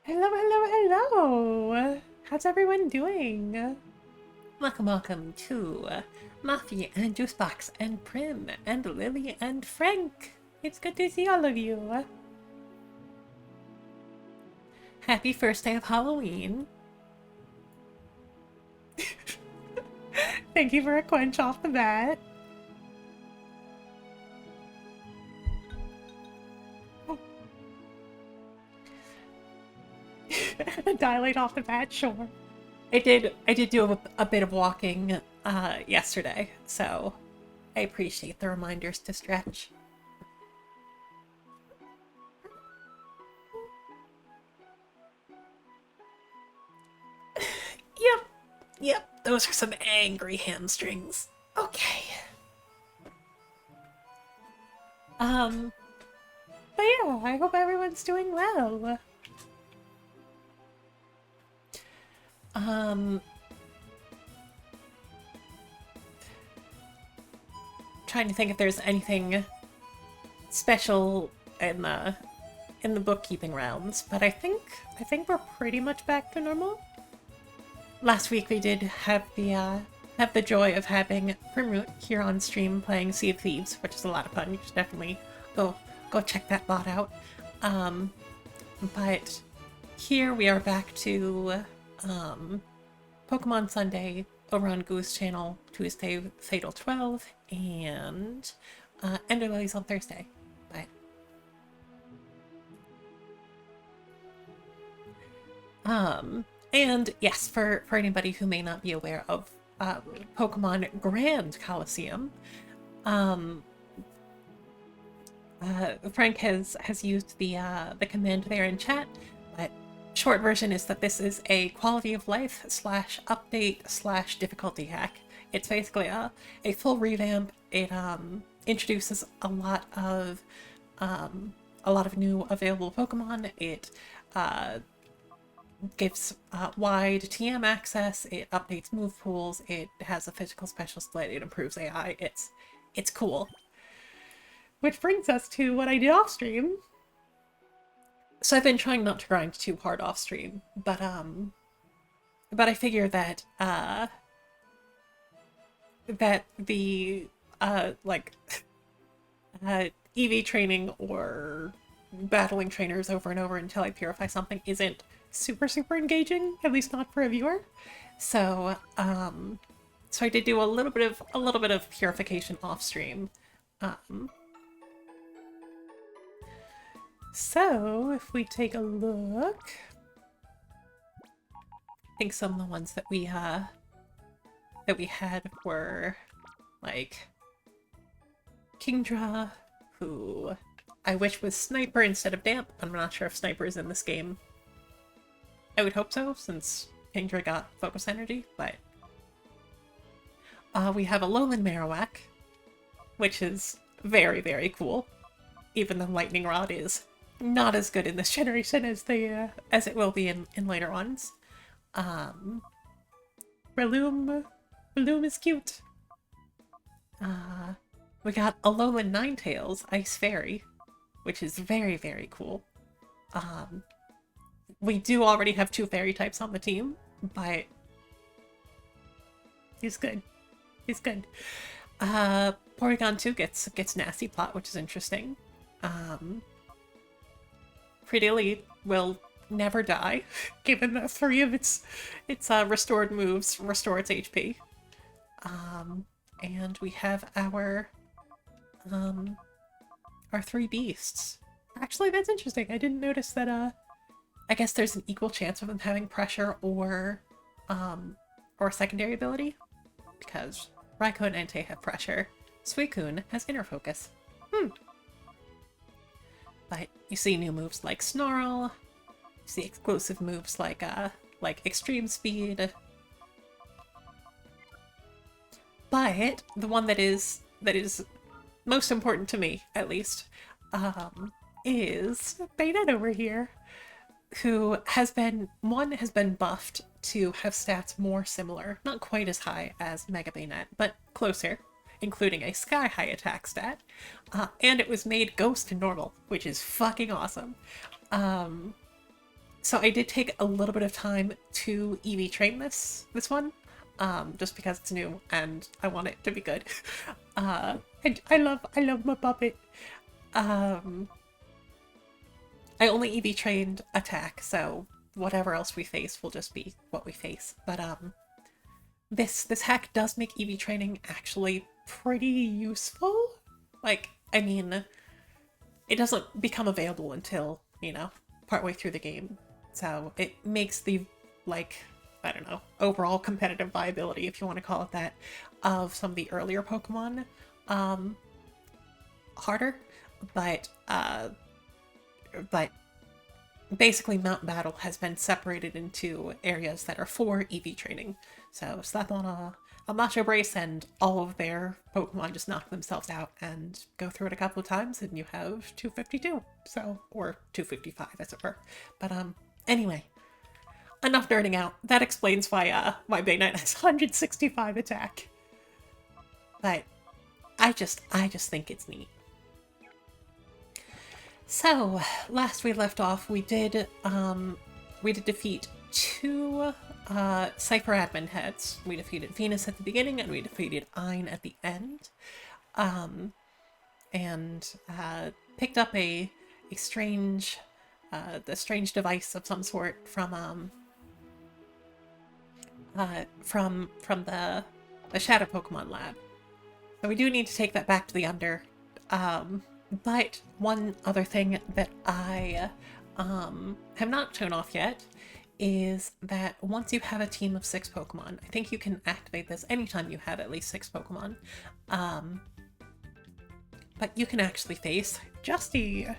Hello, hello, hello! How's everyone doing? Welcome to Muffy and Juicebox and Prim and Lily and Frank. It's good to see all of you. Happy first day of Halloween. Thank you for a quench off the bat. Dilate off the bat, sure. I did do a bit of walking yesterday, so I appreciate the reminders to stretch. Yep, yep, those are some angry hamstrings. Okay. Um, but yeah, I hope everyone's doing well. Um, Trying to think if there's anything special in the bookkeeping rounds, but I think we're pretty much back to normal. Last week we did have the joy of having Primroot here on stream playing Sea of Thieves, which is a lot of fun. You should definitely go check that bot out. But here we are back to Pokemon Sunday over on Goose Channel, Tuesday Fatal 12, and Ender Lilies on Thursday. But and yes, for anybody who may not be aware of Pokemon Grand Colosseum, Frank has used the command there in chat, but short version is that this is a quality of life slash update slash difficulty hack. It's basically a full revamp. It introduces a lot of new available Pokemon. It gives wide TM access. It updates move pools. It has a physical special split. It improves AI. It's cool. Which brings us to what I did off stream. So I've been trying not to grind too hard off stream, but I figure that that the EV training or battling trainers over and over until I purify something isn't super engaging, at least not for a viewer. So so I did do a little bit of purification off stream. So if we take a look, I think some of the ones that we had were like Kingdra, who I wish was Sniper instead of Damp. I'm not sure if Sniper is in this game. I would hope so, since Kingdra got Focus Energy, but we have a Alolan Marowak, which is very cool, even though Lightning Rod is not as good in this generation as as it will be in later ones. Breloom is cute. We got Alolan Ninetales Ice Fairy, which is very cool. We do already have 2 fairy types on the team, but he's good. He's good. Porygon 2 gets Nasty Plot, which is interesting. Predilly will never die, given that 3 of its restored moves restore its HP. And we have our 3 beasts. Actually, that's interesting. I didn't notice that. I guess there's an equal chance of them having pressure or secondary ability, because Raikou and Entei have pressure. Suicune has inner focus. But you see new moves like Snarl. You see exclusive moves like Extreme Speed. But the one that is most important to me, at least, is Baynet over here, who has been buffed to have stats more similar, not quite as high as Mega Baynet, but closer, including a sky-high attack stat, and it was made Ghost to Normal, which is fucking awesome. So I did take a little bit of time to EV train this one, just because it's new and I want it to be good. I love my puppet. I only EV trained attack, so whatever else we face will just be what we face. But this hack does make EV training actually pretty useful. Like, I mean, it doesn't become available until, you know, partway through the game. So it makes the, like, I don't know, overall competitive viability, if you want to call it that, of some of the earlier Pokemon harder. But basically Mount Battle has been separated into areas that are for EV training. So slap on a Macho Brace and all of their Pokemon just knock themselves out and go through it a couple of times and you have 252. So, or 255 as it were. But anyway, enough nerding out. That explains why my Bayonet has 165 attack. But I just think it's neat. So, last we left off, we did defeat two Cypher admin heads. We defeated Venus at the beginning, and we defeated Ein at the end. And picked up a strange device of some sort from the Shadow Pokemon lab. So we do need to take that back to the Under. But one other thing that I have not shown off yet is that once you have a team of 6 Pokemon, I think you can activate this anytime you have at least 6 Pokemon. But you can actually face Justy,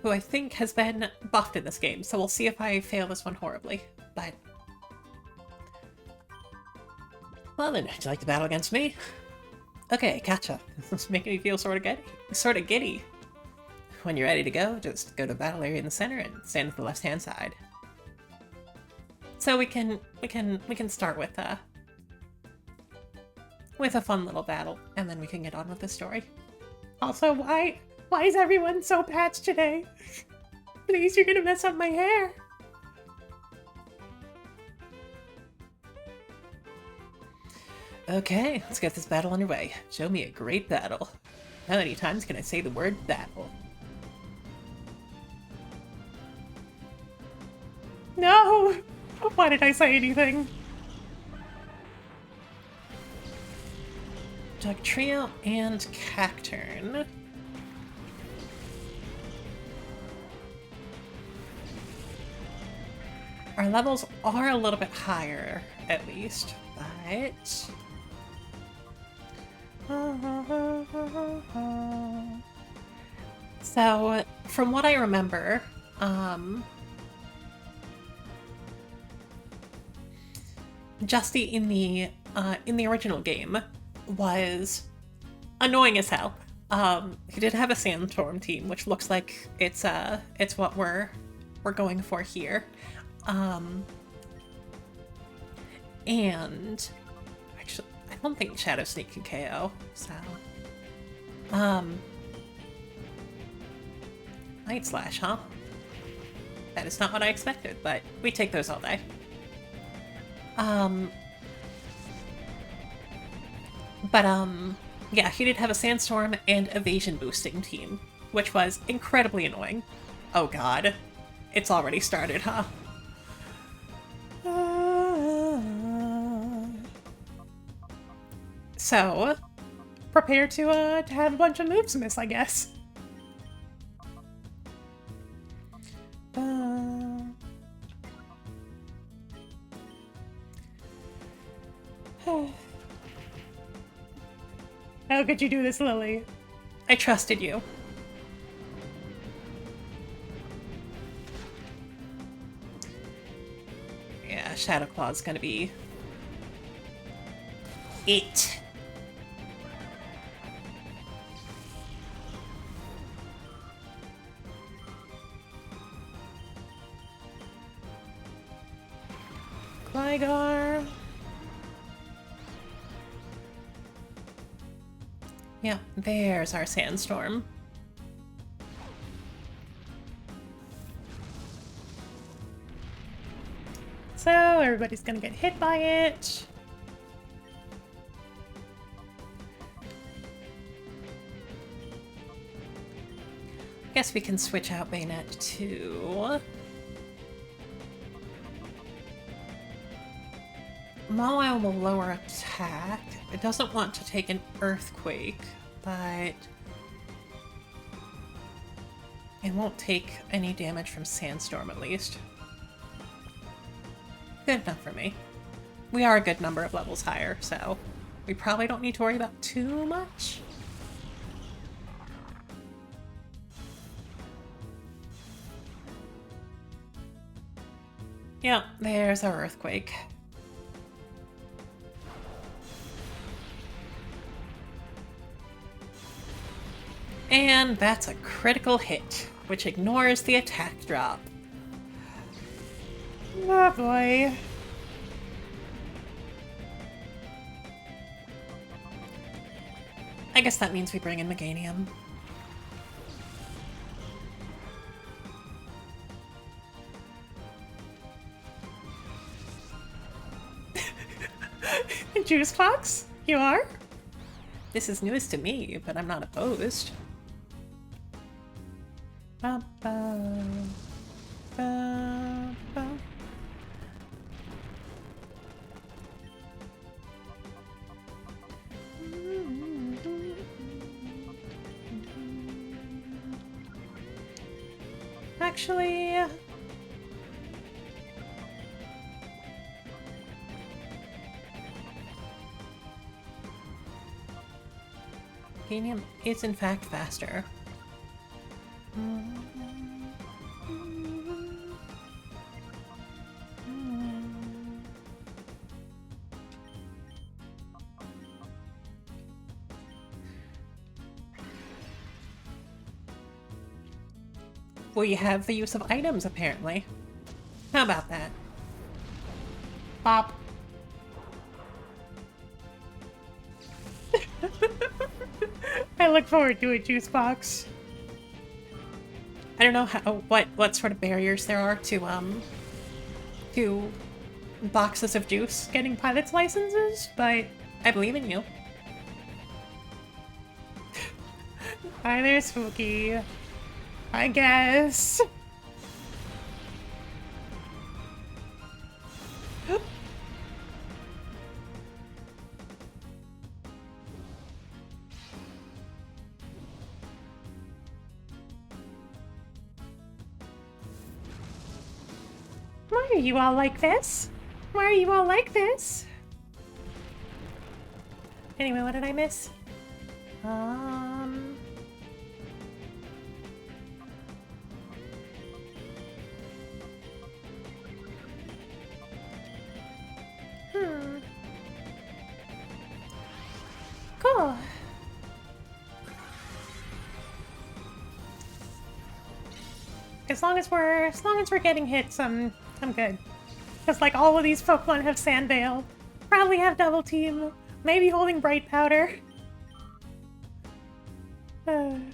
who I think has been buffed in this game, so we'll see if I fail this one horribly. But well then, would you like to battle against me? Okay, gotcha. This is making me feel sort of giddy. When you're ready to go, just go to the battle area in the center and stand at the left-hand side. So we can start with a fun little battle, and then we can get on with the story. Also, why is everyone so patched today? Please, you're gonna mess up my hair. Okay, let's get this battle underway. Show me a great battle. How many times can I say the word battle? No! Why did I say anything? Dugtrio and Cacturn. Our levels are a little bit higher, at least, but... So, from what I remember, Justy in the original game was annoying as hell. He did have a Sandstorm team, which looks like it's what we're going for here. And actually, I don't think Shadow Sneak can KO, so Night Slash, huh? That is not what I expected, but we take those all day. Yeah, he did have a Sandstorm and Evasion boosting team, which was incredibly annoying. Oh god. It's already started, huh? So, prepare to have a bunch of moves miss, I guess. How could you do this, Lily? I trusted you. Yeah, Shadow Claw's gonna be it. Gligar. Yeah, there's our Sandstorm. So everybody's gonna get hit by it. I guess we can switch out Bayonet to Mawile will lower attack. It doesn't want to take an earthquake, but it won't take any damage from Sandstorm at least. Good enough for me. We are a good number of levels higher, so we probably don't need to worry about too much. Yeah, there's our earthquake. And that's a critical hit, which ignores the attack drop. Oh boy. I guess that means we bring in Meganium. Juice Fox? You are? This is news to me, but I'm not opposed. Ba, ba, ba, ba. Actually, Meganium is in fact faster. We have the use of items, apparently. How about that? Bop. I look forward to a juice box. I don't know what sort of barriers there are to boxes of juice getting pilot's licenses, but I believe in you. Hi there, Spooky. I guess. Why are you all like this? Why are you all like this? Anyway, what did I miss? Cool. As long as we're getting hits, I'm good. Because like all of these Pokemon have Sand Veil, probably have Double Team, maybe holding Bright Powder. And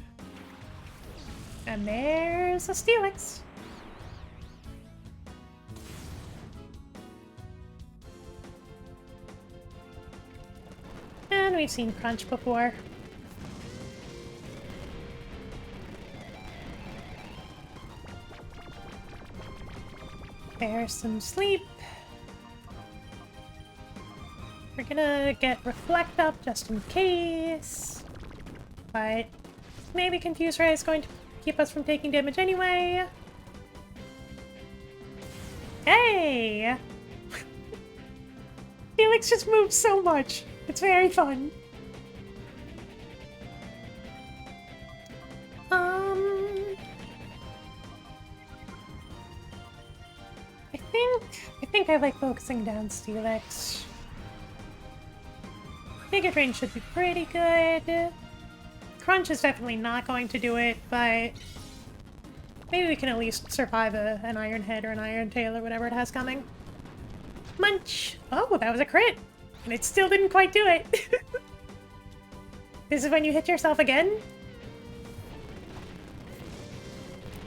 there's a Steelix. And we've seen Crunch before. There's some sleep. We're gonna get Reflect up just in case. But maybe Confuse Ray is going to keep us from taking damage anyway. Hey! Felix just moves so much. It's very fun. I think I like focusing down Steelix. Giga Drain should be pretty good. Crunch is definitely not going to do it, but maybe we can at least survive an Iron Head or an Iron Tail or whatever it has coming. Munch! Oh, that was a crit! And it still didn't quite do it! This is when you hit yourself again?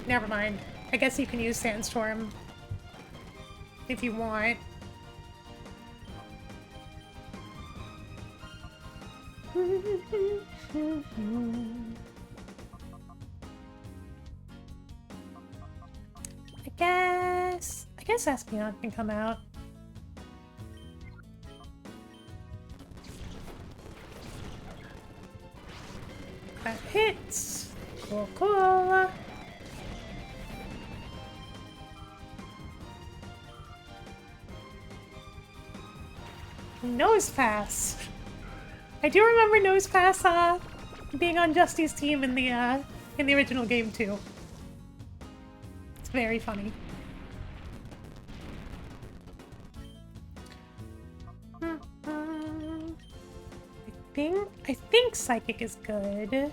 Never mind. I guess you can use Sandstorm. if you want. I guess Espeon can come out. That hits. Cool, cool. Nose Pass. I do remember Nose Pass being on Justy's team in the original game too. It's very funny. I think Psychic is good.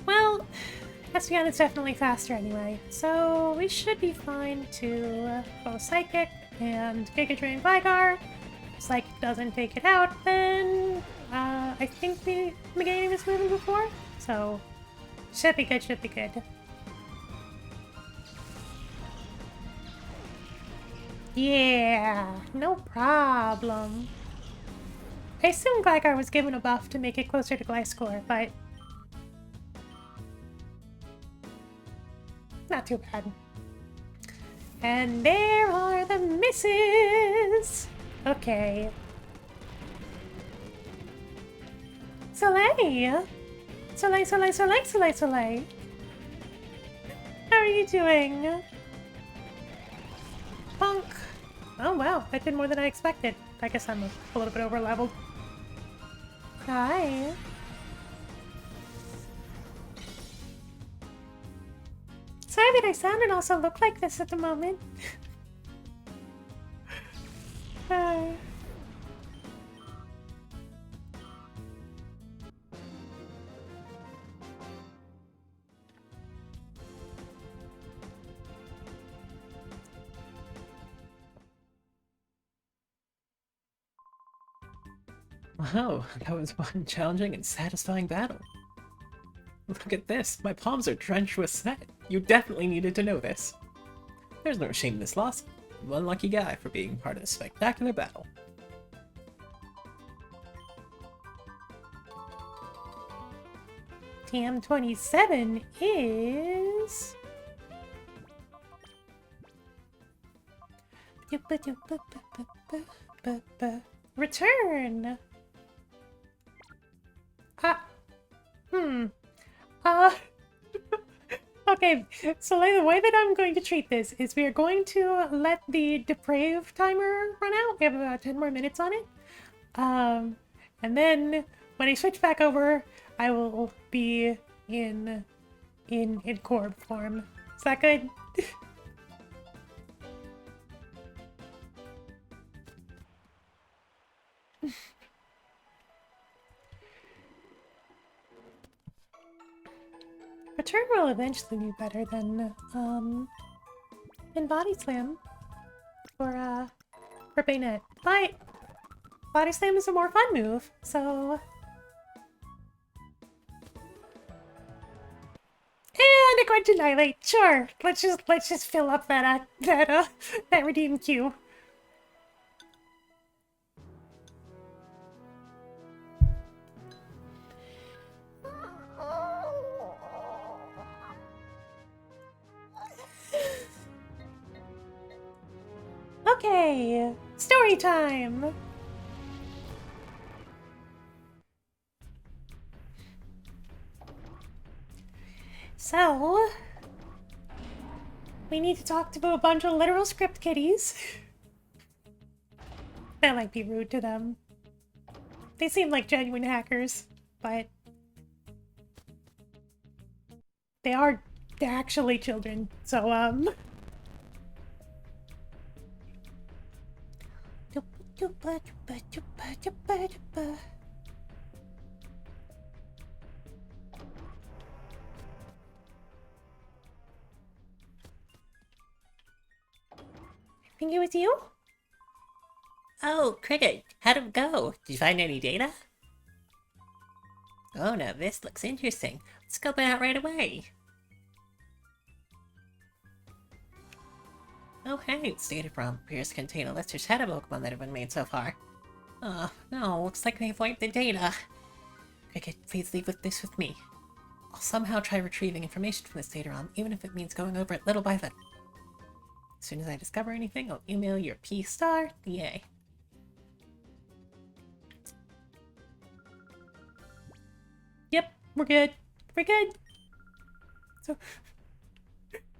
Well, Espeon is definitely faster anyway, so we should be fine to go Psychic and Giga Drain Gligar. If Psychic doesn't take it out, then I think the Meganium is moving before, so should be good, should be good. Yeah, no problem. I assume Gligar was given a buff to make it closer to Gliscor, but not too bad. And there are the misses! Okay. Soleil! Soleil, Soleil, Soleil, Soleil, Soleil! How are you doing? Bonk! Oh wow, that did more than I expected. I guess I'm a little bit over leveled. Hi. Sorry that I sound and also look like this at the moment. Wow, that was one challenging and satisfying battle. Look at this, my palms are drenched with sweat. You definitely needed to know this. There's no shame in this loss. One lucky guy for being part of this spectacular battle. TM27 is... Return! Okay, so the way that I'm going to treat this is we are going to let the Deprave timer run out. We have about 10 more minutes on it. And then when I switch back over, I will be in Corb form. Is that good? Return will eventually be better than Body Slam for Bayonet. But Body Slam is a more fun move, so... And a Quench Annihilate, sure. Let's just fill up that redeem queue. Okay, story time! So, we need to talk to a bunch of literal script kiddies. That might be rude to them. They seem like genuine hackers, but they're actually children, so I think it was you? Oh, Cricket, how'd it go? Did you find any data? Oh, now this looks interesting. Let's scope it out right away. Oh, hey, it's data from appears to contain a lesser set of Pokemon that have been made so far. No, looks like they've wiped the data. Cricket, please leave this with me. I'll somehow try retrieving information from this data ROM, even if it means going over it little by little. As soon as I discover anything, I'll email your P-Star, DA. Yep, we're good. We're good. So,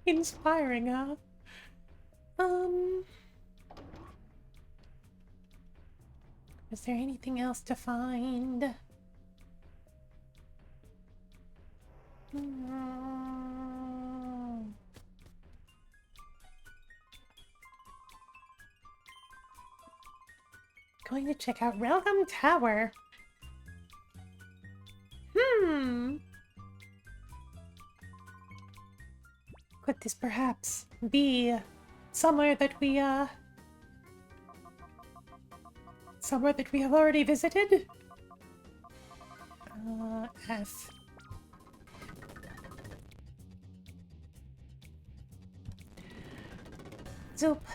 inspiring, huh? Is there anything else to find? Going to check out Railgum Tower. Could this perhaps be somewhere that we have already visited? F. Zoop.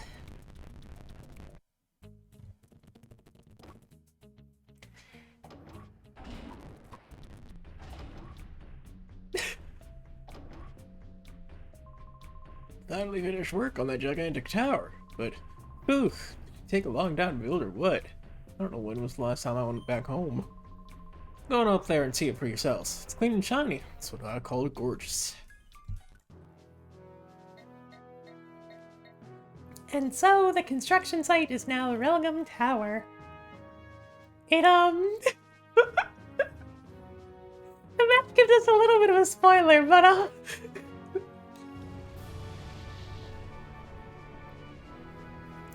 Finally finished work on that gigantic tower, but whew, take a long time to build or what? I don't know when was the last time I went back home. Go on up there and see it for yourselves. It's clean and shiny. That's what I call it, gorgeous. And so the construction site is now Railgum Tower. It the map gives us a little bit of a spoiler, but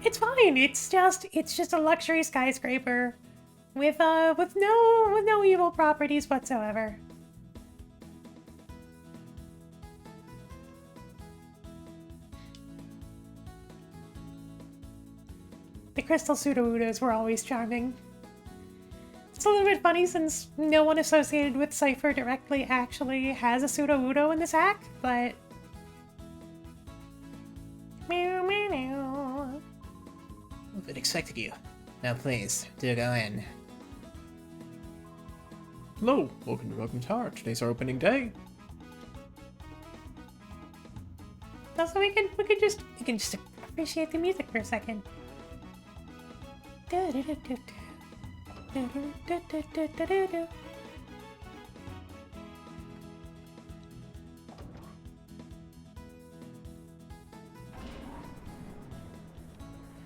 it's fine. It's just a luxury skyscraper with no evil properties whatsoever. The crystal Sudowoodos were always charming. It's a little bit funny since no one associated with Cypher directly actually has a Sudowoodo in this act, but meow meow meow. I've expected you. Now please, do go in. Hello, welcome to Welcome Tower. Today's our opening day. Also, we can just appreciate the music for a second.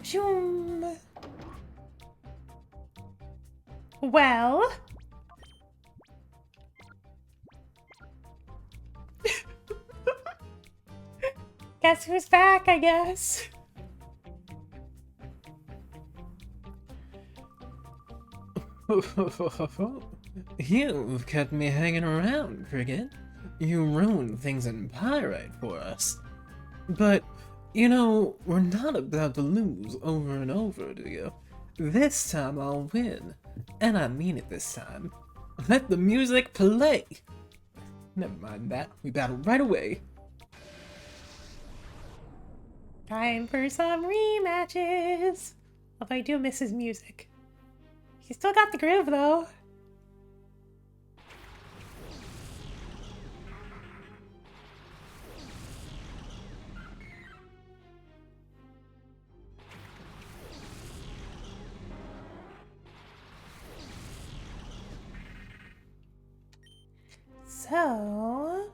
Zoom. Well, guess who's back, I guess. You've kept me hanging around, Cricket. You ruined things in Pyrite for us. But, you know, we're not about to lose over and over, do you? This time I'll win. And I mean it this time. Let the music play! Never mind that. We battle right away. Time for some rematches. Although I do miss his music. He's still got the groove, though. So...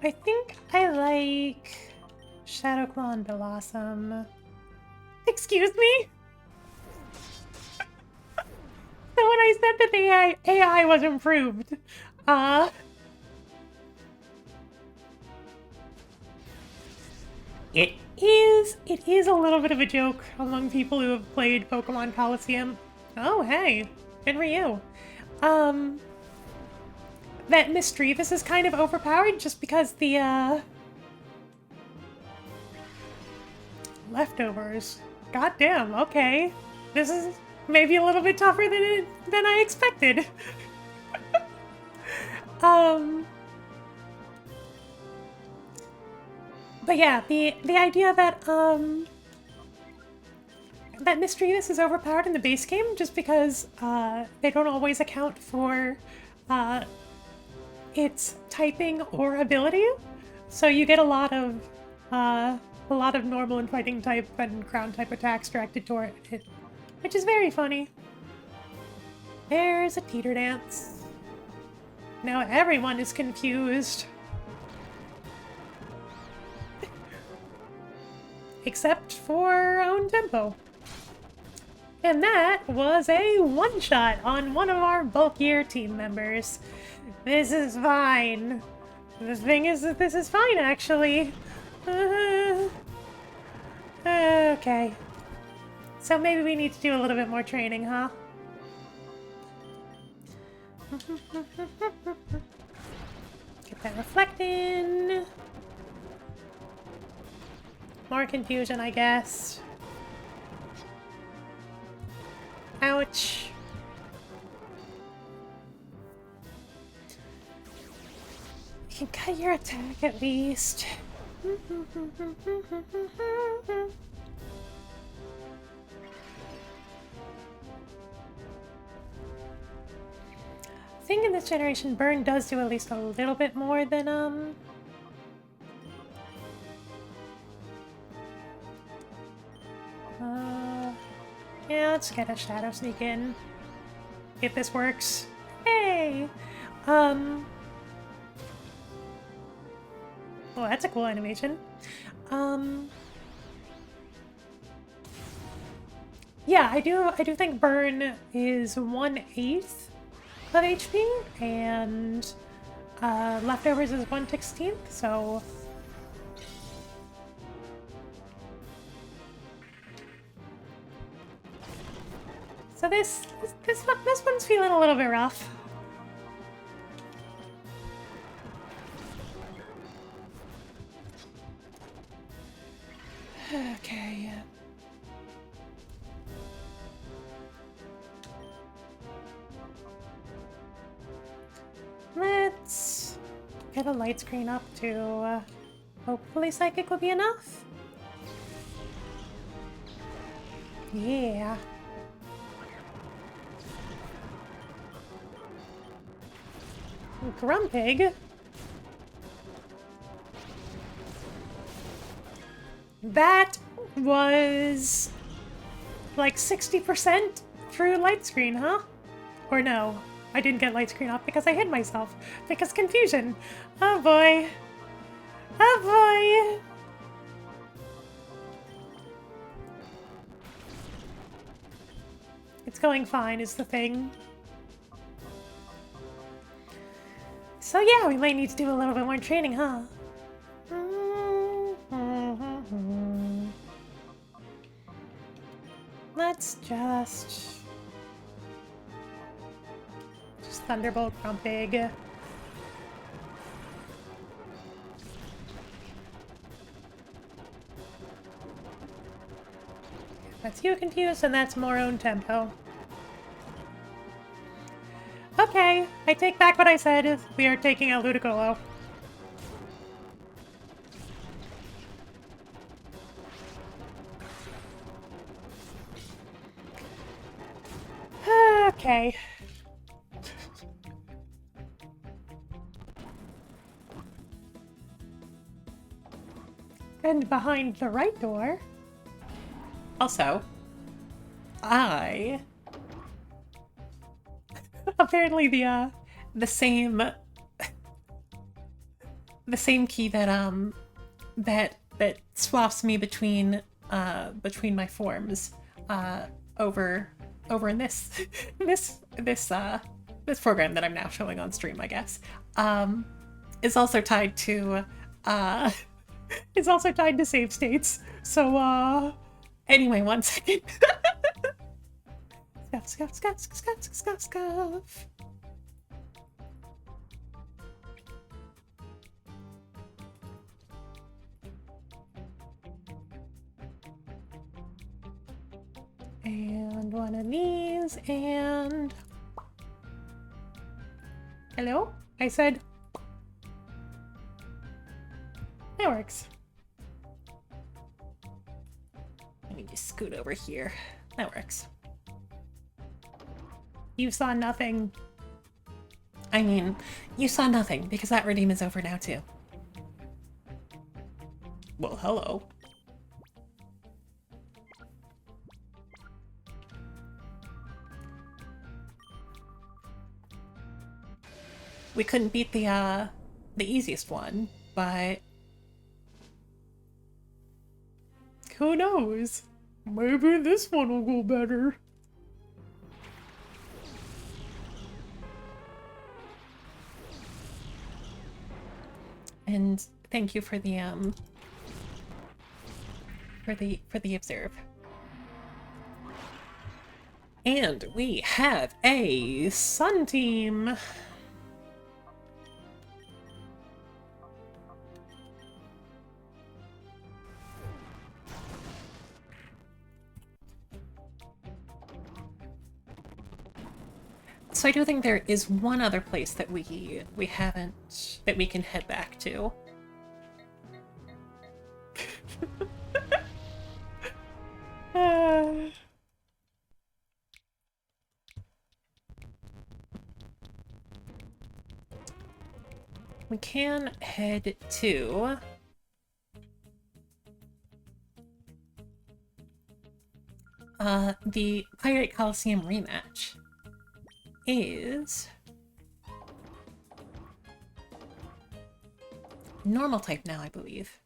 I think I like Shadow Claw and Blossom. Excuse me? So when I said that the AI was improved, it is a little bit of a joke among people who have played Pokemon Colosseum. Oh, hey, good for you. That Misdreavus is kind of overpowered just because the Leftovers. Goddamn, okay. This is maybe a little bit tougher than I expected. But yeah, the idea that that Mischievous is overpowered in the base game just because they don't always account for its typing or ability. So you get a lot of normal and fighting type and crown type attacks directed toward it, which is very funny. There's a teeter dance. Now everyone is confused. Except for own tempo. And that was a one-shot on one of our bulkier team members. This is fine. The thing is that this is fine, actually. Okay. So maybe we need to do a little bit more training, huh? Get that reflecting. More confusion, I guess. Ouch. You can cut your attack at least. I think in this generation, Burn does do at least a little bit more than, yeah, let's get a Shadow Sneak in. If this works. Hey! Oh, that's a cool animation. Yeah, I do think Burn is 1/8 of HP, and Leftovers is 1/16, so... So this one's feeling a little bit rough. Okay. Let's get a light screen up to hopefully Psychic will be enough. Yeah. Grumpig. That was like 60% through light screen, huh? Or no, I didn't get light screen off because I hid myself. Because confusion. Oh boy. Oh boy. It's going fine is the thing. So yeah, we might need to do a little bit more training, huh? Let's just Thunderbolt Grumpig. That's you confused, and that's more own tempo. Okay, I take back what I said. We are taking out Ludicolo. Okay. And behind the right door... Also, apparently the same key that that swaps me between my forms over in this this program that I'm now showing on stream, I guess, is also tied to save states. So anyway, one second. Scuff. And one of these, and... Hello? I said... That works. Let me just scoot over here. That works. You saw nothing. I mean, you saw nothing, because that redeem is over now, too. Well, hello. We couldn't beat the easiest one, but... Who knows? Maybe this one will go better. And thank you for the observe. And we have a Sun team. So I do think there is one other place that we haven't, that we can head back to. We can head to... the Grand Colosseum rematch is... normal type now, I believe.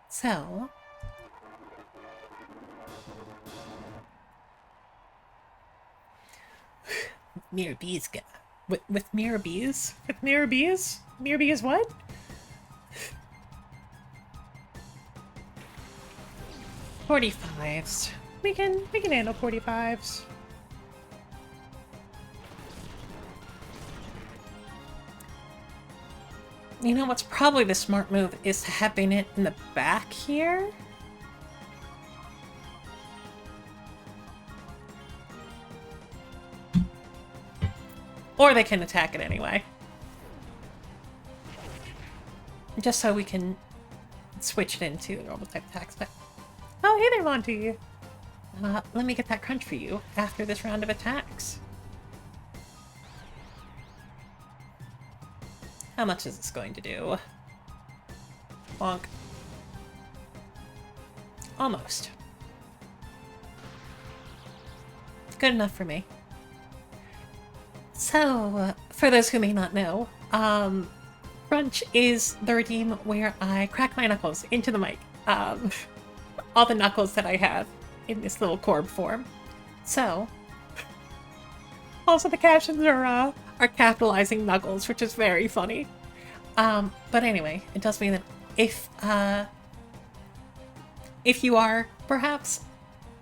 So... Mirror Bees go. With Mirror Bees? With Mirror Bees? Mirror Bees what? $45s. We can handle 45s. You know what's probably the smart move is to have Bayonet in the back here. Or they can attack it anyway. Just so we can switch it into normal type attacks. But oh, hey there, Monty. Let me get that crunch for you after this round of attacks. How much is this going to do? Bonk. Almost. Good enough for me. So, for those who may not know, Crunch is the redeem where I crack my knuckles into the mic. All the knuckles that I have in this little corb form. So, also the captions are capitalizing knuckles, which is very funny. But anyway, it does mean that if you are perhaps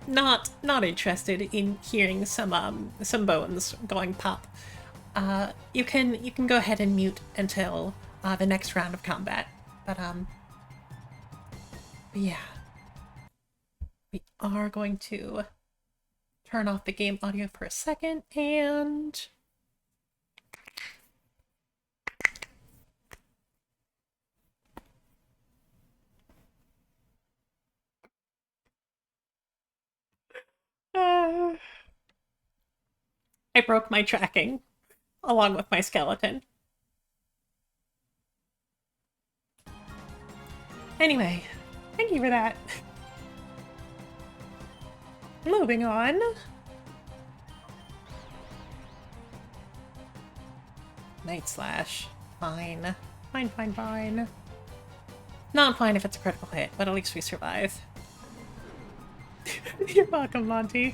not interested in hearing some bones going pop, you can go ahead and mute until the next round of combat. But yeah, we are going to turn off the game audio for a second and I broke my tracking along with my skeleton. Anyway, thank you for that. Moving on. Night Slash. Fine. Fine. Not fine if it's a critical hit, but at least we survive. You're welcome, Monty.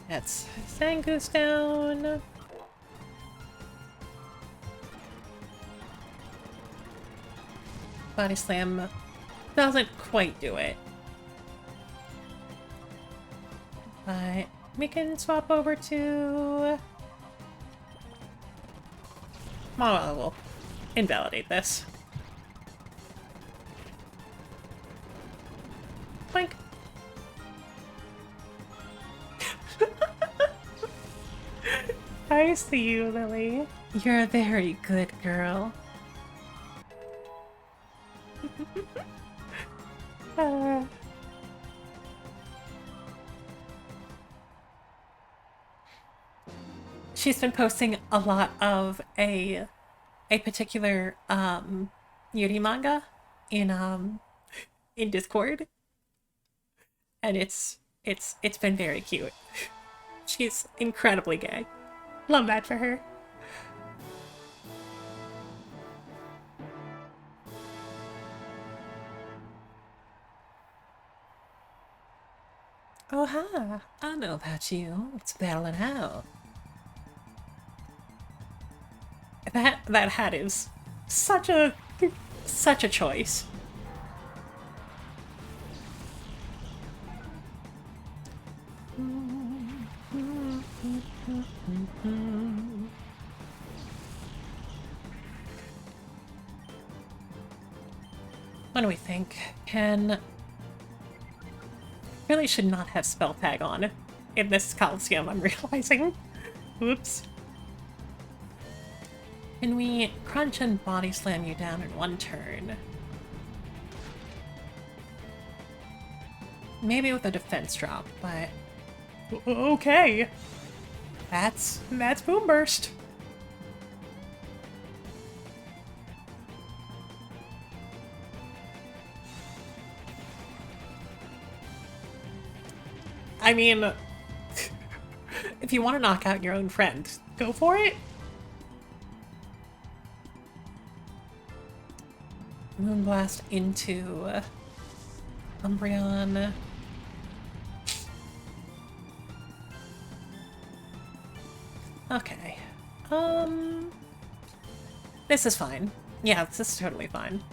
That's Zangoose down. Body Slam doesn't quite do it. But we can swap over to... Well, we'll invalidate this. I see you, Lily. You're a very good girl. uh... She's been posting a lot of a particular Yuri manga in Discord, and it's been very cute. She's incredibly gay. Love that for her. Oh hi, I know about you. It's battling out. That hat is such a choice. What do we think? Really should not have spell tag on in this Colosseum, I'm realizing. Oops. Can we crunch and body slam you down in one turn? Maybe with a defense drop, but... Okay! That's Boom Burst! I mean... if you want to knock out your own friend, go for it! Moonblast into Umbreon. Okay. This is fine. Yeah, this is totally fine.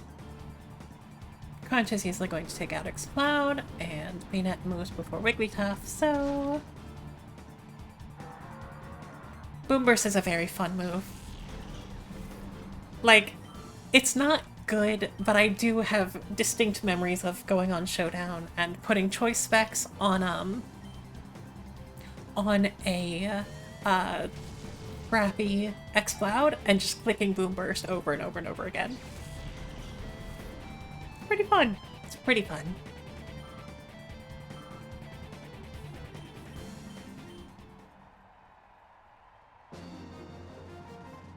Crunch is easily going to take out Explode, and Peanut moves before Wigglytuff, so... Boom Burst is a very fun move. Like, it's not good, but I do have distinct memories of going on Showdown and putting choice specs on a crappy X-Cloud and just clicking Boom Burst over and over and over again. Pretty fun. It's pretty fun.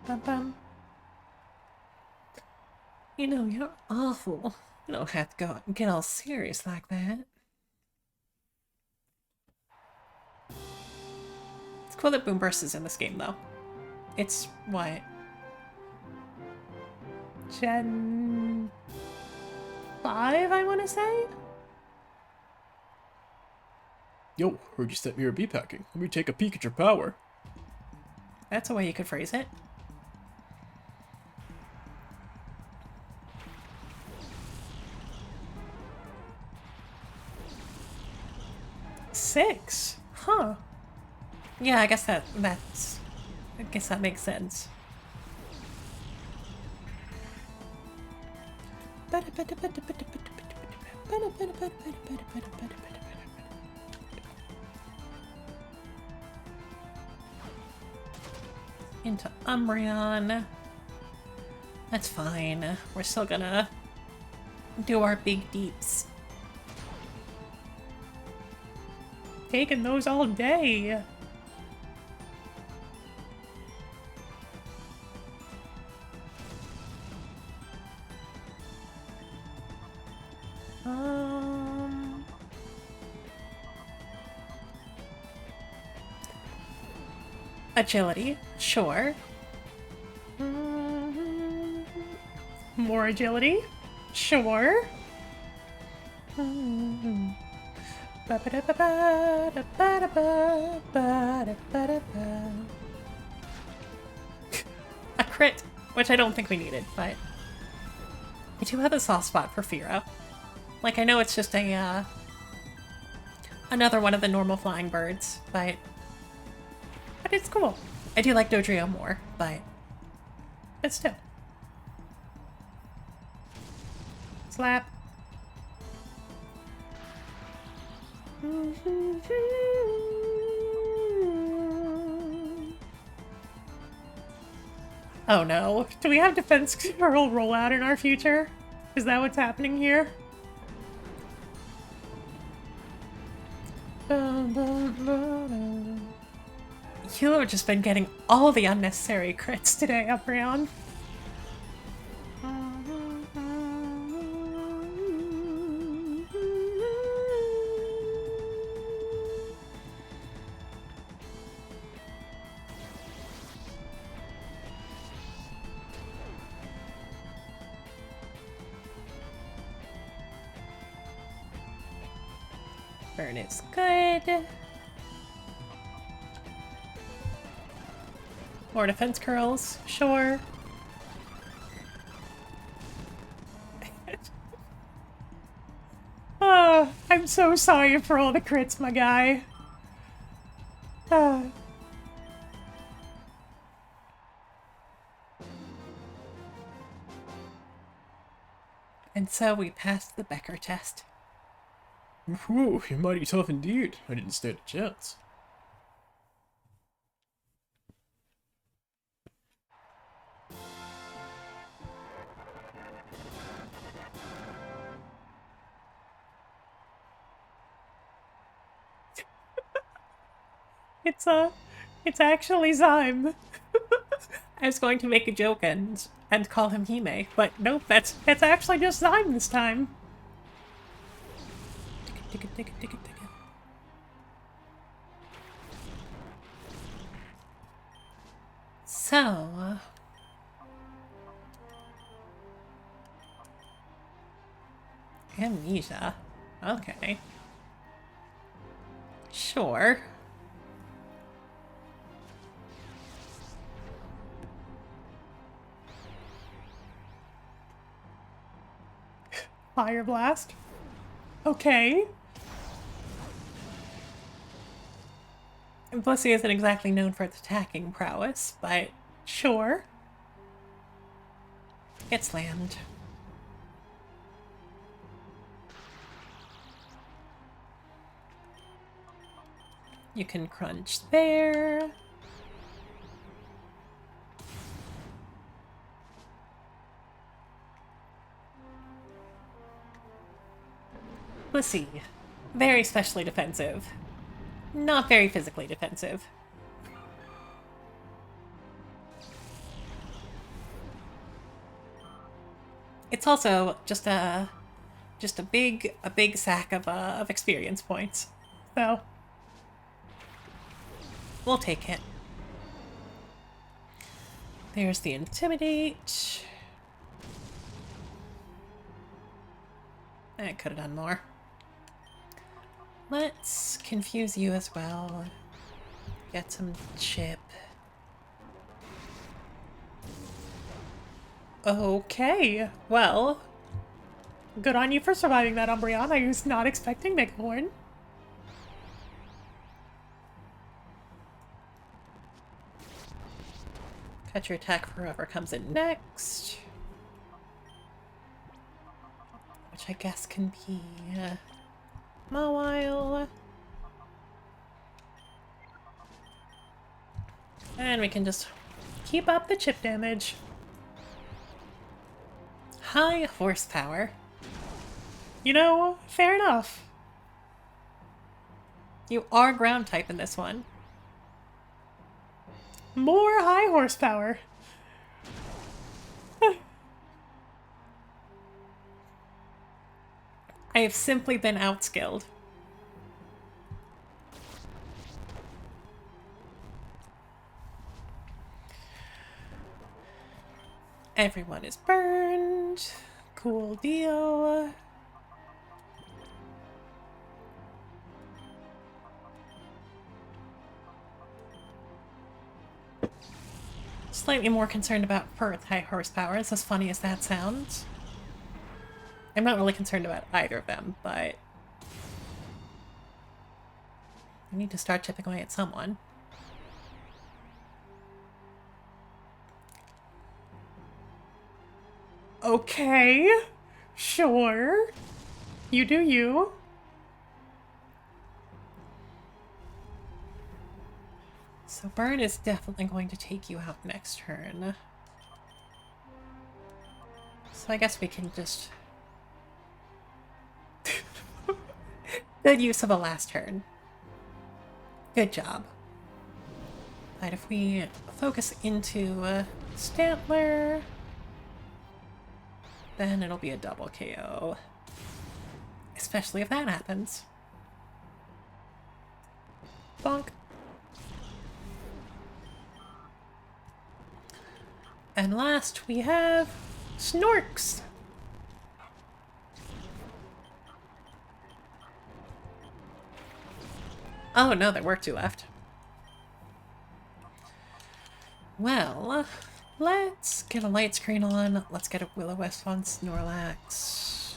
Bum bum. You know, you're awful. You don't have to go and get all serious like that. It's cool that Boom Burst is in this game, though. It's what? Gen 5, I want to say? Yo, heard you sent me your B packing. Let me take a peek at your power. That's a way you could phrase it. Six? Huh. Yeah, I guess that makes sense. Into Umbreon. That's fine. We're still gonna do our big deeps. Taking those all day. Agility, sure. More agility, sure. A crit, which I don't think we needed, but I do have a soft spot for Fira. Like, I know it's just a another one of the normal flying birds, but it's cool. I do like Dodrio more, but still. Slap. Oh no. Do we have defense curl rollout in our future? Is that what's happening here? You have just been getting all the unnecessary crits today, Umbreon. Burn is good. More defense curls, sure. I'm so sorry for all the crits, my guy. And so we passed the Becker test. Whew, you're mighty tough indeed. I didn't stand a chance. It's actually Zyme. I was going to make a joke and call him Hime, but nope, that's actually just Zyme this time. So, amnesia. Okay. Sure. Fire Blast. Okay. Blissey isn't exactly known for its attacking prowess, but sure. Get slammed. You can crunch there. Blissey. Very specially defensive. Not very physically defensive. It's also just a big sack of experience points. So we'll take it. There's the Intimidate. I could have done more. Let's confuse you as well. Get some chip. Okay, well, good on you for surviving that, Umbreon. I was not expecting Megahorn. Catch your attack for whoever comes in next. Which I guess can be Mawile. And we can just keep up the chip damage. High horsepower. You know, fair enough. You are ground type in this one. More high horsepower. I have simply been outskilled. Everyone is burned. Cool deal. Slightly more concerned about Perth high horsepower, as funny as that sounds. I'm not really concerned about either of them, but I need to start chipping away at someone. Okay, sure. You do you. So Burn is definitely going to take you out next turn. So I guess we can just... Good use of a last turn. Good job. Alright, if we focus into Stantler, then it'll be a double KO. Especially if that happens. Bonk. And last we have Snorks. Oh no, there were two left. Well, let's get a light screen on. Let's get a Will-O-Wisp on Snorlax.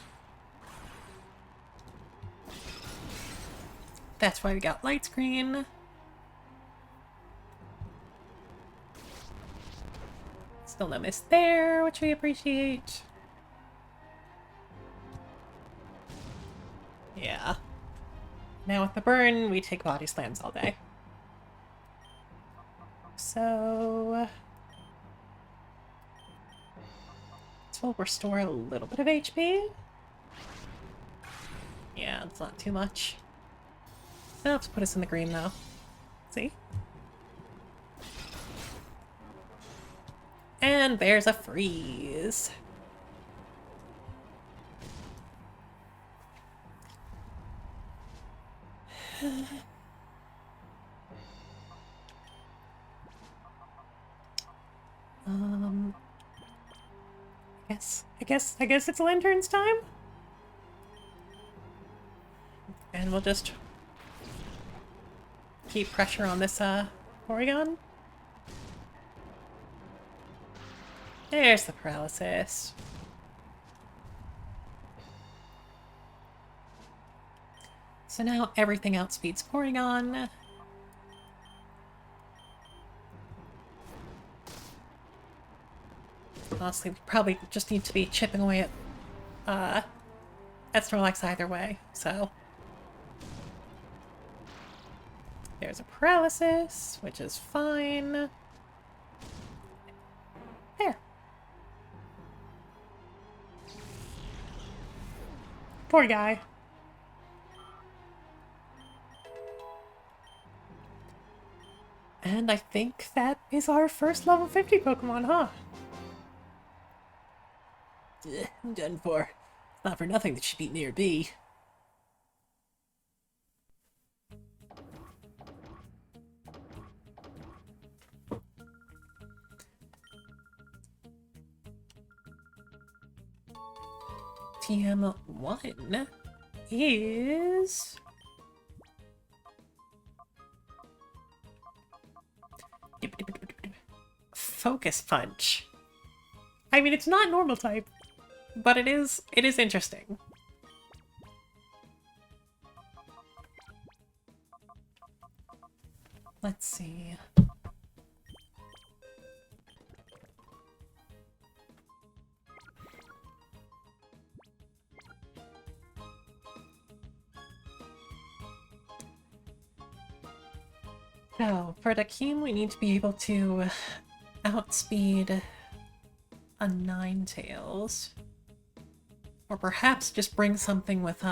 That's why we got light screen. Still no miss there, which we appreciate. Yeah. Now with the burn, we take body slams all day. So... this will restore a little bit of HP. Yeah, it's not too much. Enough to put us in the green, though. See? And there's a freeze. I guess it's Lantern's time? And we'll just keep pressure on this, Porygon. There's the paralysis. So now everything outspeeds Porygon. Honestly, we probably just need to be chipping away at Snorlax either way, so... there's a paralysis, which is fine. There. Poor guy. And I think that is our first level 50 Pokemon, huh? I'm done for. It's not for nothing that she beat near B. TM1 is... Focus Punch. I mean, it's not normal type, but it is interesting. Let's see. So, for Dakeem, we need to be able to outspeed a Ninetales. Or perhaps just bring something with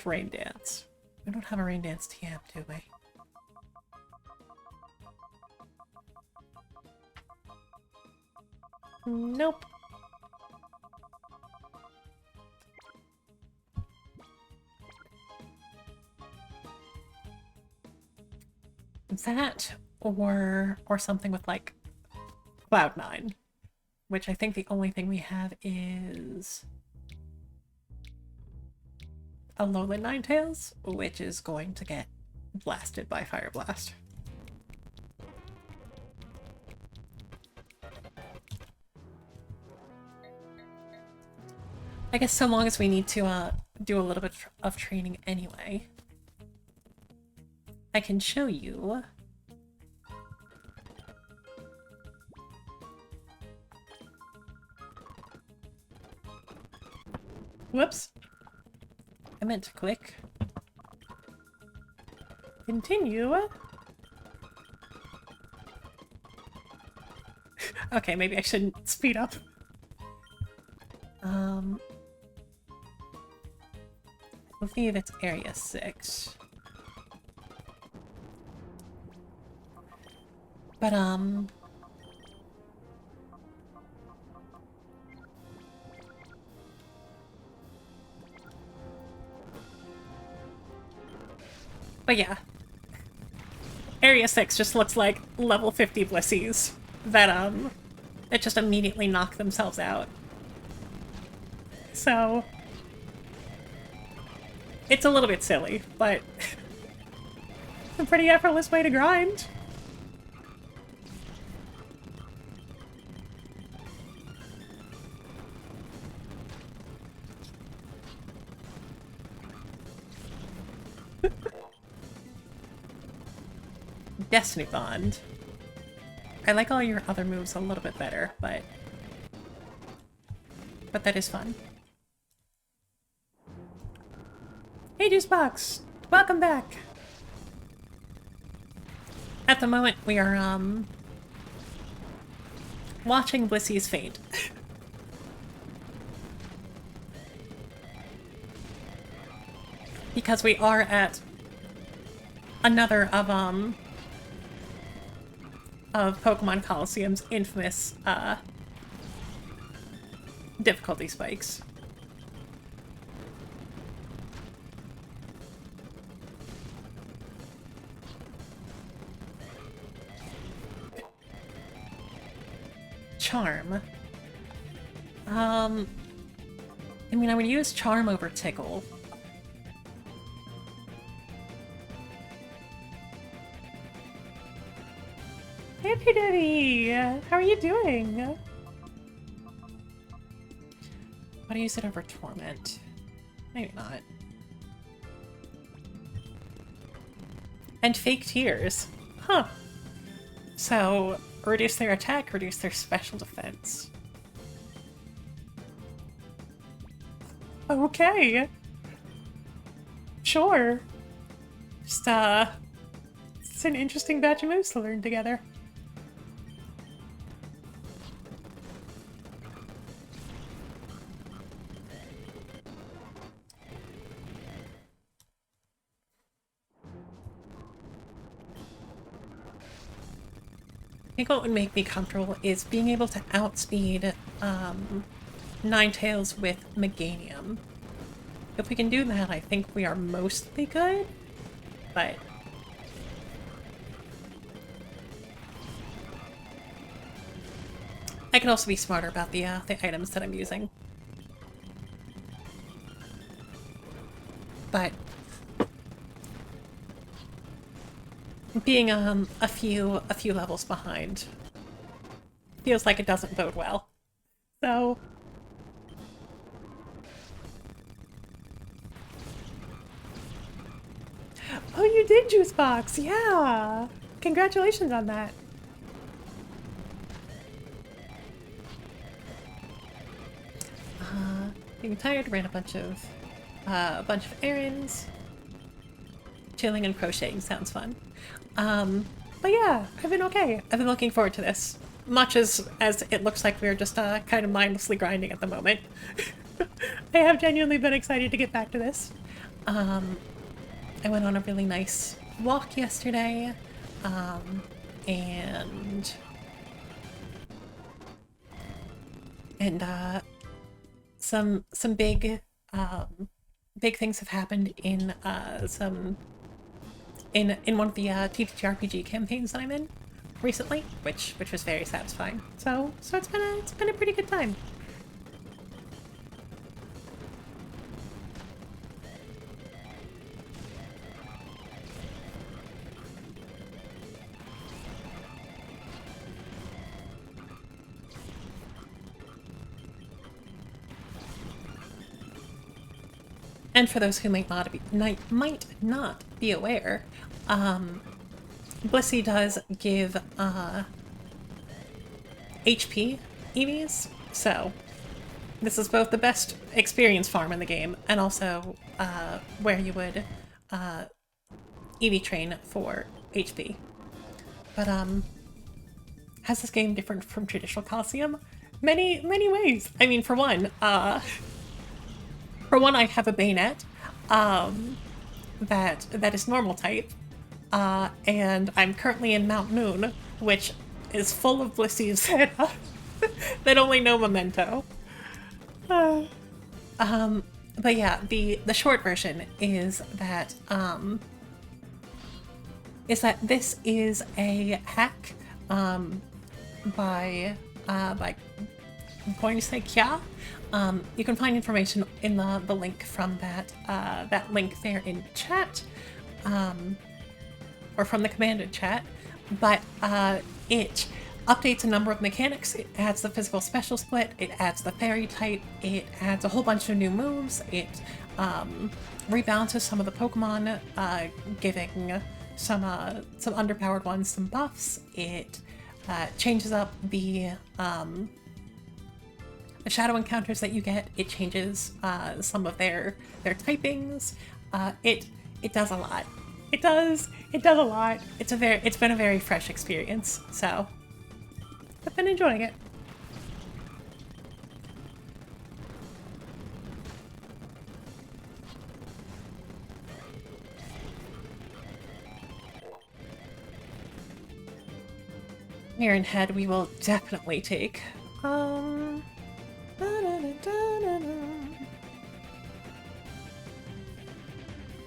Rain Dance. We don't have a Rain Dance TM, do we? Nope. That, or something with, like, Cloud9. Which I think the only thing we have is... a Alolan Ninetales, which is going to get blasted by Fire Blast. I guess so long as we need to do a little bit of training anyway. I can show you. Whoops. I meant to click. Continue. Okay, maybe I shouldn't speed up. I believe it's Area 6. But, yeah. Area 6 just looks like level 50 Blissies that just immediately knock themselves out. So, it's a little bit silly, but a pretty effortless way to grind. Destiny Bond. I like all your other moves a little bit better, but that is fun. Hey Juicebox! Welcome back! At the moment we are watching Blissy's fate. Because we are at another of Pokemon Colosseum's infamous difficulty spikes. Charm. I mean, I would use Charm over Tickle. Hey, P-Daddy! How are you doing? Why do you use it over Torment? Maybe not. And Fake Tears. Huh. So, reduce their attack, reduce their special defense. Okay. Sure. Just, it's an interesting batch of moves to learn together. I think what would make me comfortable is being able to outspeed Ninetales with Meganium. If we can do that, I think we are mostly good, but I can also be smarter about the items that I'm using. But being a few levels behind feels like it doesn't bode well. So oh, you did Juicebox! Yeah! Congratulations on that. Being tired, ran a bunch of errands. Chilling and crocheting sounds fun. But yeah, I've been okay. I've been looking forward to this. Much as it looks like we're just kind of mindlessly grinding at the moment. I have genuinely been excited to get back to this. I went on a really nice walk yesterday, and some big things have happened in in one of the TTRPG campaigns that I'm in recently, which was very satisfying. So it's been a pretty good time. And for those who might not be aware, Blissey does give HP EVs, so this is both the best experience farm in the game and also where you would EV train for HP. But how's this game different from traditional Colosseum? many ways. I mean, for one, I have a bayonet, that is normal type, and I'm currently in Mount Moon, which is full of Blissies that only know Memento. But yeah, the short version is that this is a hack, by I'm going to say Kya. You can find information in the link from that link there in chat, or from the commanded chat. But it updates a number of mechanics. It adds the physical special split. It adds the fairy type. It adds a whole bunch of new moves. It rebalances some of the Pokemon, giving some underpowered ones some buffs. It changes up the shadow encounters that you get. It changes some of their typings. It does a lot. It does a lot. It's been a very fresh experience, so I've been enjoying it. Iron Head we will definitely take.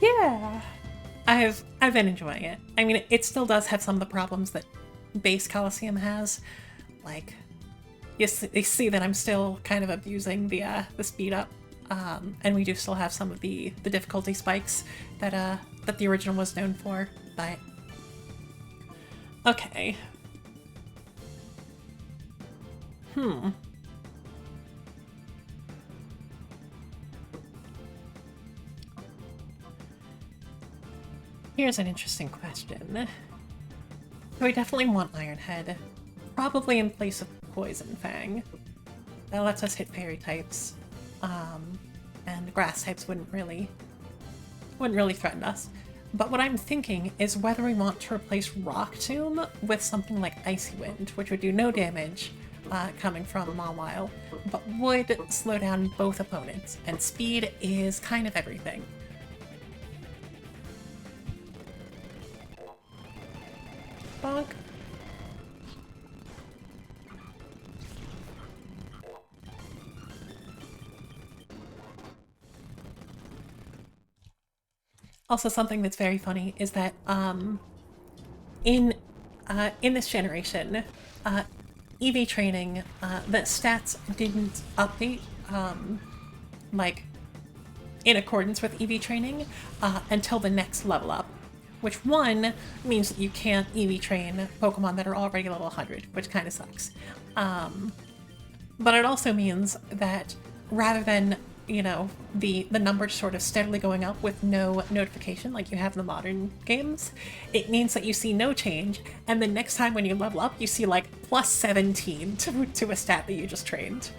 Yeah, I've been enjoying it. I mean, it still does have some of the problems that base Colosseum has, like you see that I'm still kind of abusing the speed up, and we do still have some of the difficulty spikes that the original was known for. But okay. Here's an interesting question. So I definitely want Iron Head, probably in place of Poison Fang. That lets us hit fairy types, and grass types wouldn't really threaten us. But what I'm thinking is whether we want to replace Rock Tomb with something like Icy Wind, which would do no damage coming from Mawile, but would slow down both opponents, and speed is kind of everything. Bonk. Also, something that's very funny is that in this generation, EV training, the stats didn't update like in accordance with EV training until the next level up. Which, one, means that you can't EV train Pokemon that are already level 100, which kind of sucks. But it also means that rather than, you know, the number sort of steadily going up with no notification like you have in the modern games, it means that you see no change, and the next time when you level up, you see like plus 17 to a stat that you just trained,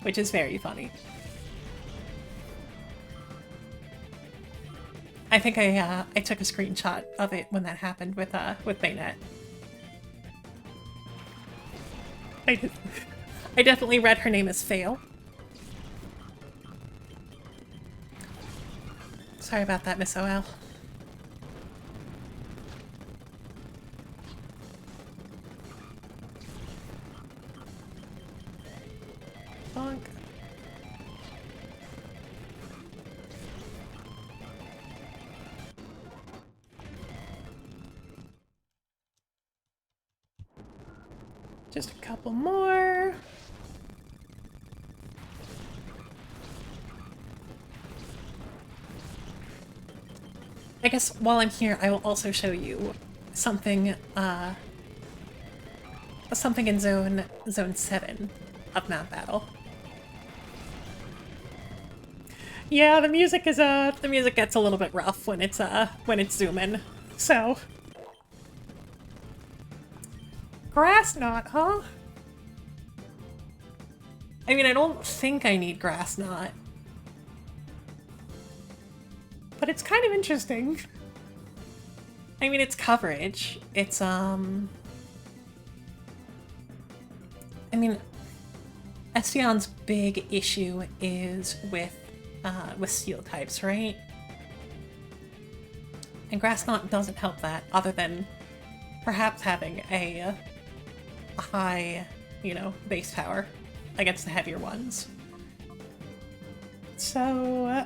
which is very funny. I think I took a screenshot of it when that happened with Bayonet. I definitely read her name as Fail. Sorry about that, Miss OL. Bonk. Just a couple more. I guess while I'm here, I will also show you something, something in Zone 7 of Mount Battle. Yeah, the music gets a little bit rough when it's zooming. So, Grass Knot, huh? I mean, I don't think I need Grass Knot. But it's kind of interesting. I mean, it's coverage. It's, I mean, Espeon's big issue is with steel types, right? And Grass Knot doesn't help that, other than perhaps having a high, you know, base power against the heavier ones. So, I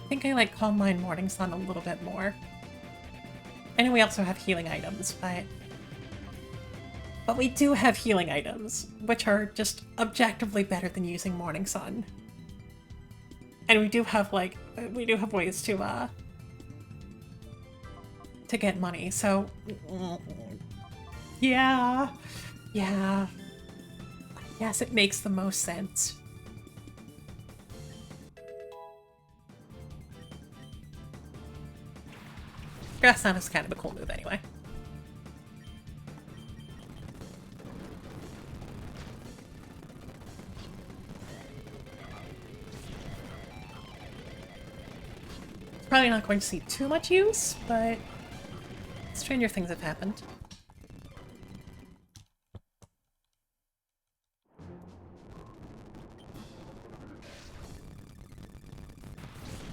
think I like Calm Mind Morning Sun a little bit more. I know we also have healing items, but we do have healing items, which are just objectively better than using Morning Sun. And we do have, like, ways to get money, so... Yeah. Yes, it makes the most sense. Grass Knot is kind of a cool move anyway. Probably not going to see too much use, but stranger things have happened.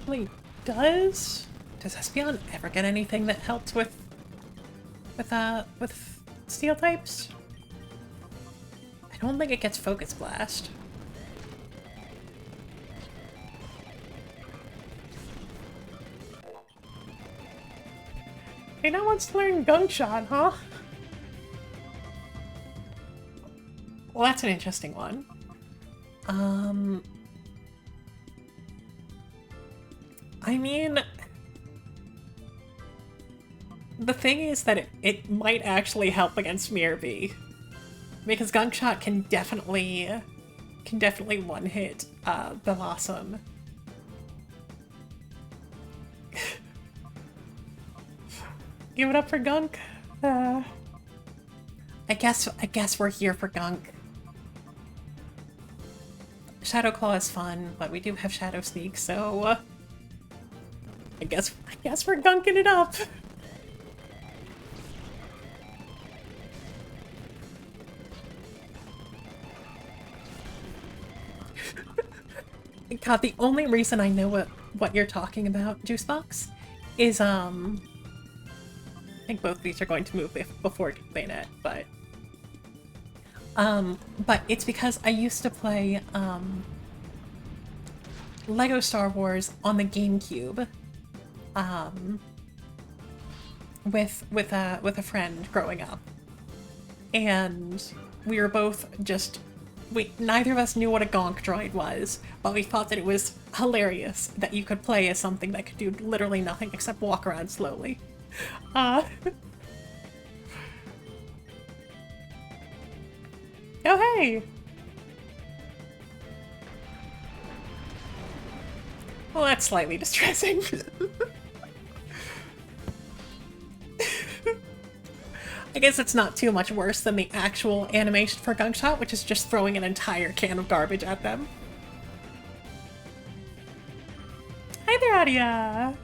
Really does Espeon ever get anything that helps with steel types? I don't think it gets Focus Blast. Hey, now wants to learn Gunk Shot, huh? Well, that's an interesting one. I mean, the thing is that it might actually help against Mirror B, because Gunk Shot can definitely one-hit Blossom. Give it up for Gunk. I guess we're here for Gunk. Shadow Claw is fun, but we do have Shadow Sneak, so I guess we're gunking it up. God, the only reason I know what you're talking about, Juicebox, is I think both these are going to move before Bayonet, but it's because I used to play Lego Star Wars on the GameCube with a friend growing up, and we were both just neither of us knew what a Gonk droid was, but we thought that it was hilarious that you could play as something that could do literally nothing except walk around slowly. Oh hey! Well, that's slightly distressing. I guess it's not too much worse than the actual animation for Gunk Shot, which is just throwing an entire can of garbage at them. Hi there, Adia!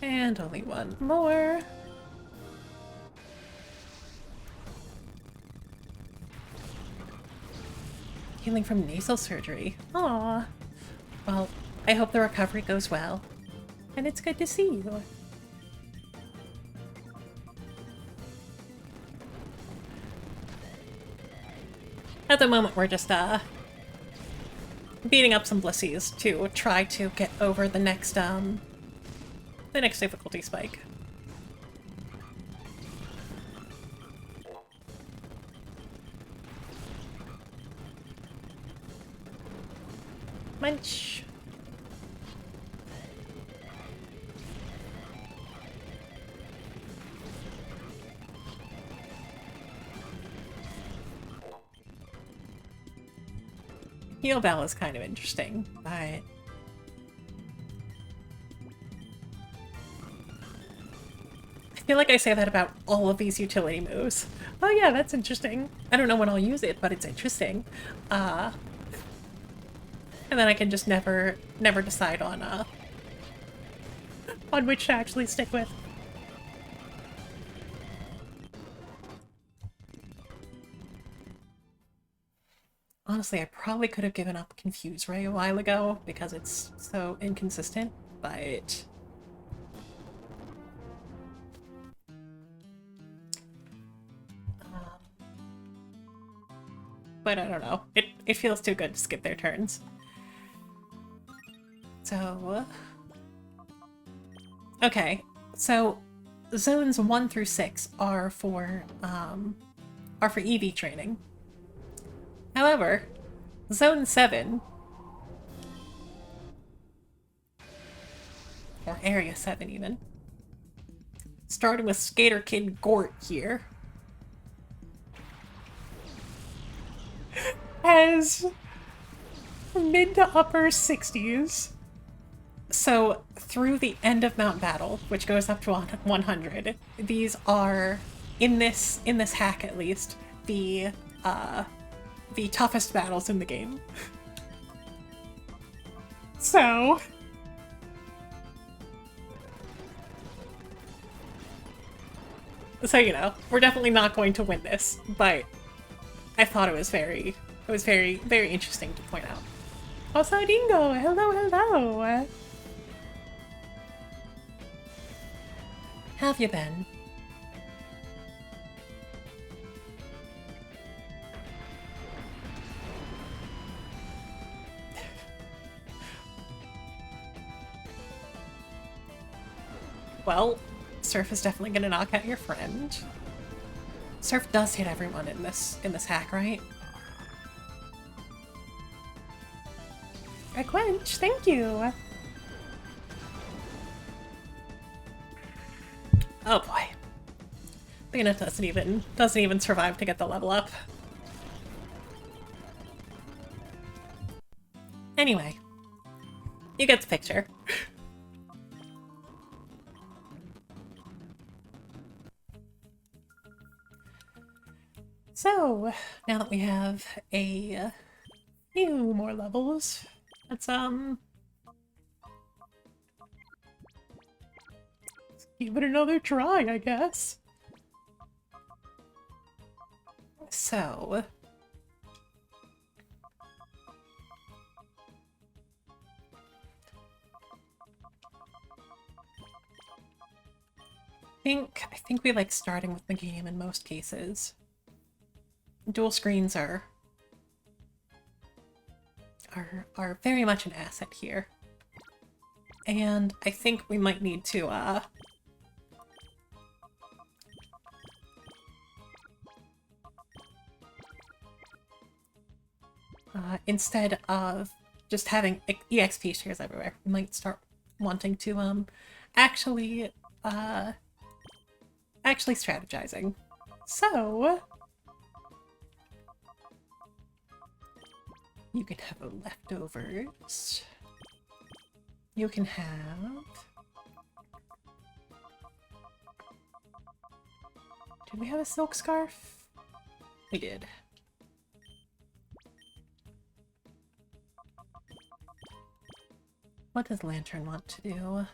And only one more. Healing from nasal surgery. Aww. Well, I hope the recovery goes well. And it's good to see you. At the moment, we're just, beating up some Blissies to try to get over the next difficulty spike. Munch. Heal Bell is kind of interesting, but I feel like I say that about all of these utility moves. Oh yeah, that's interesting. I don't know when I'll use it, but it's interesting. And then I can just never decide on which to actually stick with. Honestly, I probably could have given up Confuse Ray a while ago because it's so inconsistent, but... but I don't know. It feels too good to skip their turns. So... okay, so zones 1 through 6 are for EV training. However, Zone 7, or Area 7 even, starting with Skater Kid Gort here, has mid to upper 60s. So through the end of Mount Battle, which goes up to 100, these are, in this hack at least, the toughest battles in the game. So you know, we're definitely not going to win this, but I thought it was very, very interesting to point out. Oh, Dingo! Hello, hello! Have you been? Well, Surf is definitely gonna knock out your friend. Surf does hit everyone in this hack, right? A quench, thank you. Oh boy. Lena doesn't even survive to get the level up. Anyway, you get the picture. So, now that we have a few more levels, let's give it another try, I guess. So... I think we like starting with the game in most cases. Dual screens are very much an asset here. And I think we might need to instead of just having EXP shares everywhere, we might start wanting to actually strategizing. So you can have the leftovers. You can have... did we have a silk scarf? We did. What does Lantern want to do?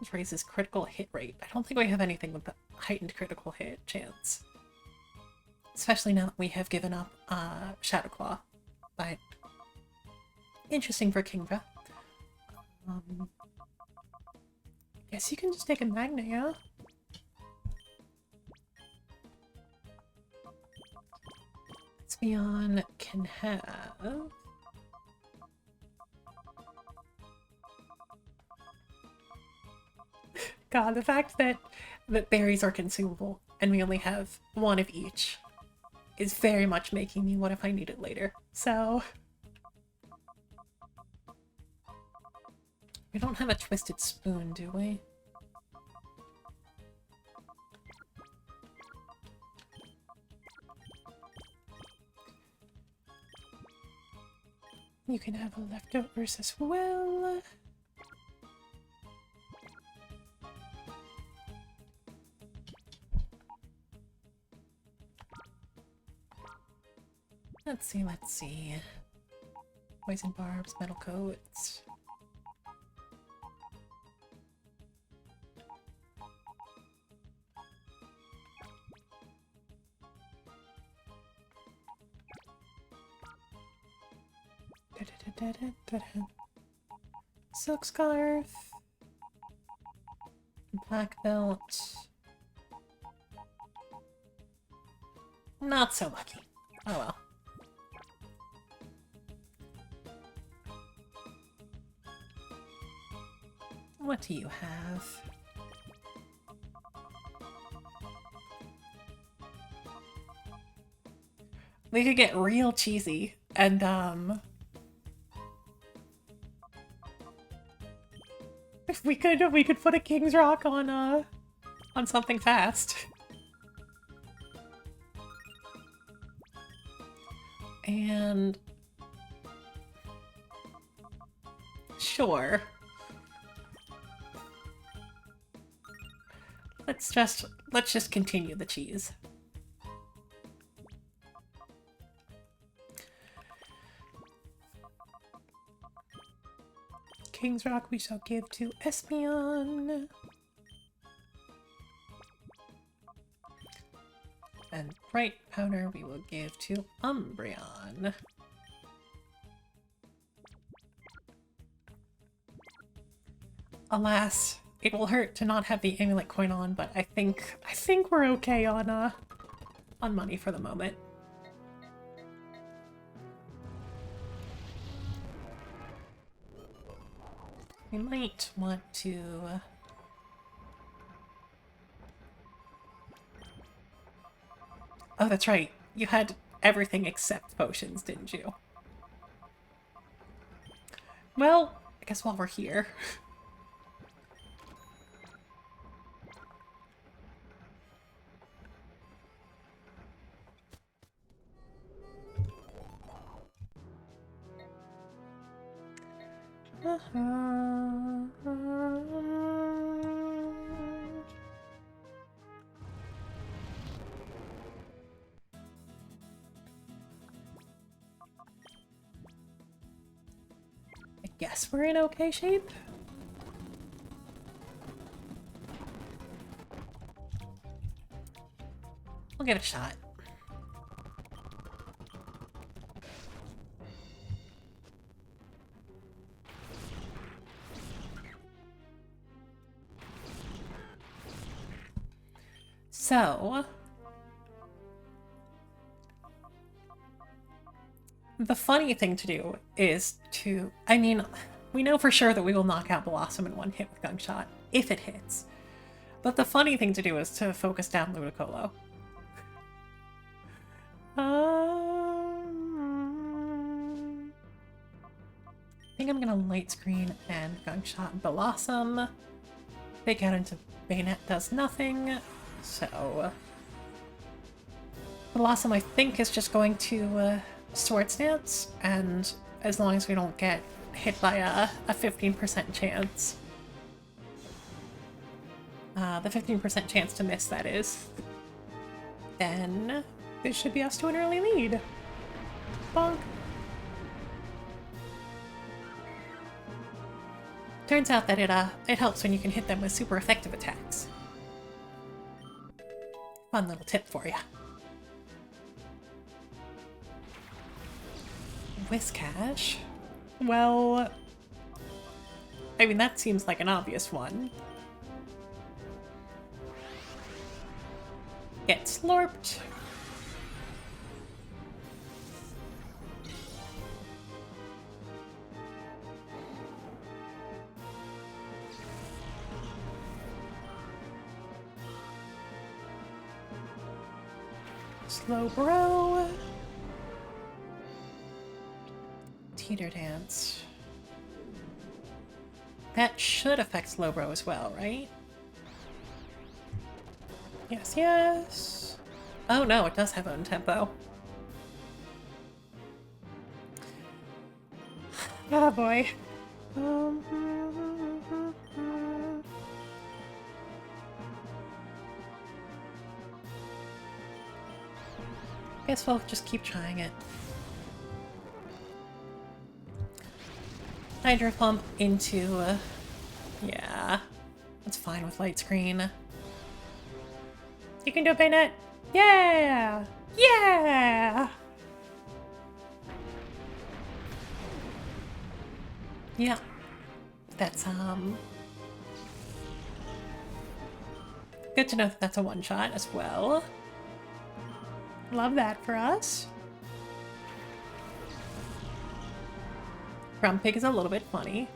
Let's raise his critical hit rate. I don't think we have anything with the heightened critical hit chance. Especially now that we have given up Shadow Claw. But interesting for Kingdra. Guess you can just take a Magna, yeah? Espeon can have... God, the fact that berries are consumable and we only have one of each is very much making me what if I need it later. So... we don't have a Twisted Spoon, do we? You can have leftovers as well. Let's see. Poison barbs, metal coats. Silk scarf. Black belt. Not so lucky. Oh well. What do you have? We could get real cheesy and if we could put a King's Rock on something fast. And sure. Let's just continue the cheese. King's Rock we shall give to Espeon. And bright powder we will give to Umbreon. Alas, it will hurt to not have the amulet coin on, but I think we're okay on money for the moment. We might want to oh, that's right. You had everything except potions, didn't you? Well, I guess while we're here. I guess we're in okay shape. We'll get a shot. So, the funny thing to do is to, I mean, we know for sure that we will knock out Blossom in one hit with Gunk if it hits. But the funny thing to do is to focus down Ludicolo. I think I'm gonna Light Screen and Gunk Blossom. Fake out into Bayonet does nothing. So, Blossom, I think, is just going to Swords Dance, and as long as we don't get hit by a 15% chance. The 15% chance to miss, that is. Then this should be us to an early lead. Bonk. Turns out that it helps when you can hit them with super effective attacks. Fun little tip for you. Whiscash? Well, I mean, that seems like an obvious one. Get slurped. Slow Bro. Teeter Dance. That should affect Slow Bro as well, right? Yes, yes. Oh no, it does have own tempo. Oh boy. Guess we'll just keep trying it. Hydro Pump into, yeah, that's fine with Light Screen. You can do a Bayonet! Yeah! Yeah! Yeah. That's, good to know that that's a one-shot as well. Love that for us. Grumpig is a little bit funny.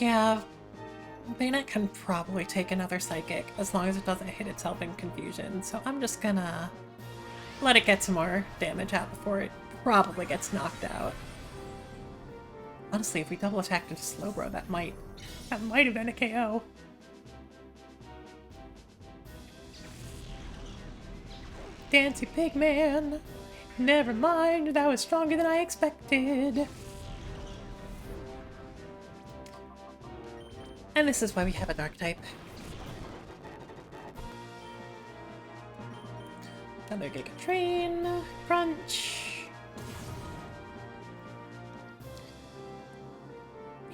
Yeah, Bayonet can probably take another Psychic as long as it doesn't hit itself in confusion, so I'm just gonna let it get some more damage out before it probably gets knocked out. Honestly, if we double attacked into Slowbro, that might have been a KO. Dancy Pigman! Never mind, that was stronger than I expected. And this is why we have a dark type. Another Giga Train. Crunch.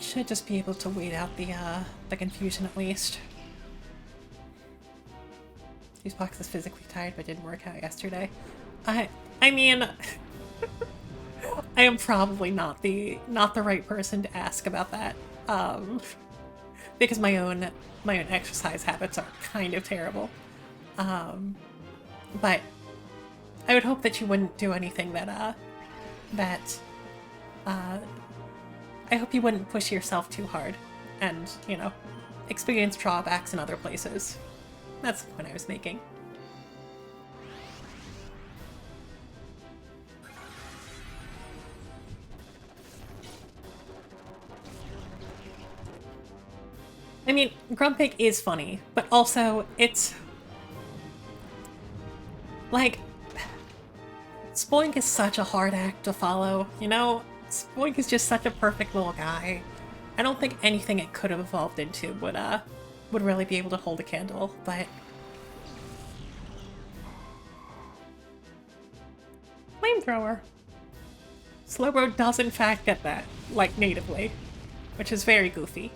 Should just be able to wait out the confusion at least. Fusebox is physically tired but didn't work out yesterday. I mean I am probably not the right person to ask about that. Because my own exercise habits are kind of terrible. But I would hope that you wouldn't do anything that I hope you wouldn't push yourself too hard and, you know, experience drawbacks in other places. That's the point I was making. I mean, Grumpig is funny, but also it's like Spoink is such a hard act to follow, you know? Spoink is just such a perfect little guy. I don't think anything it could have evolved into would really be able to hold a candle, but Flamethrower. Slowbro does in fact get that, like natively, which is very goofy.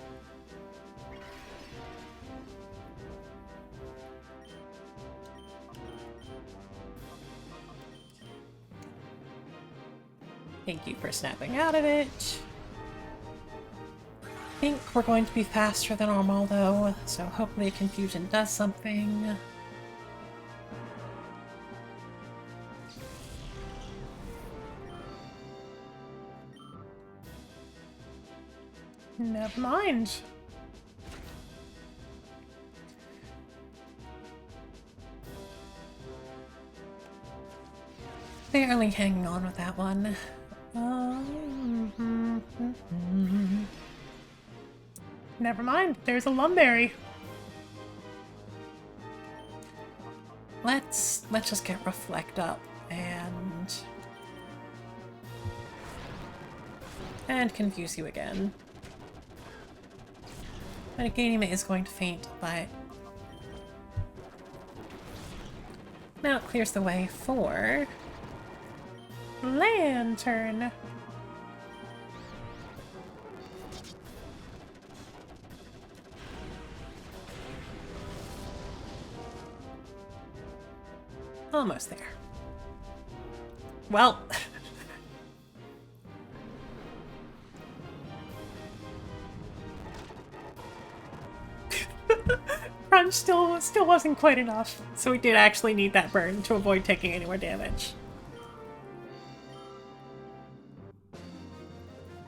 Thank you for snapping out of it. I think we're going to be faster than normal though, so hopefully confusion does something. Never mind. Barely hanging on with that one. Never mind, there's a Lumberry. Let's just get Reflect up and confuse you again. Megaganima is going to faint, but now it clears the way for Lantern. Almost there. Well, Crunch still wasn't quite enough, so we did actually need that burn to avoid taking any more damage.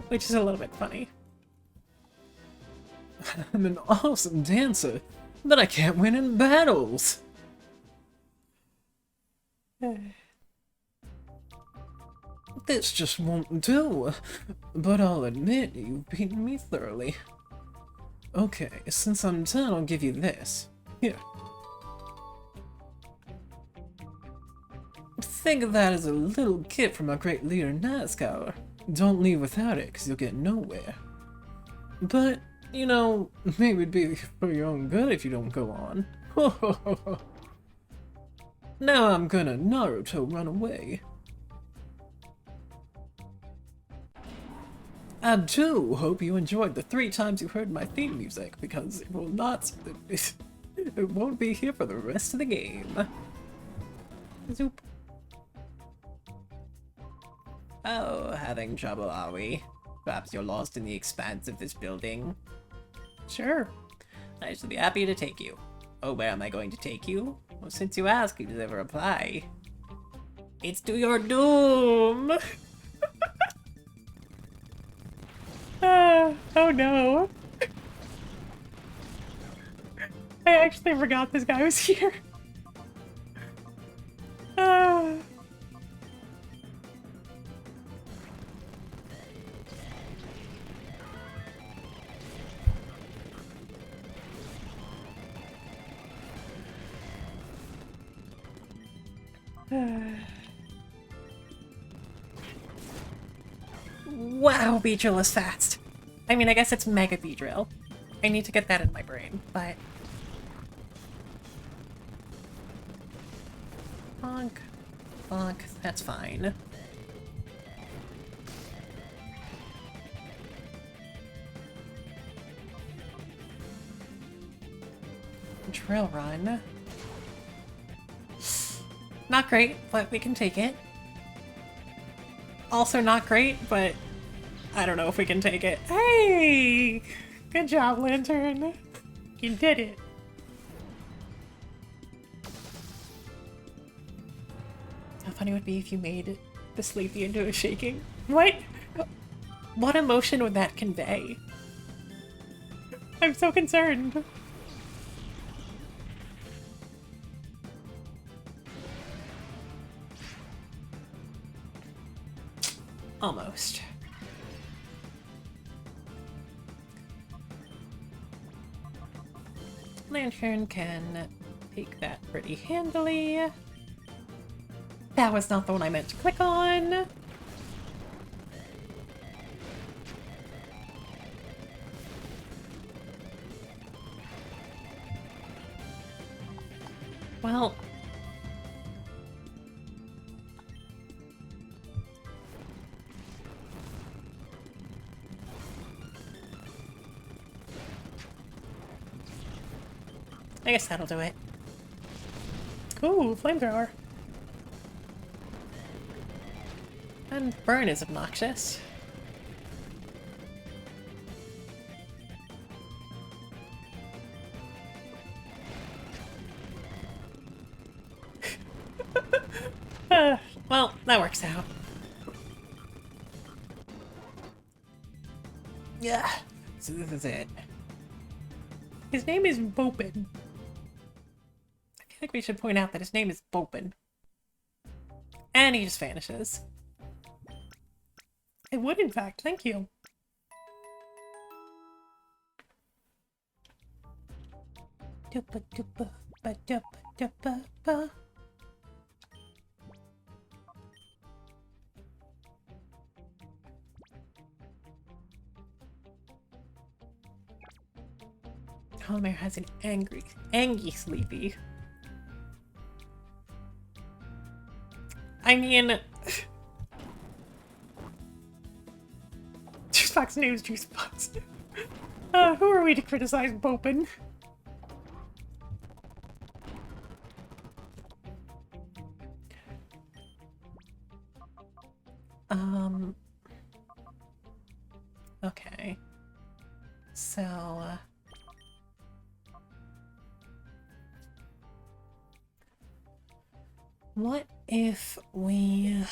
Which is a little bit funny. I'm an awesome dancer, but I can't win in battles. This just won't do, but I'll admit you've beaten me thoroughly. Okay, since I'm done, I'll give you this. Here. Think of that as a little gift from our great leader, Nazgûl. Don't leave without it, because you'll get nowhere. But, you know, maybe it'd be for your own good if you don't go on. Now I'm gonna Naruto run away. I do hope you enjoyed the 3 times you heard my theme music, because it will not... it won't be here for the rest of the game. Zoop. Oh, having trouble, are we? Perhaps you're lost in the expanse of this building. Sure. I shall be happy to take you. Oh, where am I going to take you? Well, since you ask, you deserve a reply. It's to your doom! Oh no. I actually forgot this guy was here. Wow, Beedrill is fast. I mean, I guess it's Mega Beedrill. I need to get that in my brain, but... Bonk. Bonk. That's fine. Drill run. Not great, but we can take it. Also not great, but I don't know if we can take it. Hey! Good job, Lantern. You did it. How funny it would be if you made the sleepy into a shaking. What? What emotion would that convey? I'm so concerned. Almost. Lantern can take that pretty handily. That was not the one I meant to click on. Well... I guess that'll do it. Ooh, flamethrower. And burn is obnoxious. Well, that works out. Yeah, so this is it. His name is Bopin. I feel like we should point out that his name is Bopin. And he just vanishes. It would, in fact. Thank you. Duppa duppa ba duppa duppa ba. Homer has an angry sleepy. I mean... Juicebox name's Juicebox. Who are we to criticize Bopin? Okay. So... what if we...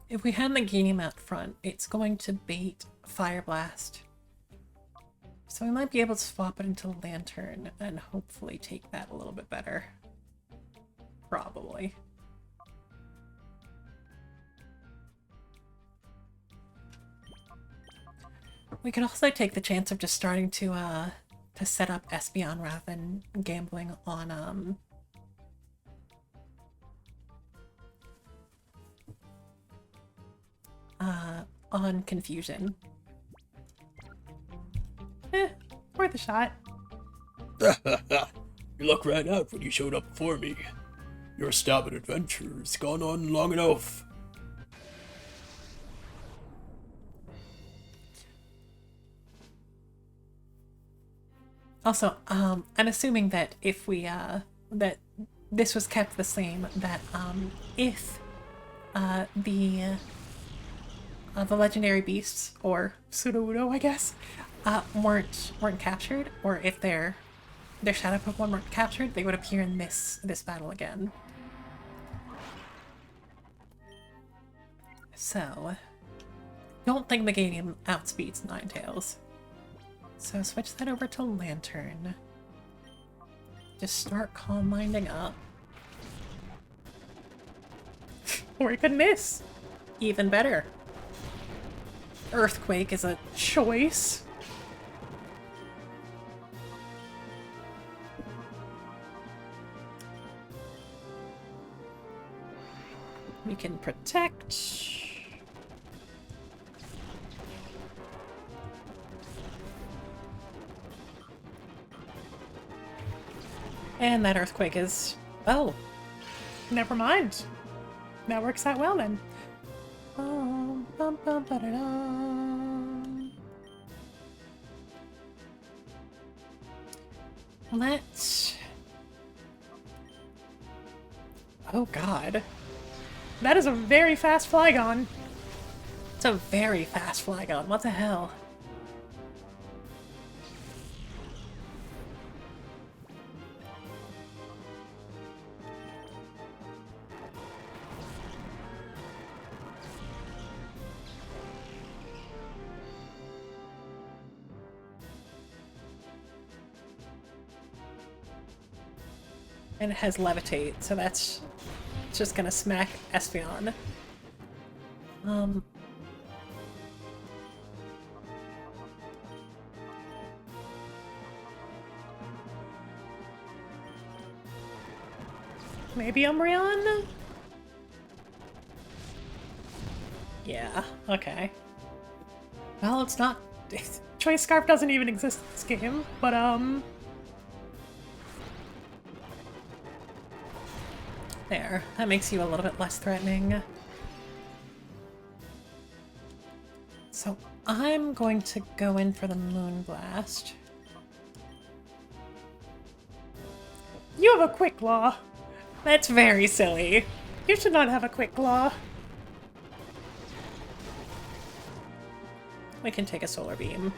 If we had the game out front, it's going to bait Fire Blast. So we might be able to swap it into Lantern and hopefully take that a little bit better. Probably. We could also take the chance of just starting to set up Espeon rather than gambling on confusion. Worth a shot. Your luck ran out when you showed up before me. Your stab at adventure has gone on long enough. Also, I'm assuming that if we, that this was kept the same, that, if, the legendary beasts, or Sudowoodo, I guess, weren't captured, or if their shadow Pokemon weren't captured, they would appear in this battle again. So, don't think Meganium outspeeds Ninetales. So switch that over to Lantern. Just start Calm Minding up. Or you could miss! Even better. Earthquake is a choice. We can protect. And that earthquake is... oh. Never mind. That works out well then. Let's... oh god. That is a very fast Flygon. It's a very fast Flygon. What the hell? And it has Levitate, so that's just gonna smack Espeon. Maybe Umbreon? Yeah, okay. Well, it's not... Choice Scarf doesn't even exist in this game, but there, that makes you a little bit less threatening. So I'm going to go in for the Moonblast. You have a Quick Claw! That's very silly. You should not have a Quick Claw. We can take a Solar Beam.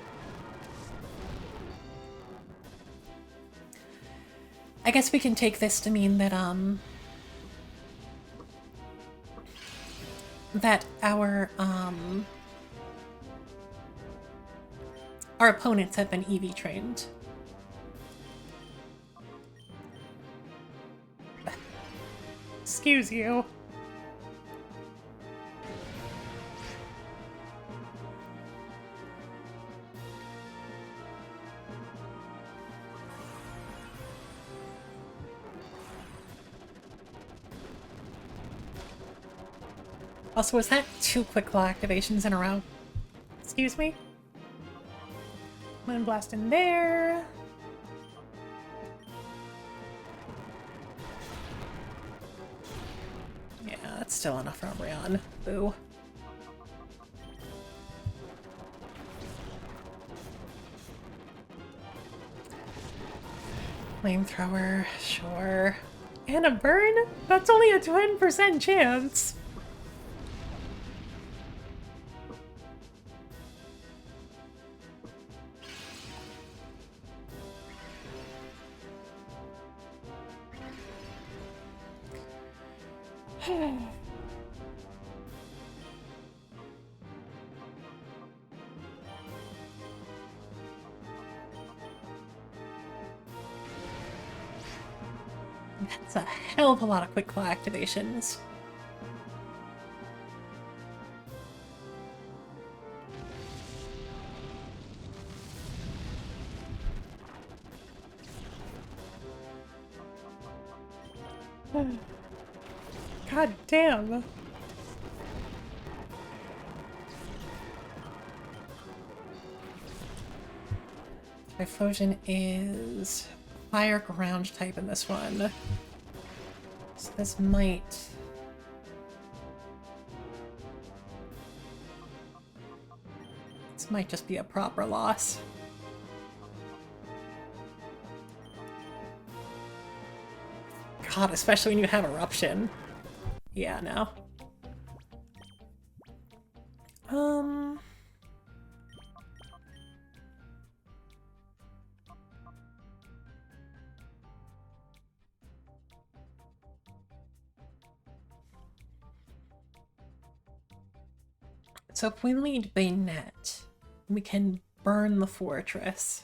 I guess we can take this to mean that, that our opponents have been EV trained. Excuse you. Also, was that 2 Quick Claw activations in a row? Excuse me? Moonblast in there. Yeah, that's still enough for Umbreon. Boo. Flamethrower, sure. And a burn? That's only a 10% chance. That's a hell of a lot of Quick Claw activations. God damn. Typhlosion is fire ground type in this one. So this might... This might just be a proper loss. God, especially when you have eruption. Yeah, no. So if we lead Bayonet, we can burn the fortress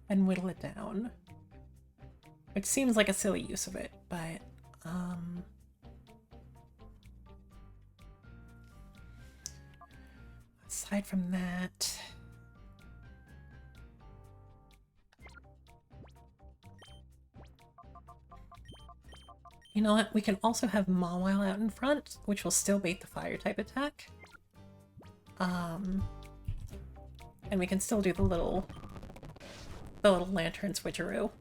and whittle it down. Which seems like a silly use of it, but, aside from that... You know what? We can also have Mawile out in front, which will still bait the fire type attack. And we can still do the little lantern switcheroo.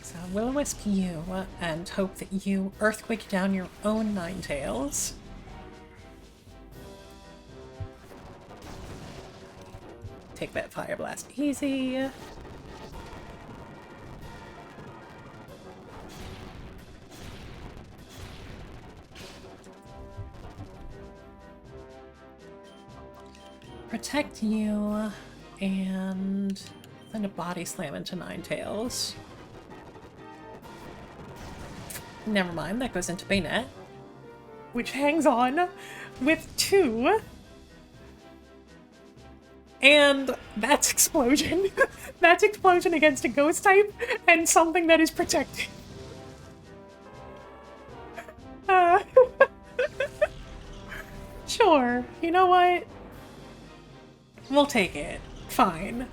So Will-O-Wisp you, and hope that you earthquake down your own Ninetales. Take that Fire Blast easy. Protect you, and send a Body Slam into Ninetales. Never mind, that goes into Bayonet, which hangs on with 2. And that's Explosion. That's Explosion against a Ghost type and something that is protected. Sure, you know what? We'll take it. Fine.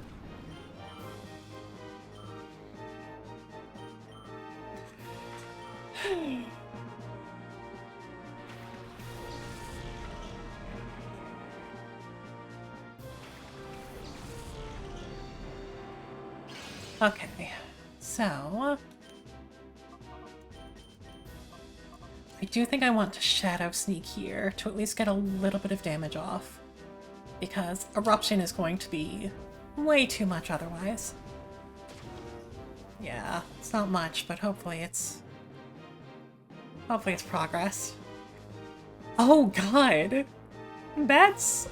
Okay, so... I do think I want to Shadow Sneak here to at least get a little bit of damage off. Because Eruption is going to be way too much otherwise. Yeah, it's not much, but hopefully it's progress. Oh god! That's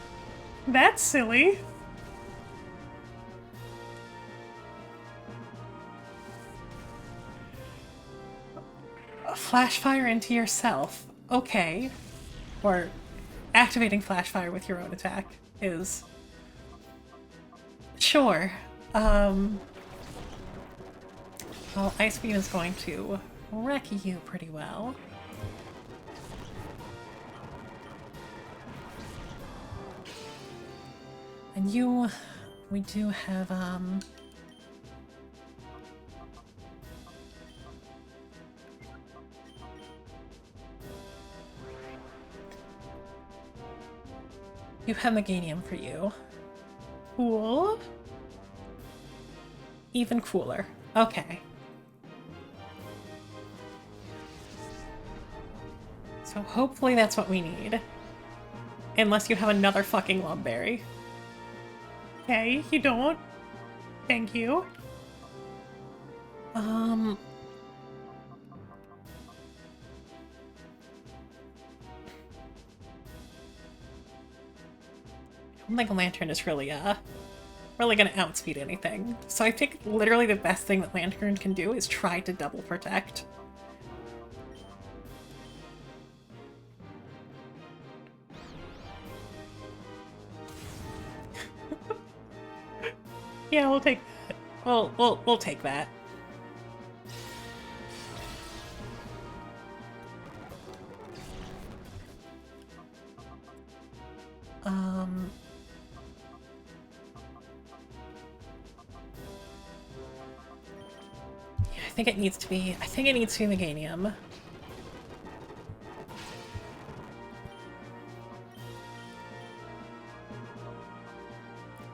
silly. Flash fire into yourself. Okay. Or activating flash fire with your own attack is... Sure. Well, Ice Beam is going to wreck you pretty well. And you... we do have, you have Meganium for you. Cool. Even cooler. Okay. So hopefully that's what we need. Unless you have another fucking Lumberry. Okay, you don't. Thank you. I don't think a Lantern is really gonna outspeed anything. So I think literally the best thing that Lantern can do is try to double protect. Yeah, we'll take that. We'll take that. think it needs to be Meganium.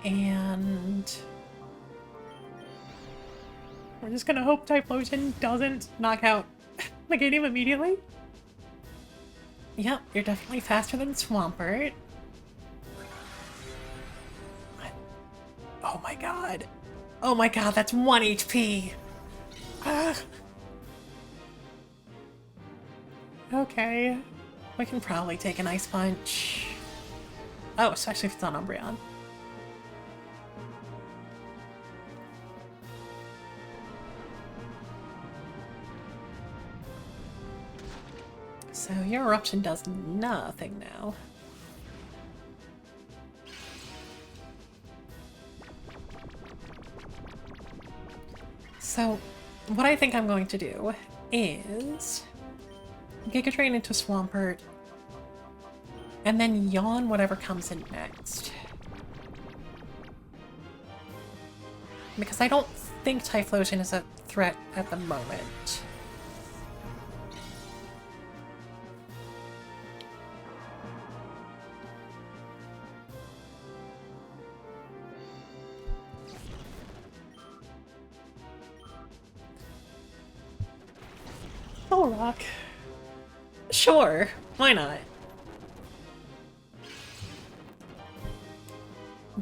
And we're just gonna hope Typhlosion doesn't knock out Meganium immediately. Yep, you're definitely faster than Swampert. Oh my god. Oh my god, that's 1 HP! Okay. We can probably take an Ice Punch. Oh, especially if it's on Umbreon. So your Eruption does nothing now. So, what I think I'm going to do is Giga Drain into Swampert, and then yawn whatever comes in next. Because I don't think Typhlosion is a threat at the moment. Rock. Sure, why not?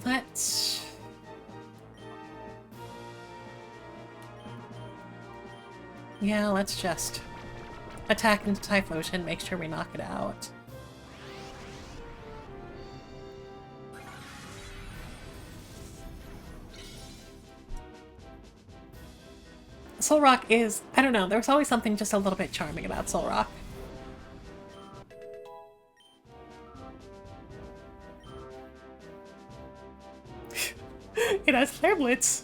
Let's... Yeah, let's just attack into Typhlosion, make sure we knock it out. Solrock is, I don't know, there's always something just a little bit charming about Solrock. It has Flare Blitz.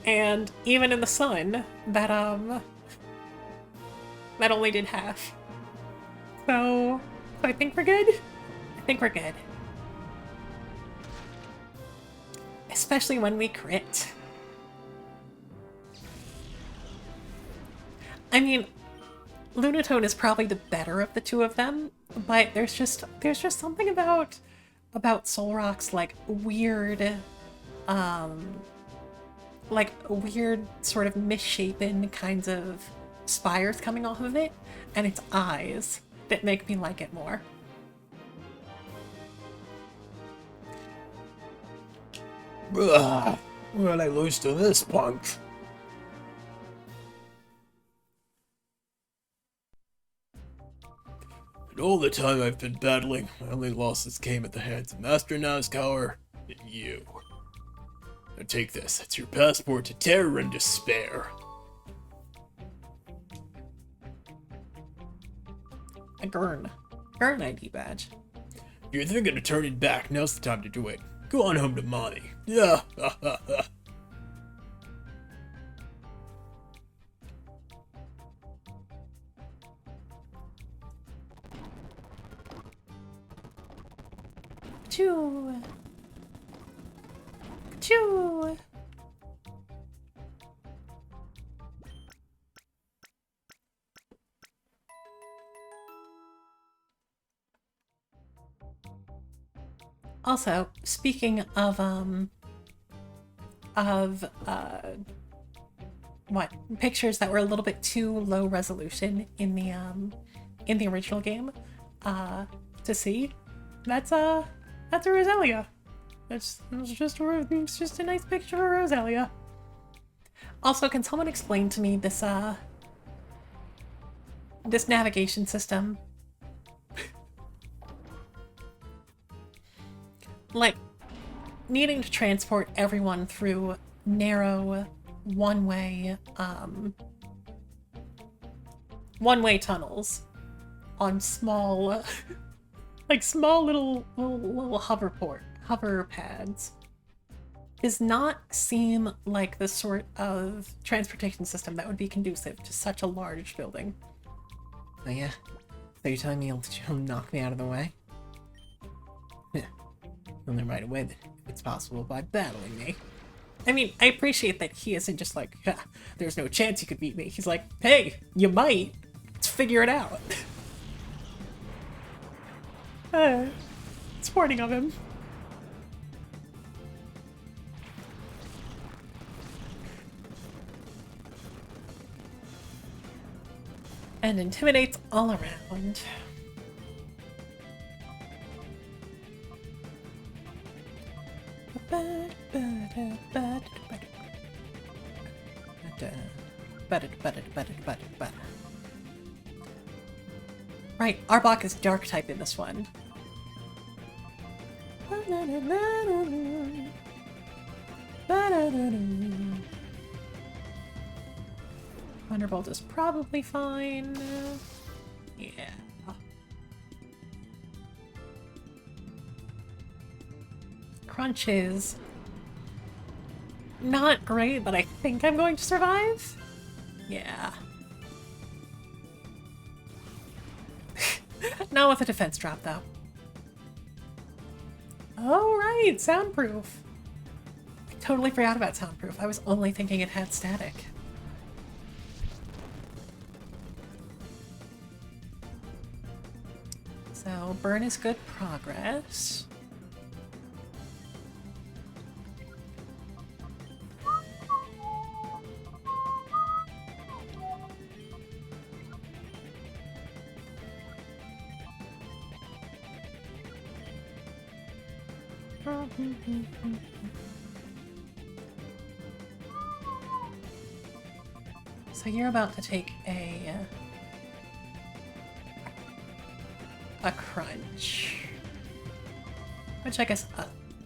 And even in the sun, that only did half. So I think we're good. I think we're good. Especially when we crit. I mean, Lunatone is probably the better of the two of them, but there's just something about Solrock's weird sort of misshapen kinds of spires coming off of it, and its eyes that make me like it more. Ugh, when I lose to this punk. And all the time I've been battling, my only losses came at the hands of Master Nazgour and you. Now take this, it's your passport to terror and despair. A Gurn ID badge. If you're thinking of turning back, now's the time to do it. Go on home to mommy. Yeah, ha ha ha. Choo! Choo! Also, speaking of what pictures that were a little bit too low resolution in the original game to see, that's a Roselia. It's just a nice picture of Roselia. Also, can someone explain to me this this navigation system? Like, needing to transport everyone through narrow, one-way tunnels on small, small little hover pads does not seem like the sort of transportation system that would be conducive to such a large building. Oh yeah? So you're telling me you'll knock me out of the way? You'll learn right away that it's possible by battling me. I mean, I appreciate that he isn't just like, "Ha, there's no chance you could beat me." He's like, hey, you might. Let's figure it out. Sporting of him. And intimidates all around. Right, Arbok is dark type in this one. Thunderbolt is probably fine. Yeah. Crunch is not great, but I think I'm going to survive. Yeah. Not with a defense drop, though. Oh, right, soundproof. I totally forgot about soundproof. I was only thinking it had static. So, burn is good progress. So you're about to take a crunch, which I guess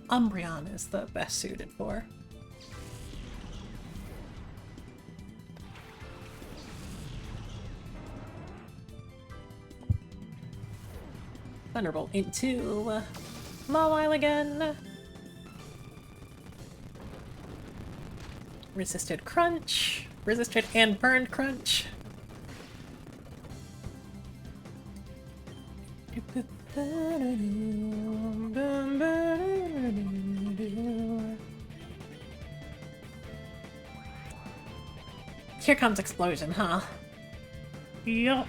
Umbreon is the best suited for. Thunderbolt into Mawile again. Resisted crunch. Resisted and burned crunch. Here comes explosion, huh? Yup.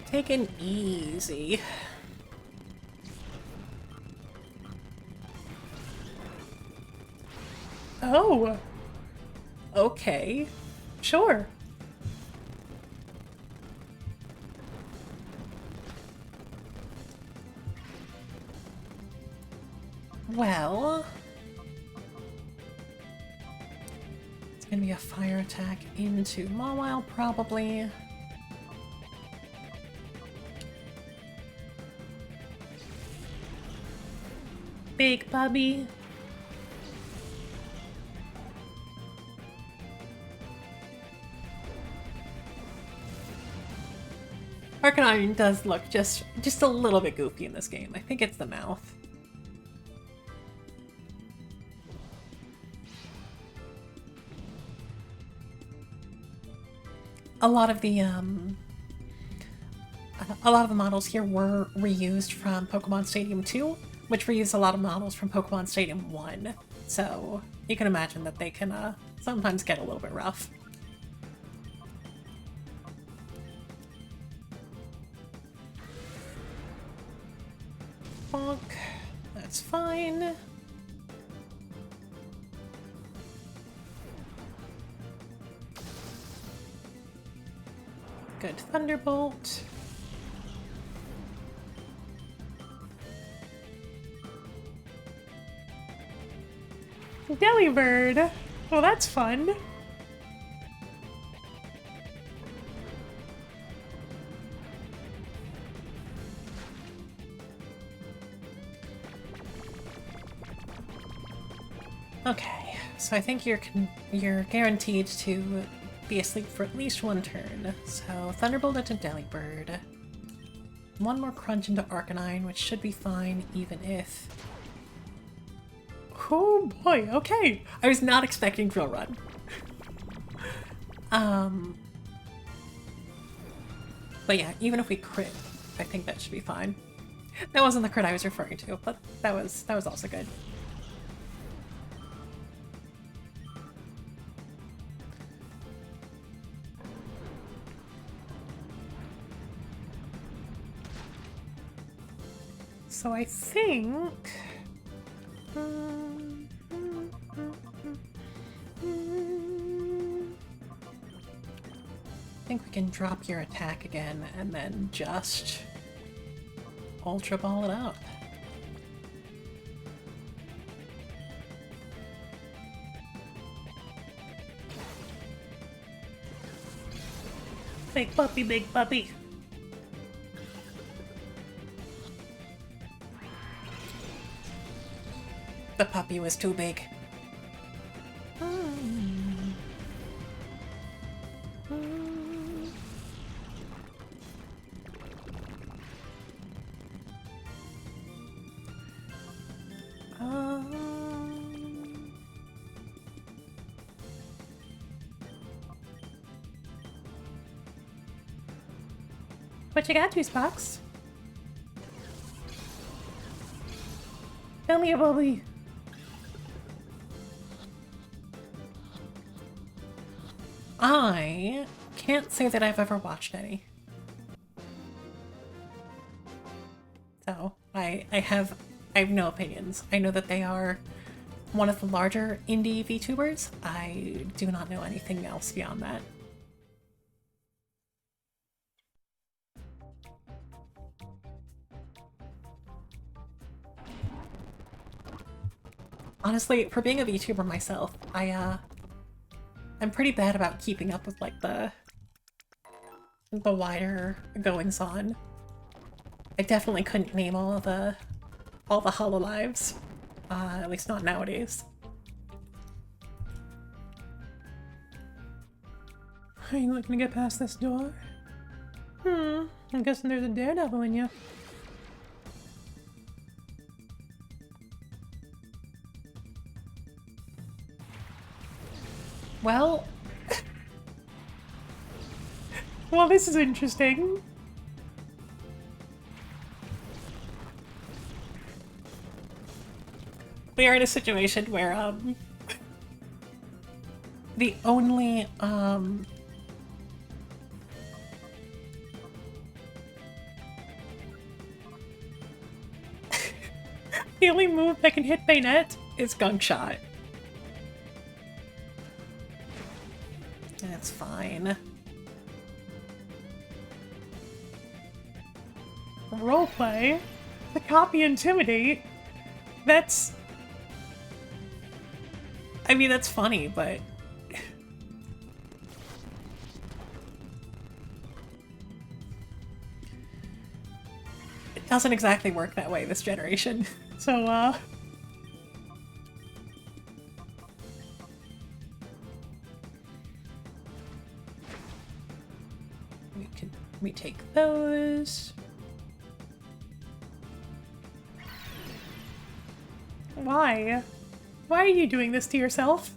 Taken easy. Oh. Okay. Sure. Well, it's gonna be a fire attack into Mawile, probably. Big Bubby. Arcanine does look just a little bit goofy in this game. I think it's the mouth. A lot of the models here were reused from Pokemon Stadium 2, which reused a lot of models from Pokemon Stadium 1. So you can imagine that they can sometimes get a little bit rough. Bonk. That's fine. Good Thunderbolt. Delibird. Well, that's fun. Okay, so I think you're guaranteed to be asleep for at least one turn. So Thunderbolt into Delibird. One more crunch into Arcanine, which should be fine even if... Oh boy, okay! I was not expecting Drill Run. But yeah, even if we crit, I think that should be fine. That wasn't the crit I was referring to, but that was also good. So I think... I think we can drop your attack again and then just Ultra Ball it up. Big puppy, big puppy. The puppy was too big. What you got, Juicebox? Tell me about me. I can't say that I've ever watched any. So, I have no opinions. I know that they are one of the larger indie VTubers. I do not know anything else beyond that. Honestly, for being a VTuber myself, I'm pretty bad about keeping up with like the wider goings on. I definitely couldn't name all the Hololives, at least not nowadays. Are you looking to get past this door? I'm guessing there's a daredevil in you. Well... well, this is interesting. We are in a situation where, the only, the only move that can hit Bayonet is Gunk Shot. That's fine. Roleplay? The copy Intimidate? That's... I mean, that's funny, but... it doesn't exactly work that way this generation. So, we take those. Why? Why are you doing this to yourself?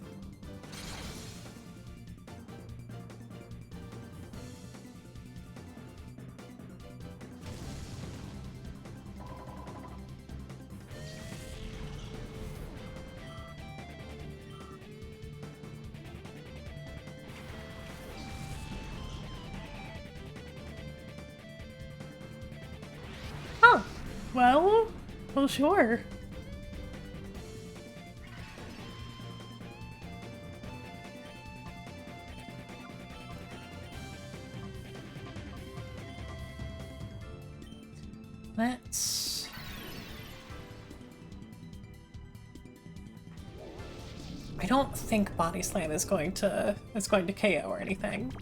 Oh, well, sure. Let's... I don't think Body Slam is going to KO or anything.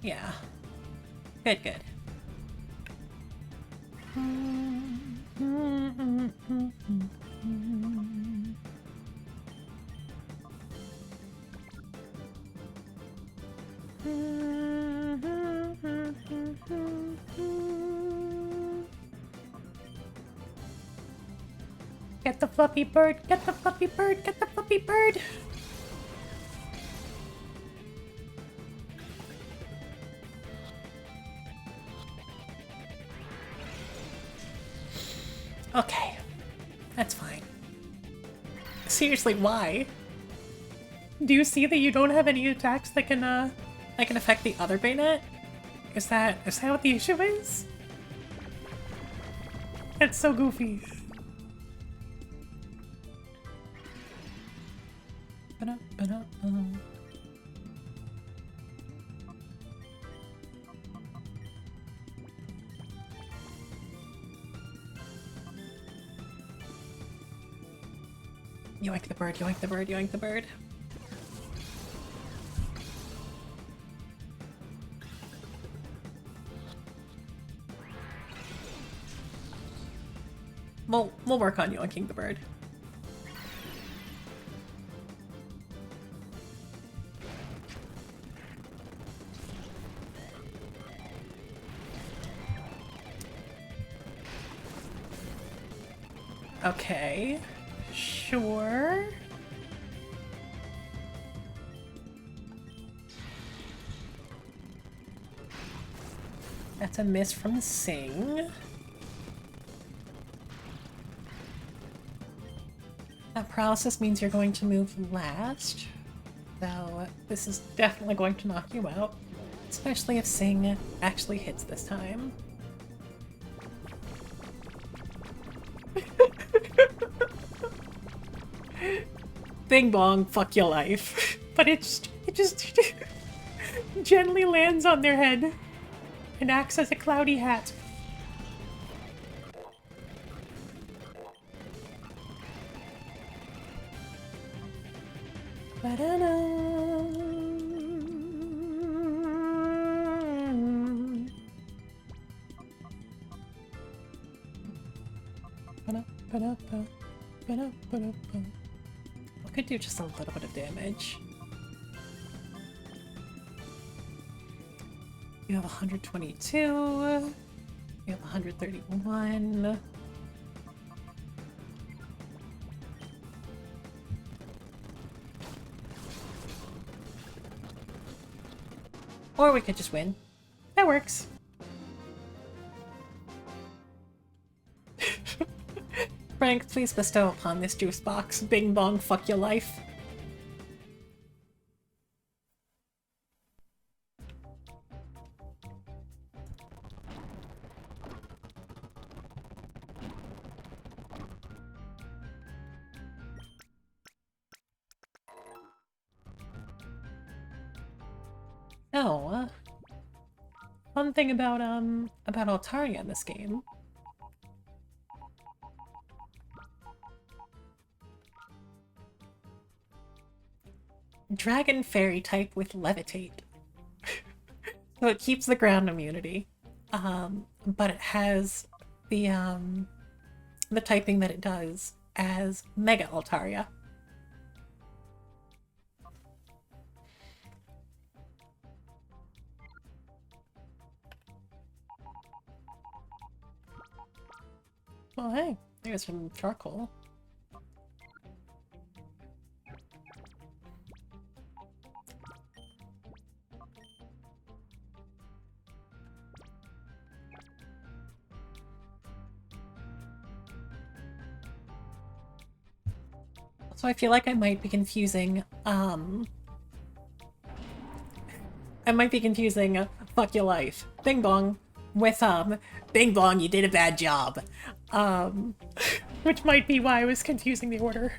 Yeah. Good, good. Get the fluffy bird, get the fluffy bird, get the fluffy bird! Okay, that's fine. Seriously, why? Do you see that you don't have any attacks that can affect the other bayonet? Is that what the issue is? That's so goofy. Yoink the bird, yoink the bird, yoink the bird. We'll work on yoinking the bird. Okay, sure. That's a miss from Sing. That paralysis means you're going to move last, so this is definitely going to knock you out, especially if Sing actually hits this time. Bing bong, fuck your life. But it just gently lands on their head and acts as a cloudy hat. I could do just a little bit of damage. You have 122. You have 131. Or we could just win. That works. Frank, please bestow upon this juice box. Bing bong, fuck your life. Oh, fun thing about Altaria in this game. Dragon fairy type with levitate. So it keeps the ground immunity. But it has the typing that it does as Mega Altaria. Well, hey, there's some charcoal. So I feel like I might be confusing, fuck your life, Bing Bong, with, Bing Bong, you did a bad job. Which might be why I was confusing the order.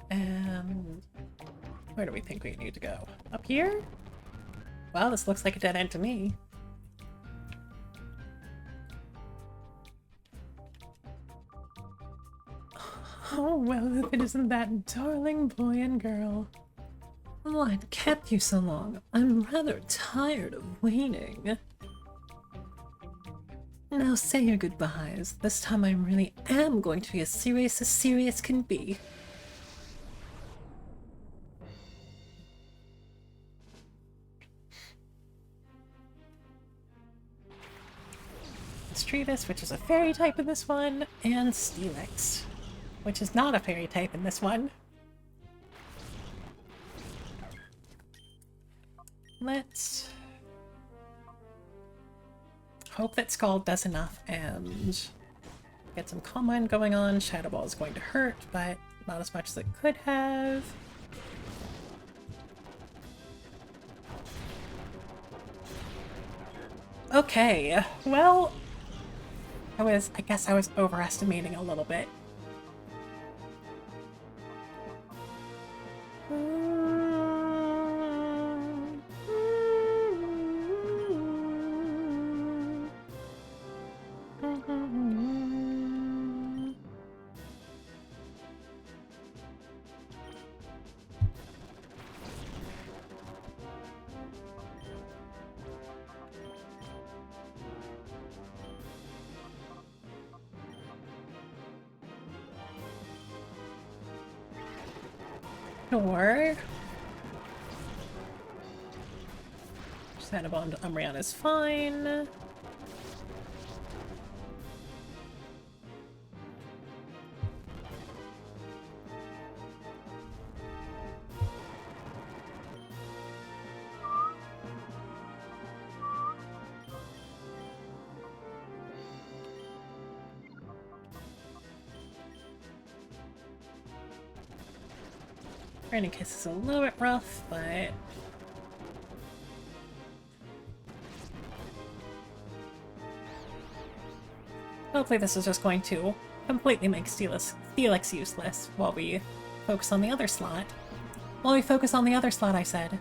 And where do we think we need to go? Up here? Well, this looks like a dead end to me. Oh, well, if it isn't that darling boy and girl. What kept you so long? I'm rather tired of waiting. Now say your goodbyes. This time I really am going to be as serious can be. Streetus, which is a fairy type in this one, and Steelix, which is not a fairy type in this one. Let's hope that Scald does enough and get some Calm Mind going on. Shadow Ball is going to hurt, but not as much as it could have. Okay, well, I guess I was overestimating a little bit. Sure. Sanabon to Umbreon is fine. Raining Kiss is a little bit rough, but hopefully this is just going to completely make Steelix useless while we focus on the other slot. While we focus on the other slot, I said.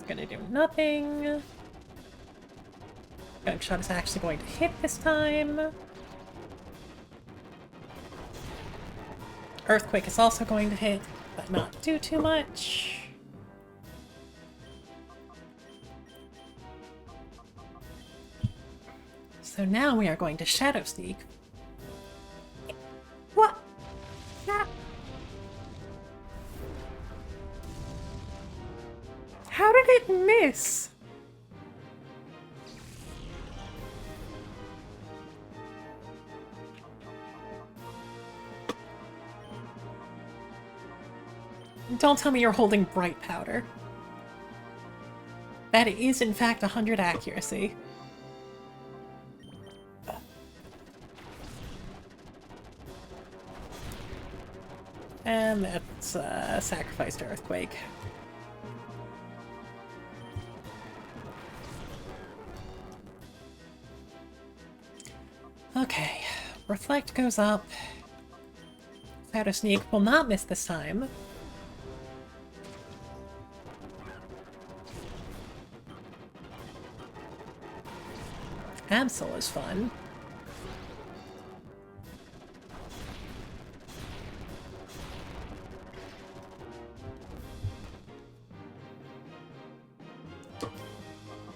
Gonna do nothing. Gunk Shot is actually going to hit this time. Earthquake is also going to hit, but not do too much. So now we are going to Shadow Sneak. What? Ah. How did it miss? Don't tell me you're holding Bright Powder. That is, in fact, 100 accuracy. And that's sacrificed to Earthquake. Okay, Reflect goes up. Shadow Sneak will not miss this time. Absol is fun.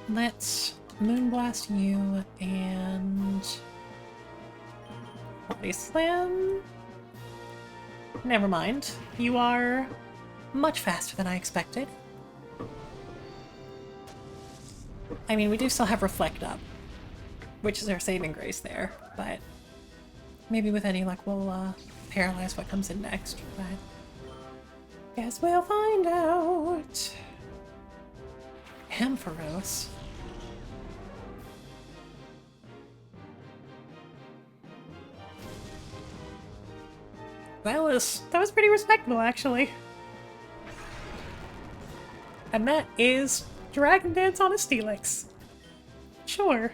Let's Moonblast you and Body Slam. Never mind. You are much faster than I expected. I mean, we do still have Reflect up, which is our saving grace there, but maybe with any luck we'll paralyze what comes in next, but guess we'll find out. Ampharos. That was pretty respectable, actually. And that is Dragon Dance on a Steelix. Sure.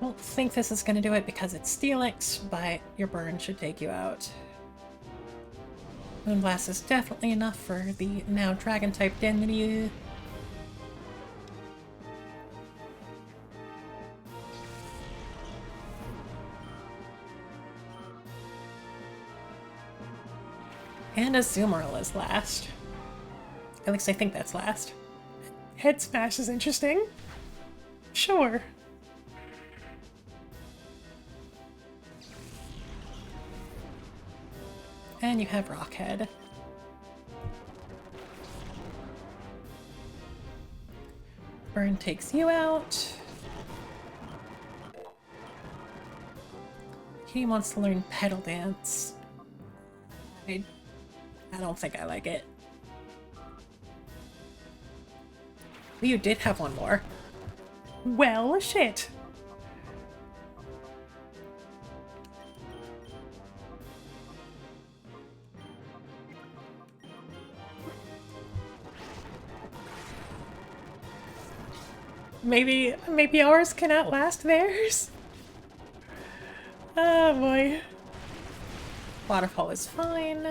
I don't think this is going to do it because it's Steelix, but your burn should take you out. Moonblast is definitely enough for the now dragon-type Denryu. And Azumarill is last. At least I think that's last. Head Smash is interesting. Sure. And you have Rockhead. Burn takes you out. He wants to learn Petal Dance. I don't think I like it. You did have one more. Well, shit. Maybe ours can outlast theirs? Oh boy. Waterfall is fine.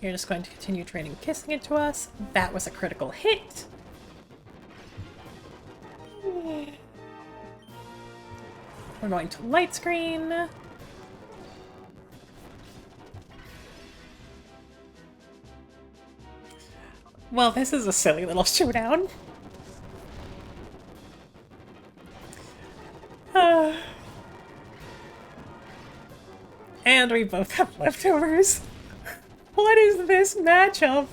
You're just going to continue draining kissing into us. That was a critical hit. We're going to light screen. Well, this is a silly little showdown. And we both have leftovers. What is this matchup?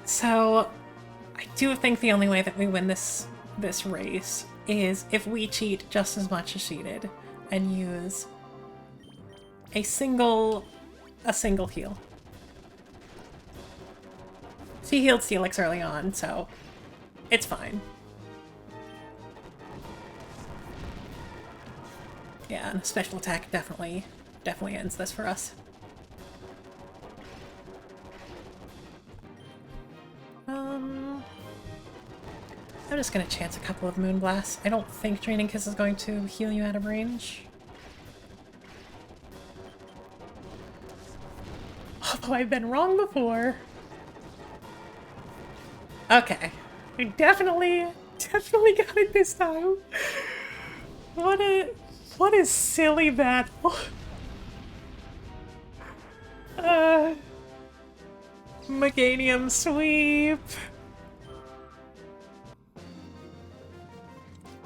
So, I do think the only way that we win this race is if we cheat just as much as she did and use a single heal. She healed Steelix early on, so it's fine. Yeah, and a special attack definitely ends this for us. I'm just gonna chance a couple of Moonblasts. I don't think Draining Kiss is going to heal you out of range. Although I've been wrong before. Okay. We definitely got it this time. What a silly battle. Meganium sweep.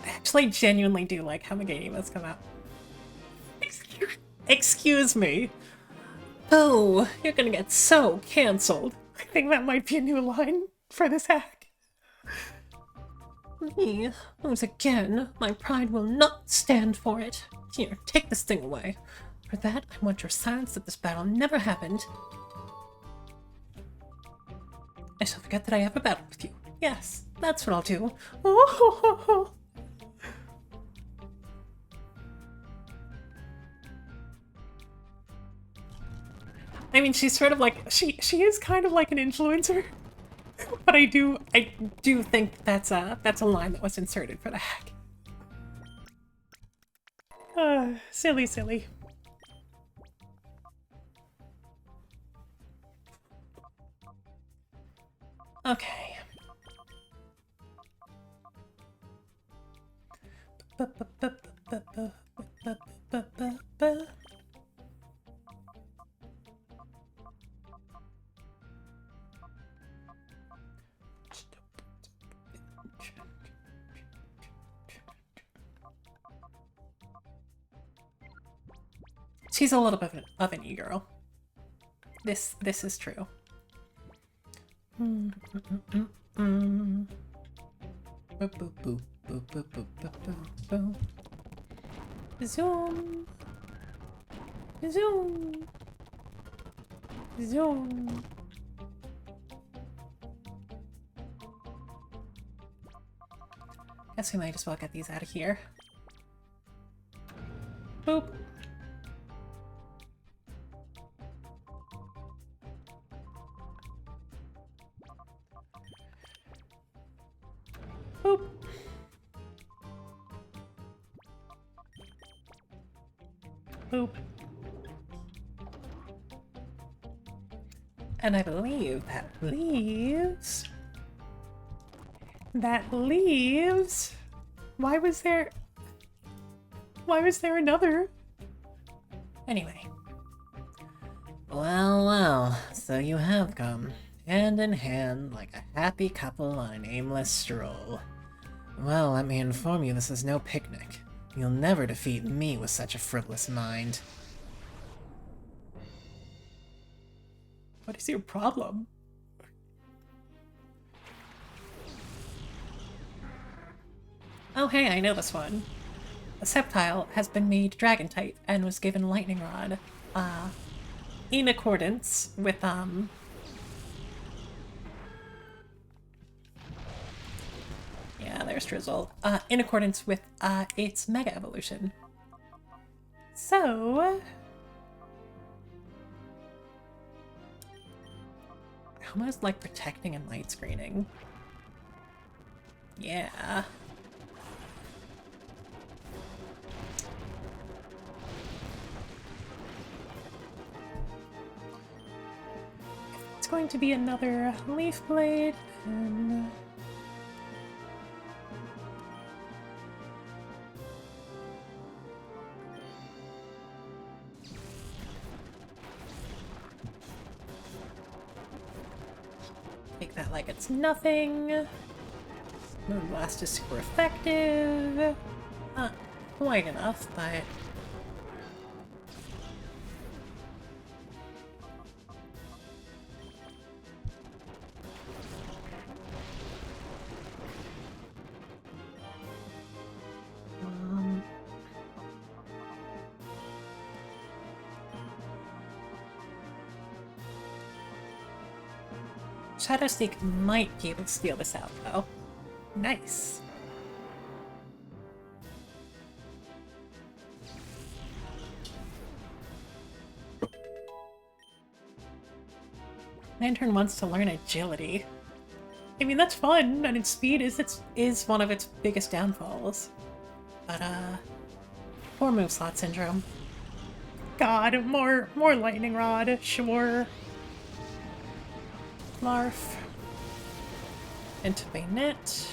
I actually genuinely do like how Meganium has come out. Excuse me. Oh, you're gonna get so cancelled. I think that might be a new line for this hack. Me, lose again. My pride will not stand for it. Here, take this thing away. For that, I want your silence that this battle never happened. I shall forget that I have a battle with you. Yes, that's what I'll do. Oh. I mean, she's sort of like, she is kind of like an influencer. But I do think that's a line that was inserted for the hack. Silly. Okay. She's a little bit of an e-girl. This is true. Zoom. Zoom. Zoom. Guess we might as well get these out of here. Boop. Boop. Boop. And I believe that leaves... That leaves... Why was there another? Anyway. Well, well, so you have come, hand in hand like a happy couple on an aimless stroll. Well, let me inform you, this is no picnic. You'll never defeat me with such a frivolous mind. What is your problem? Oh hey, I know this one. A Sceptile has been made dragon type and was given lightning rod. In accordance with yeah, there's Drizzle. In accordance with its mega evolution. So almost like protecting and light screening. Yeah. It's going to be another Leaf Blade, and take that like it's nothing. Moonblast is super effective. Not quite enough, but Shadowsneak might be able to steal this out, though. Nice. Lantern wants to learn agility. I mean, that's fun, and its speed is one of its biggest downfalls. But, poor move slot syndrome. God, more lightning rod, sure. Larf. Into bayonet.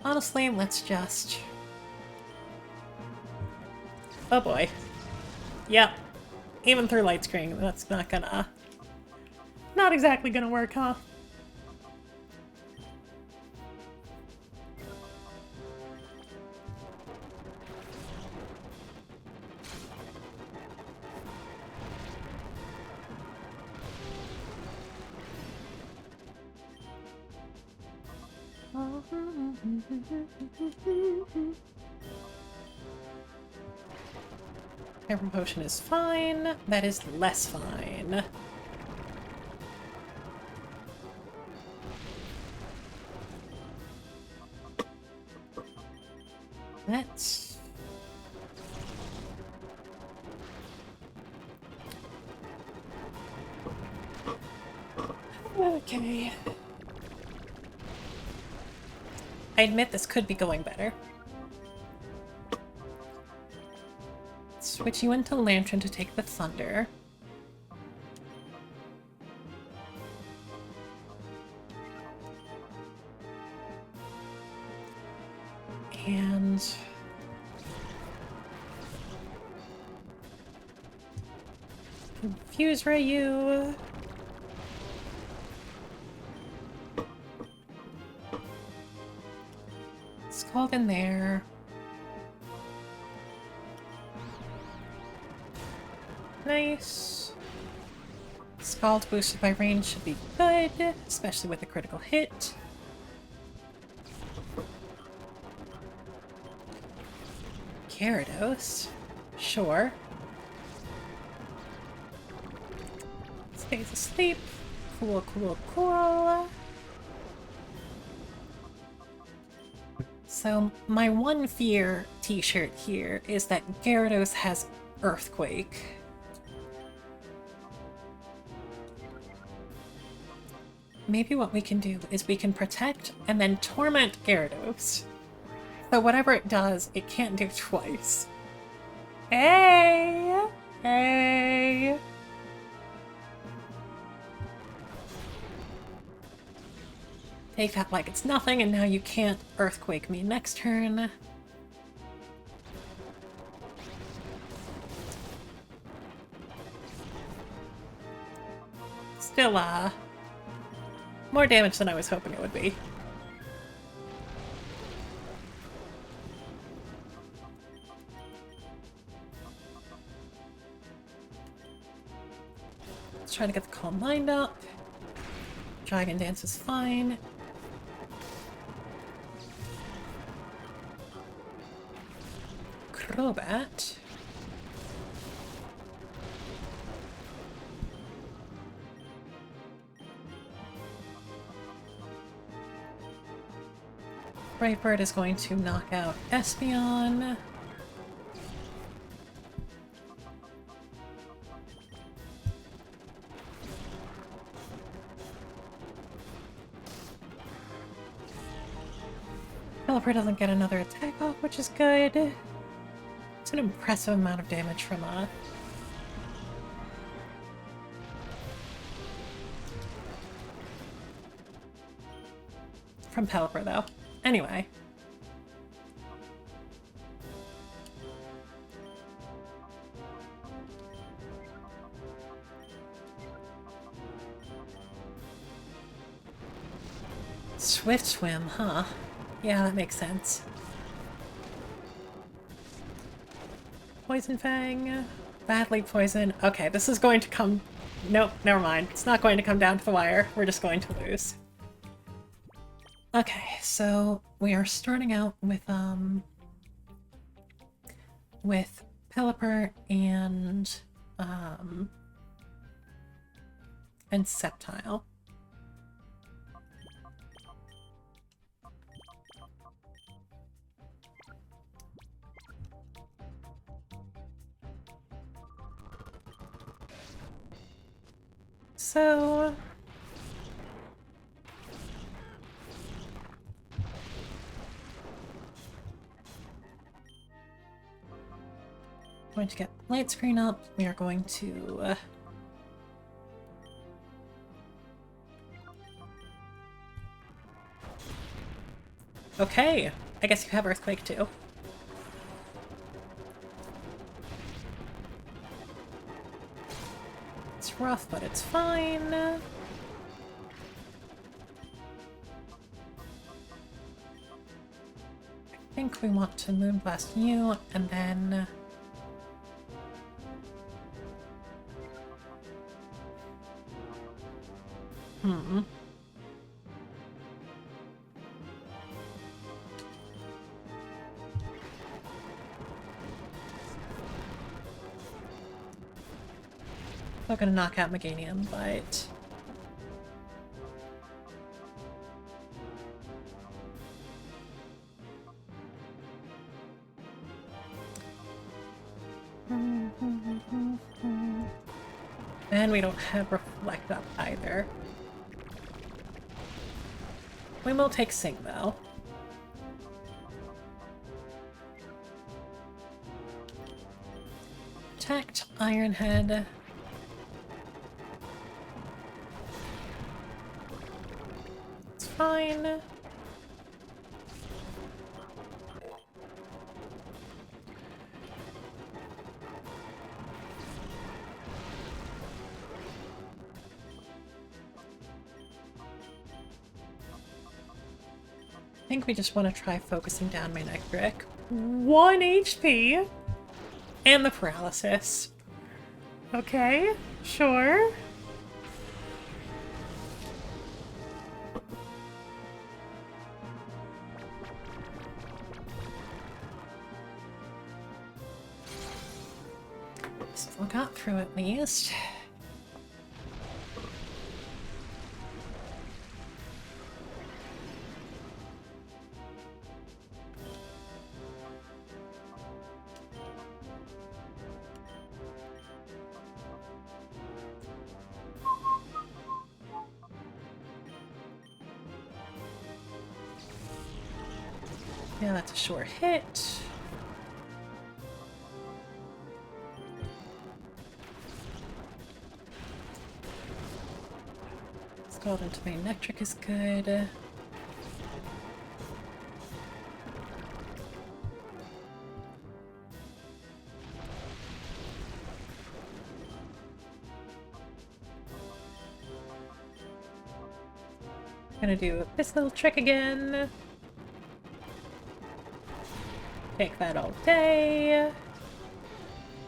Honestly, let's just... Oh boy. Yep. Even through light screen, that's not gonna... Not exactly gonna work, huh? Every potion is fine. That is less fine. That's... Okay. I admit this could be going better. Switch you into Lantern to take the Thunder. And... Confuse Ryu. Scald in there. Nice. Scald boosted by range should be good, especially with a critical hit. Gyarados. Sure. Stays asleep. Cool, cool, cool. So my one fear t-shirt here is that Gyarados has Earthquake. Maybe what we can do is we can protect and then torment Gyarados. So whatever it does, it can't do twice. Hey! Hey! Take that like it's nothing, and now you can't Earthquake me next turn. Still, more damage than I was hoping it would be. Let's try to get the calm lined up. Dragon Dance is fine. Crobat. Brightbird is going to knock out Espeon. Pelipper doesn't get another attack off, which is good. It's an impressive amount of damage from Pelipper, though. Anyway. Swift Swim, huh? Yeah, that makes sense. Poison Fang. Badly poisoned. Okay, this is going to come... Nope, never mind. It's not going to come down to the wire. We're just going to lose. Okay, so we are starting out with Pelipper and Sceptile. So going to get light screen up. We are going to okay, I guess you have Earthquake too. It's rough, but it's fine. I think we want to Moonblast you, and then... Not gonna knock out Meganium, but... And we don't have Reflect Up either. We will take Sing, though. Attacked Iron Head. It's fine. I think we just want to try focusing down my Nectric. 1 HP! And the paralysis. Okay, sure. Still got through at least. Yeah, that's a sure hit. Scald into my electric is good. Gonna do this little trick again. Take that all day.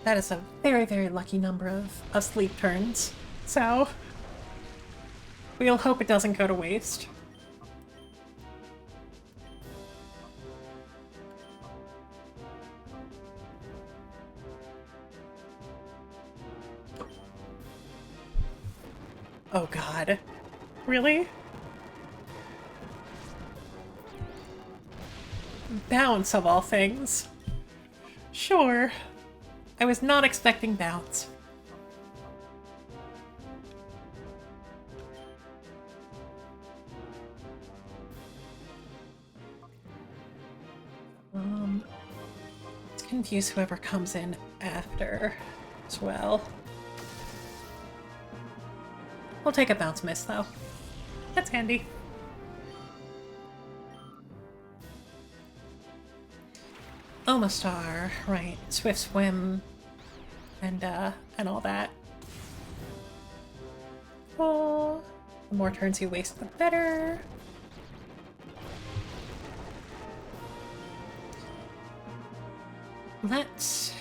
That is a very, very lucky number of sleep turns. So we'll hope it doesn't go to waste. Oh god. Really? Bounce, of all things. Sure. I was not expecting bounce. Let's confuse whoever comes in after as well. We'll take a bounce miss, though. That's handy. Omastar, right. Swift Swim, and all that. Oh, the more turns you waste, the better. Let's...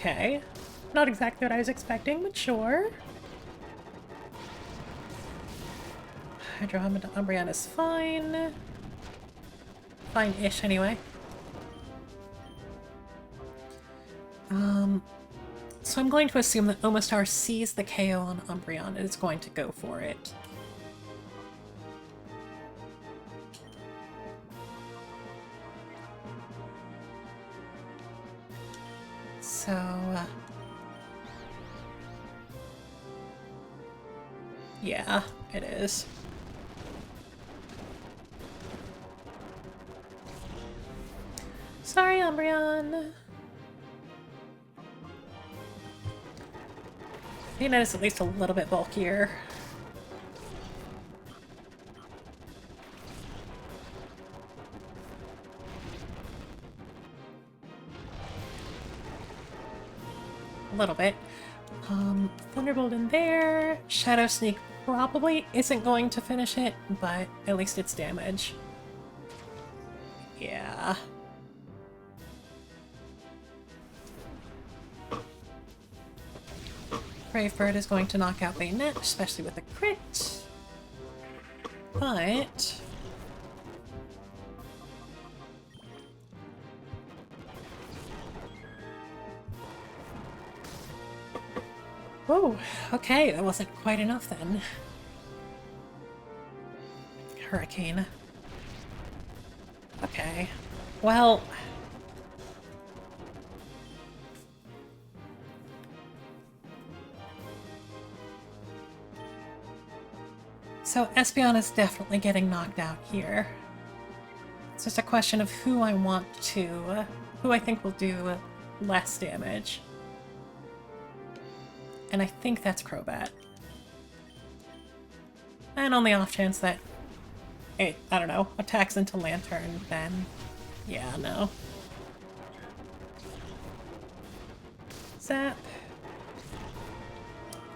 Okay. Not exactly what I was expecting, but sure. Hydro Umbreon is fine. Fine-ish, anyway. So I'm going to assume that Omastar sees the KO on Umbreon and is going to go for it. So... yeah, it is. Sorry, Umbreon. I think that is at least a little bit bulkier. A little bit. Thunderbolt in there. Shadow Sneak probably isn't going to finish it, but at least it's damage. Yeah. Brave Bird is going to knock out Bayonet, especially with a crit. But... whoa, okay, that wasn't quite enough then. Hurricane. Okay. Well... so Espeon is definitely getting knocked out here. It's just a question of who I want to... who I think will do less damage. And I think that's Crobat. And on the off chance that it, I don't know, attacks into Lantern, then yeah, no. Zap.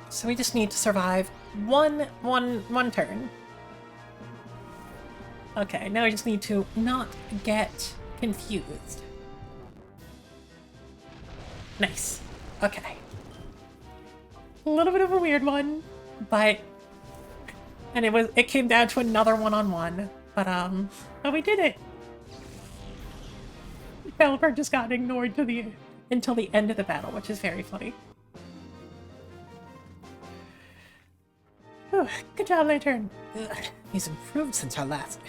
So we just need to survive one turn. Okay, now we just need to not get confused. Nice. Okay. A little bit of a weird one, but... and it came down to another one-on-one, but but we did it! Pelipper just got ignored until the end of the battle, which is very funny. Whew, good job, Lantern. He's improved since our last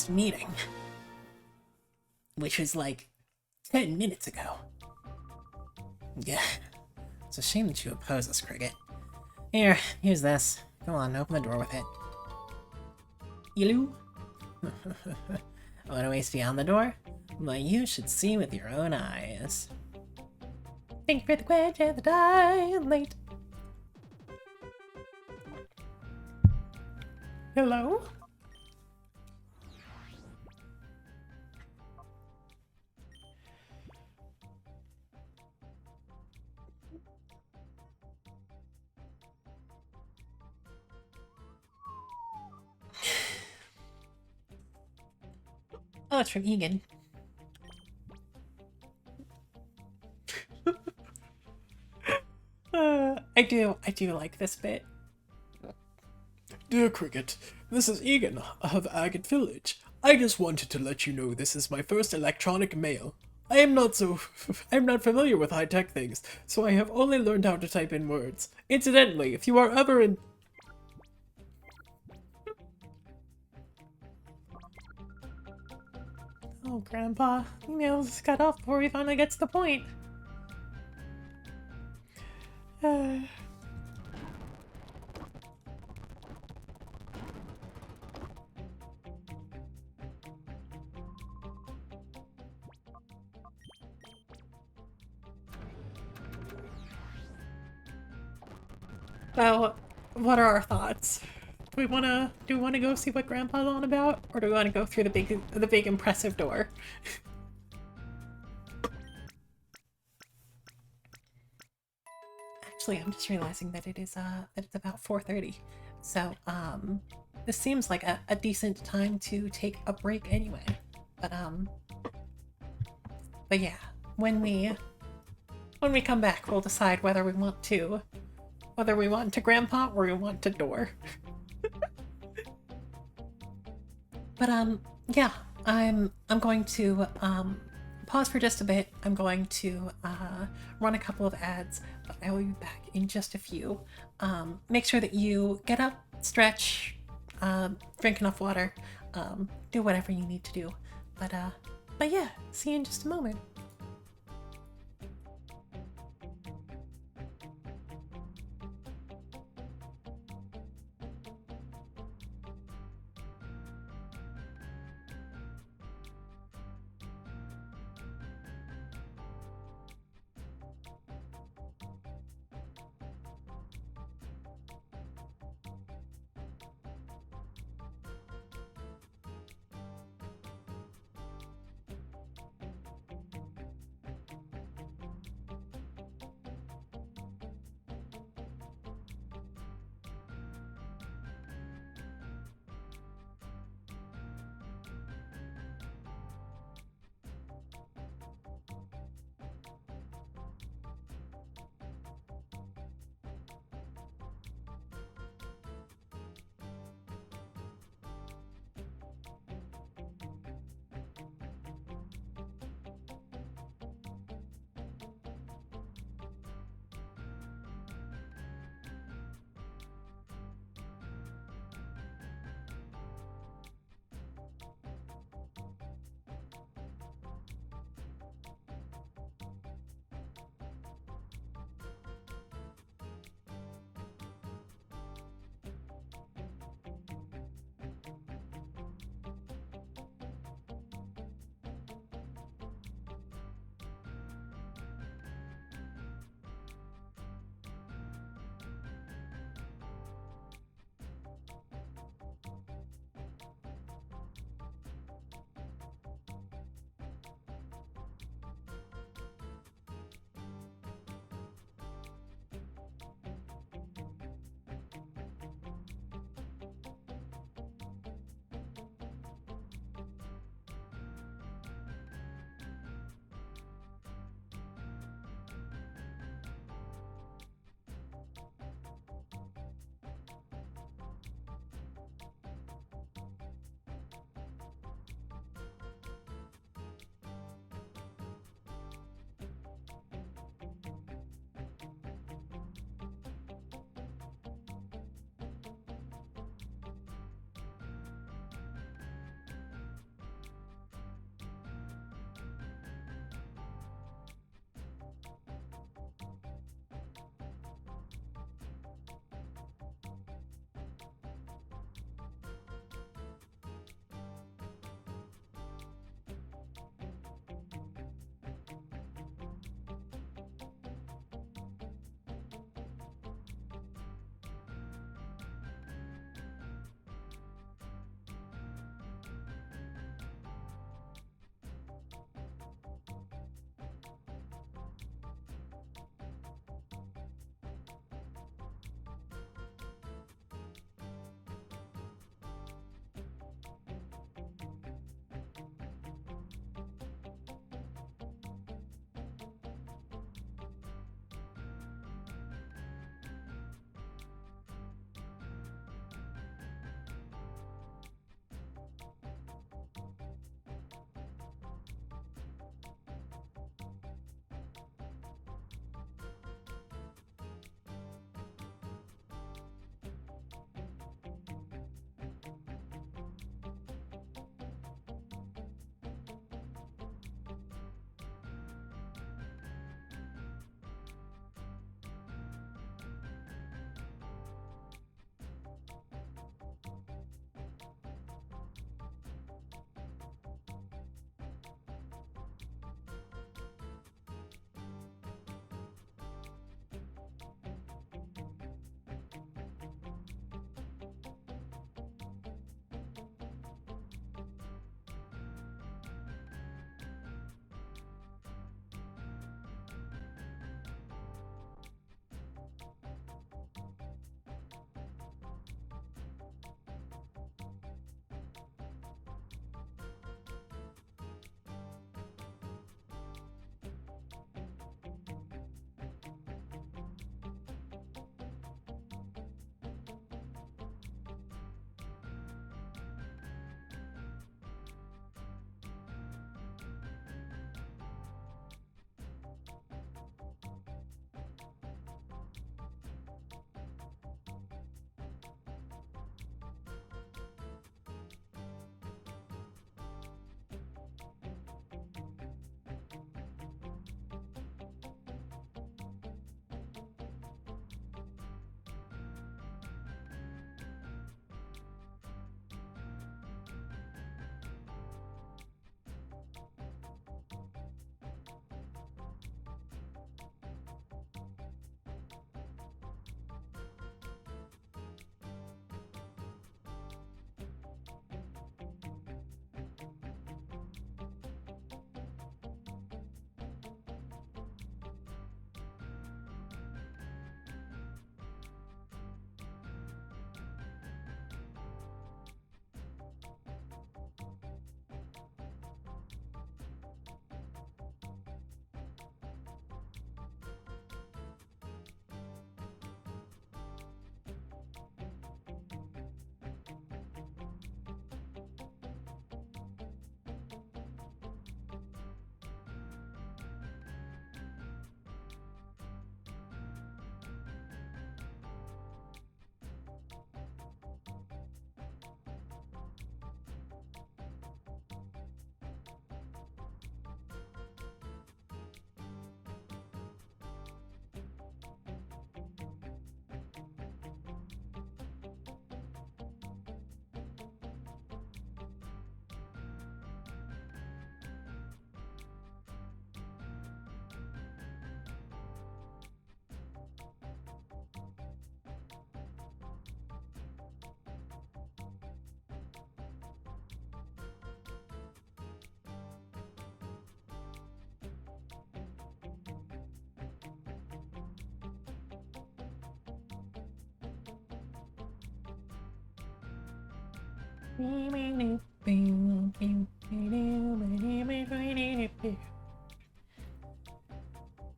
meeting. which was like 10 minutes ago. Yeah, it's a shame that you oppose us, Cricket. Here, use this. Go on, open the door with it. Yellow? Want to waste beyond the door? Well, you should see with your own eyes. Thank you for the quench and the dilate. Hello? Oh, it's from Egan. I do like this bit. Dear Cricket, this is Egan of Agate Village. I just wanted to let you know this is my first electronic mail. I'm not familiar with high-tech things, so I have only learned how to type in words. Incidentally, if you are ever in... Oh, Grandpa, emails cut off before he finally gets the point. Well, what are our thoughts? Do we wanna go see what Grandpa's on about, or do we wanna go through the big impressive door? Actually, I'm just realizing that it's about 4:30, so this seems like a decent time to take a break anyway. But yeah, when we come back, we'll decide whether we want to Grandpa or we want to door. But yeah, I'm going to pause for just a bit. I'm going to run a couple of ads, but I will be back in just a few. Make sure that you get up, stretch, drink enough water, do whatever you need to do. But yeah, see you in just a moment.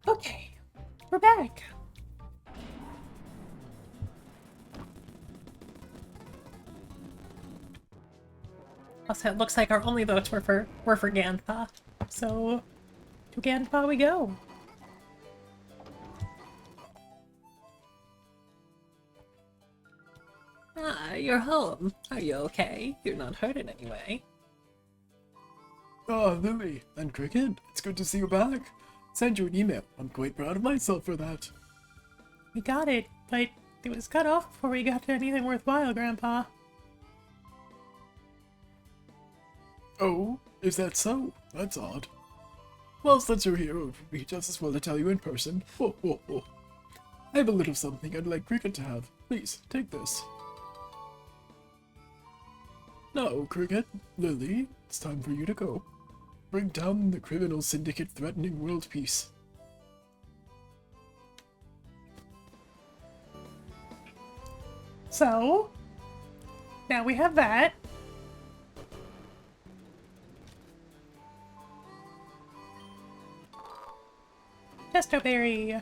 Okay, we're back. Also, it looks like our only votes were for Gantha. So, to Gantha we go. Ah, you're home. Are you okay? You're not hurt in any way. Ah, Lily and Cricket, it's good to see you back. Send you an email. I'm quite proud of myself for that. We got it, but it was cut off before we got to anything worthwhile, Grandpa. Oh, is that so? That's odd. Well, since you're here, it would be just as well to tell you in person. Ho, ho, ho. I have a little something I'd like Cricket to have. Please, take this. Now, Cricket, Lily, it's time for you to go. Bring down the criminal syndicate threatening world peace. So, now we have that. Testoberry.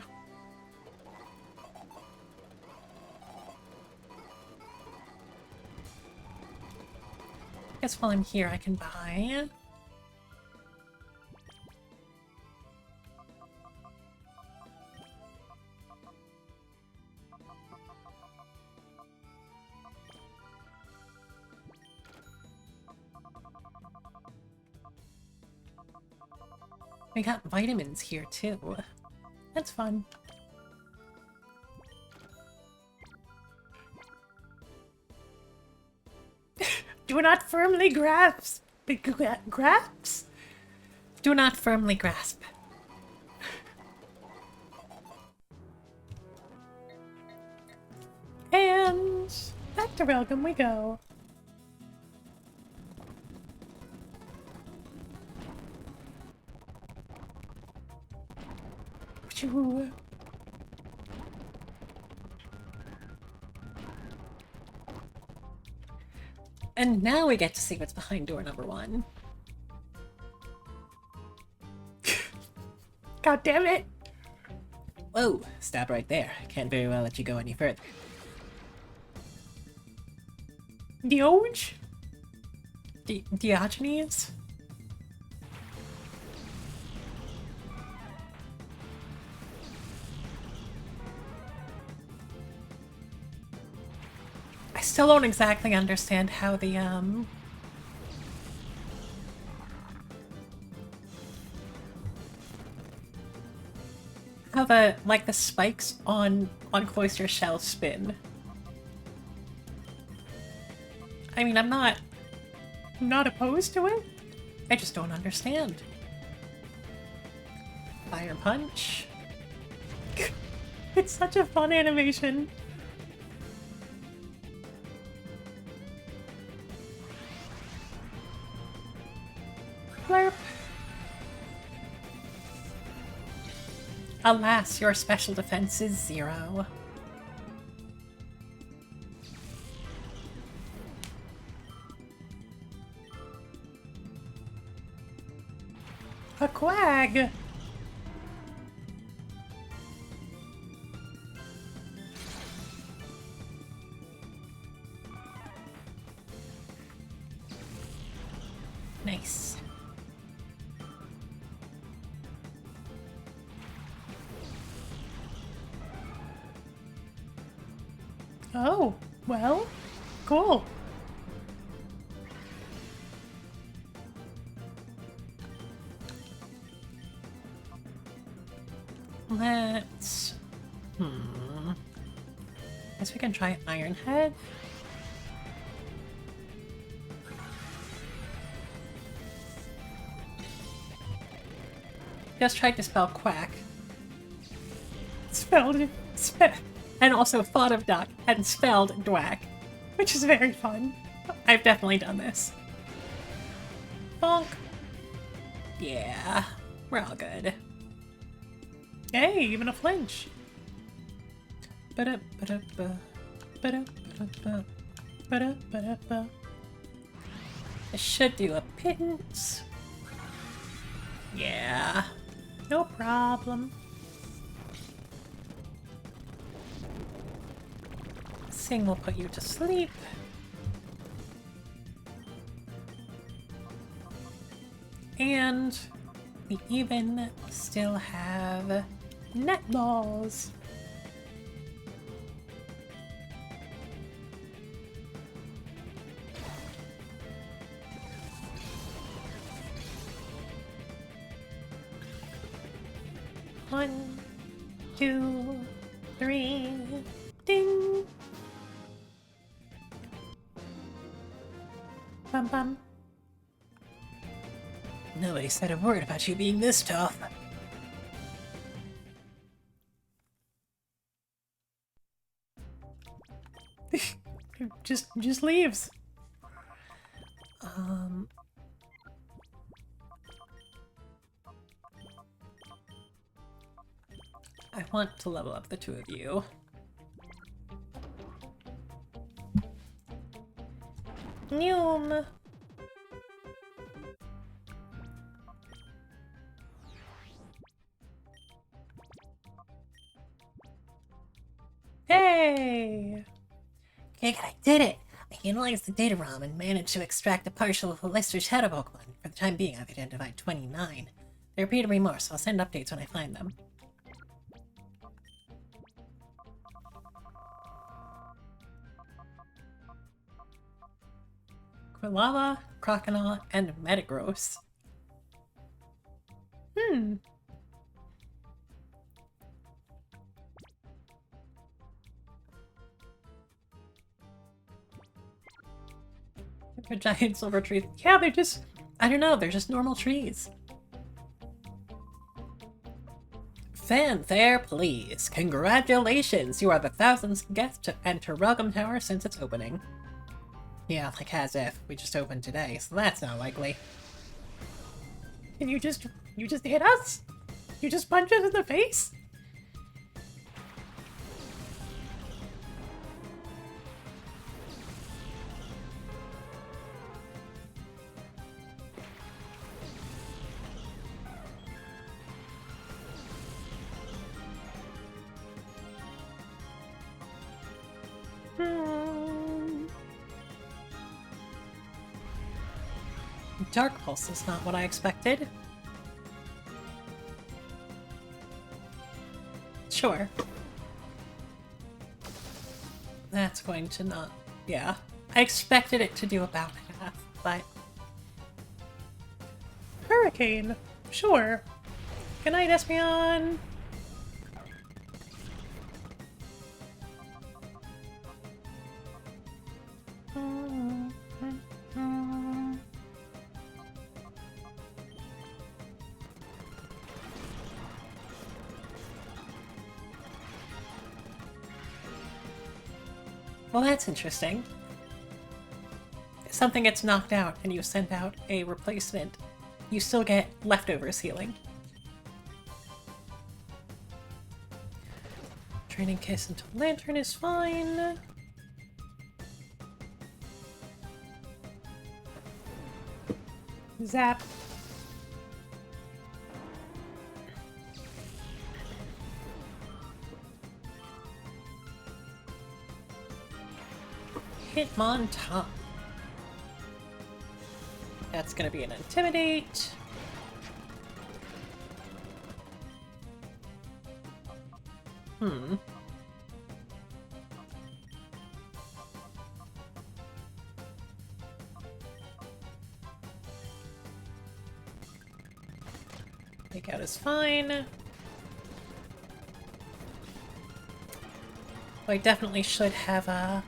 Guess while I'm here I can buy. We got vitamins here too. That's fun. Do not firmly grasp. Grasp? Do not firmly grasp. And back to Relgam we go. Phew. And now we get to see what's behind door number 1. God damn it! Whoa, stop right there. Can't very well let you go any further. Dioge? Diogenes? I still don't exactly understand how the, how the, like, the spikes on Cloister Shell spin. I mean, I'm not opposed to it. I just don't understand. Fire Punch. It's such a fun animation. Blurp. Alas, your special defense is 0. A quag! Nice. Oh, well, cool. Let's... Guess we can try Iron Head. Just tried to spell quack. And also thought of duck and spelled dwack, which is very fun. I've definitely done this. Bonk. Yeah, we're all good. Hey, even a flinch. I should do a pittance. Yeah, no problem. Sing will put you to sleep. And we even still have netballs. One, two, three, ding. Bum bum. Nobody said a word about you being this tough. just leaves. I want to level up the two of you. Noom. Hey! Kick it, I did it! I analyzed the data ROM and managed to extract a partial of the Lister's shadow Pokemon. For the time being, I've identified 29. There appear to be more, so I'll send updates when I find them. Quilava, Croconaw, and Metagross. Hmm. They're giant silver trees. Yeah, they're just... I don't know, they're just normal trees. Fanfare, please. Congratulations! You are the 1000th guest to enter Welcome Tower since its opening. Yeah, like as if. We just opened today, so that's not likely. And you just hit us? You just punched us in the face? Dark Pulse is not what I expected. Sure. That's going to not... Yeah. I expected it to do about half, but... Hurricane! Sure. Good night, Espeon! Well, that's interesting. Something gets knocked out and you send out a replacement. You still get leftovers healing. Training Kiss into Lantern is fine. Zap. Hitmontop. That's gonna be an Intimidate. Take out is fine. I definitely should have a...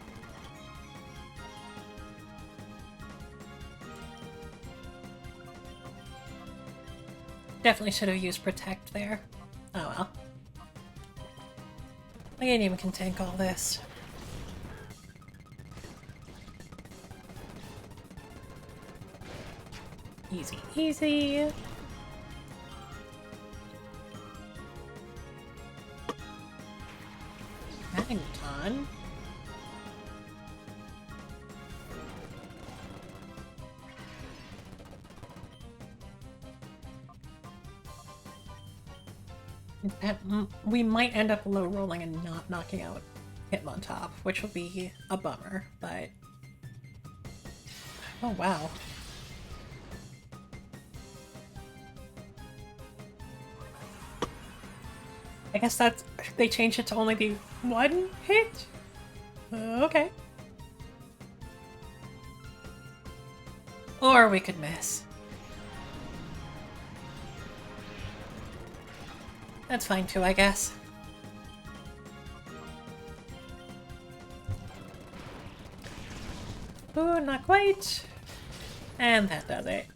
Definitely should have used Protect there. Oh well. My game can tank all this. Easy, easy. Magneton. We might end up low rolling and not knocking out Hitmontop, which will be a bummer, but... Oh, wow. I guess that's... They changed it to only be one hit? Okay. Or we could miss. That's fine too, I guess. Ooh, not quite. And that does it.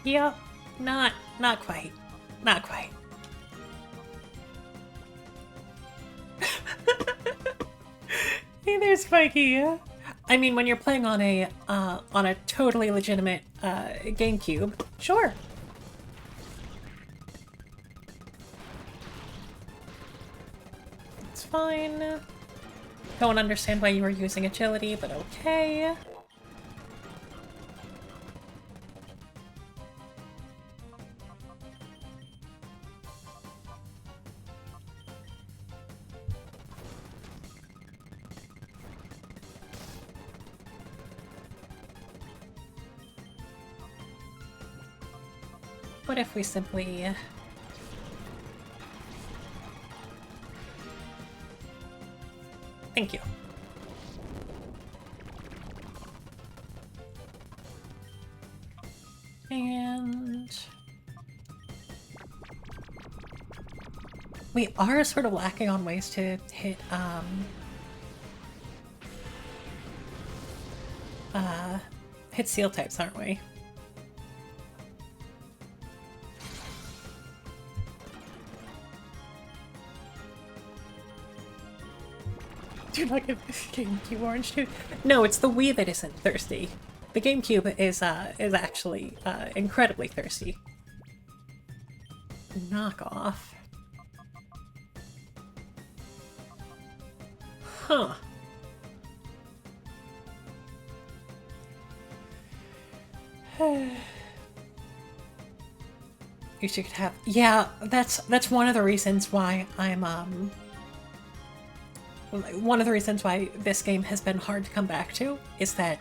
Yep, not quite. Not quite. Hey there, Spiky. I mean, when you're playing on a totally legitimate GameCube, sure. It's fine. Don't understand why you were using agility, but okay. What if we simply... Thank you. And... We are sort of lacking on ways to hit, hit seal types, aren't we? Do you not get this GameCube orange too? No, it's the Wii that isn't thirsty. The GameCube is actually incredibly thirsty. Knock off. Huh. You should have... Yeah, that's one of the reasons why I'm, one of the reasons why this game has been hard to come back to is that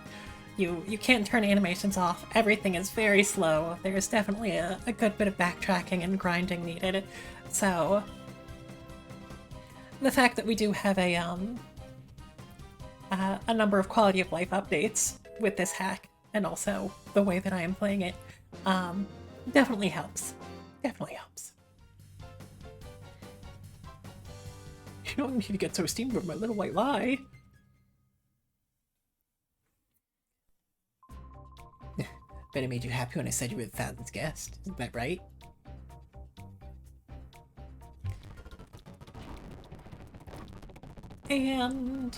you can't turn animations off. Everything is very slow. There's definitely a good bit of backtracking and grinding needed. So the fact that we do have a number of quality of life updates with this hack, and also the way that I am playing it, definitely helps. Definitely helps. You don't need to get so steamed over my little white lie. Bet it made you happy when I said you were the thousandth guest. Isn't that right? And...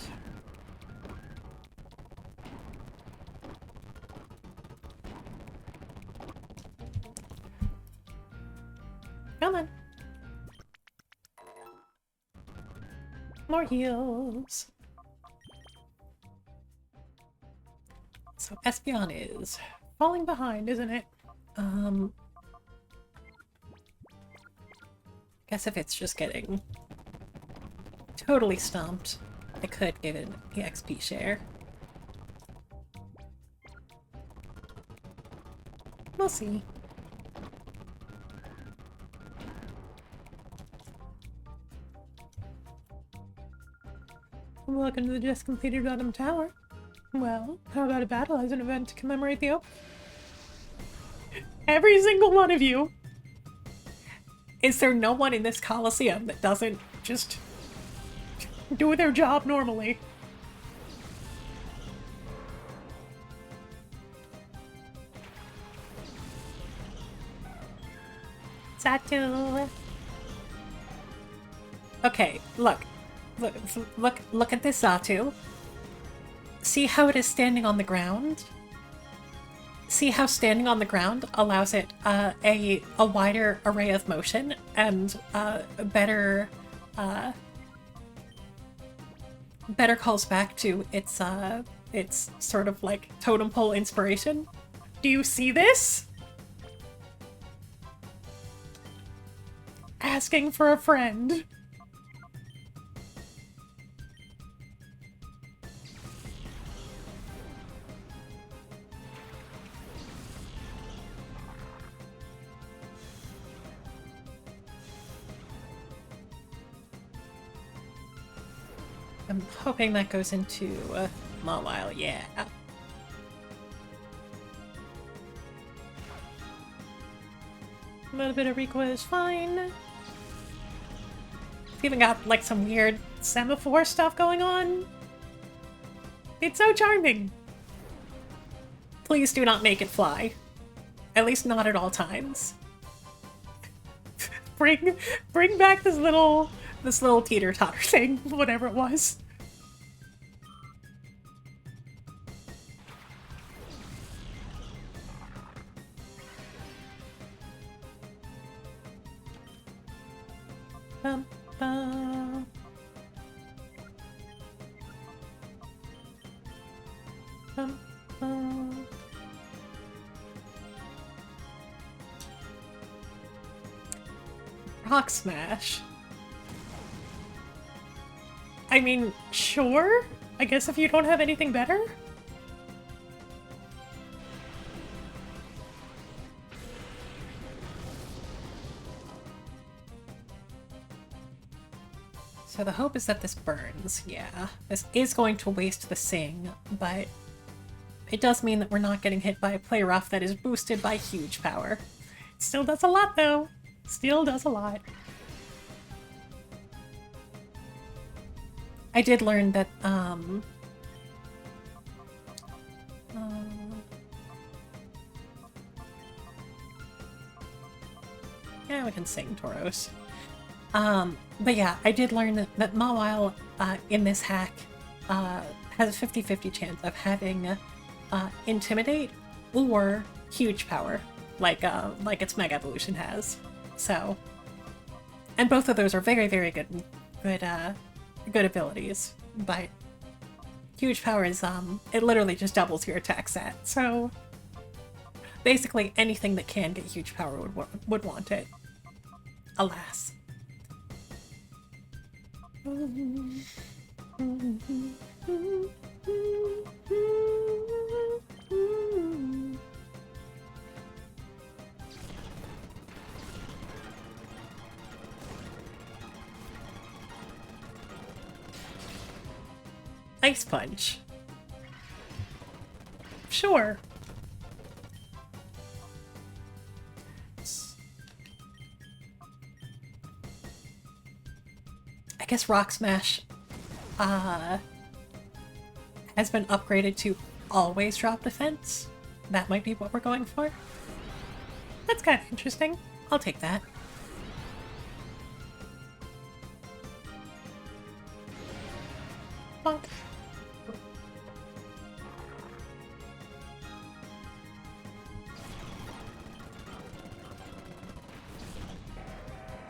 Come on. More heals. So Espeon is falling behind, isn't it? Guess if it's just getting totally stomped, I could give it the XP share. We'll see. Welcome to the just completed Bottom Tower. Well, how about a battle as an event to commemorate the open? Every single one of you! Is there no one in this Colosseum that doesn't just do their job normally? Satu! Okay, look at this Zatu. See how it is standing on the ground? see how standing on the ground allows it a wider array of motion and better calls back to its sort of like totem pole inspiration. Do you see this? Asking for a friend. I'm hoping that goes into Mawile, yeah. A little bit of recoil is fine. It's even got like some weird semaphore stuff going on. It's so charming. Please do not make it fly. At least not at all times. bring back this little teeter-totter thing, whatever it was. Bum, bum. Bum, bum. Rock Smash. I mean, sure? I guess if you don't have anything better? So the hope is that this burns, yeah. This is going to waste the Sing, but it does mean that we're not getting hit by a play rough that is boosted by huge power. It still does a lot, though. Still does a lot. I did learn that, yeah, we can sing Tauros. But yeah, I did learn that Mawile, in this hack, has a 50-50 chance of having, Intimidate or Huge Power, like its Mega Evolution has. So, and both of those are very, very good abilities, but Huge Power is, it literally just doubles your attack stat, so basically anything that can get Huge Power would want it. Alas. Ice Punch. Sure. I guess Rock Smash has been upgraded to always drop defense. That might be what we're going for. That's kind of interesting. I'll take that. Bonk.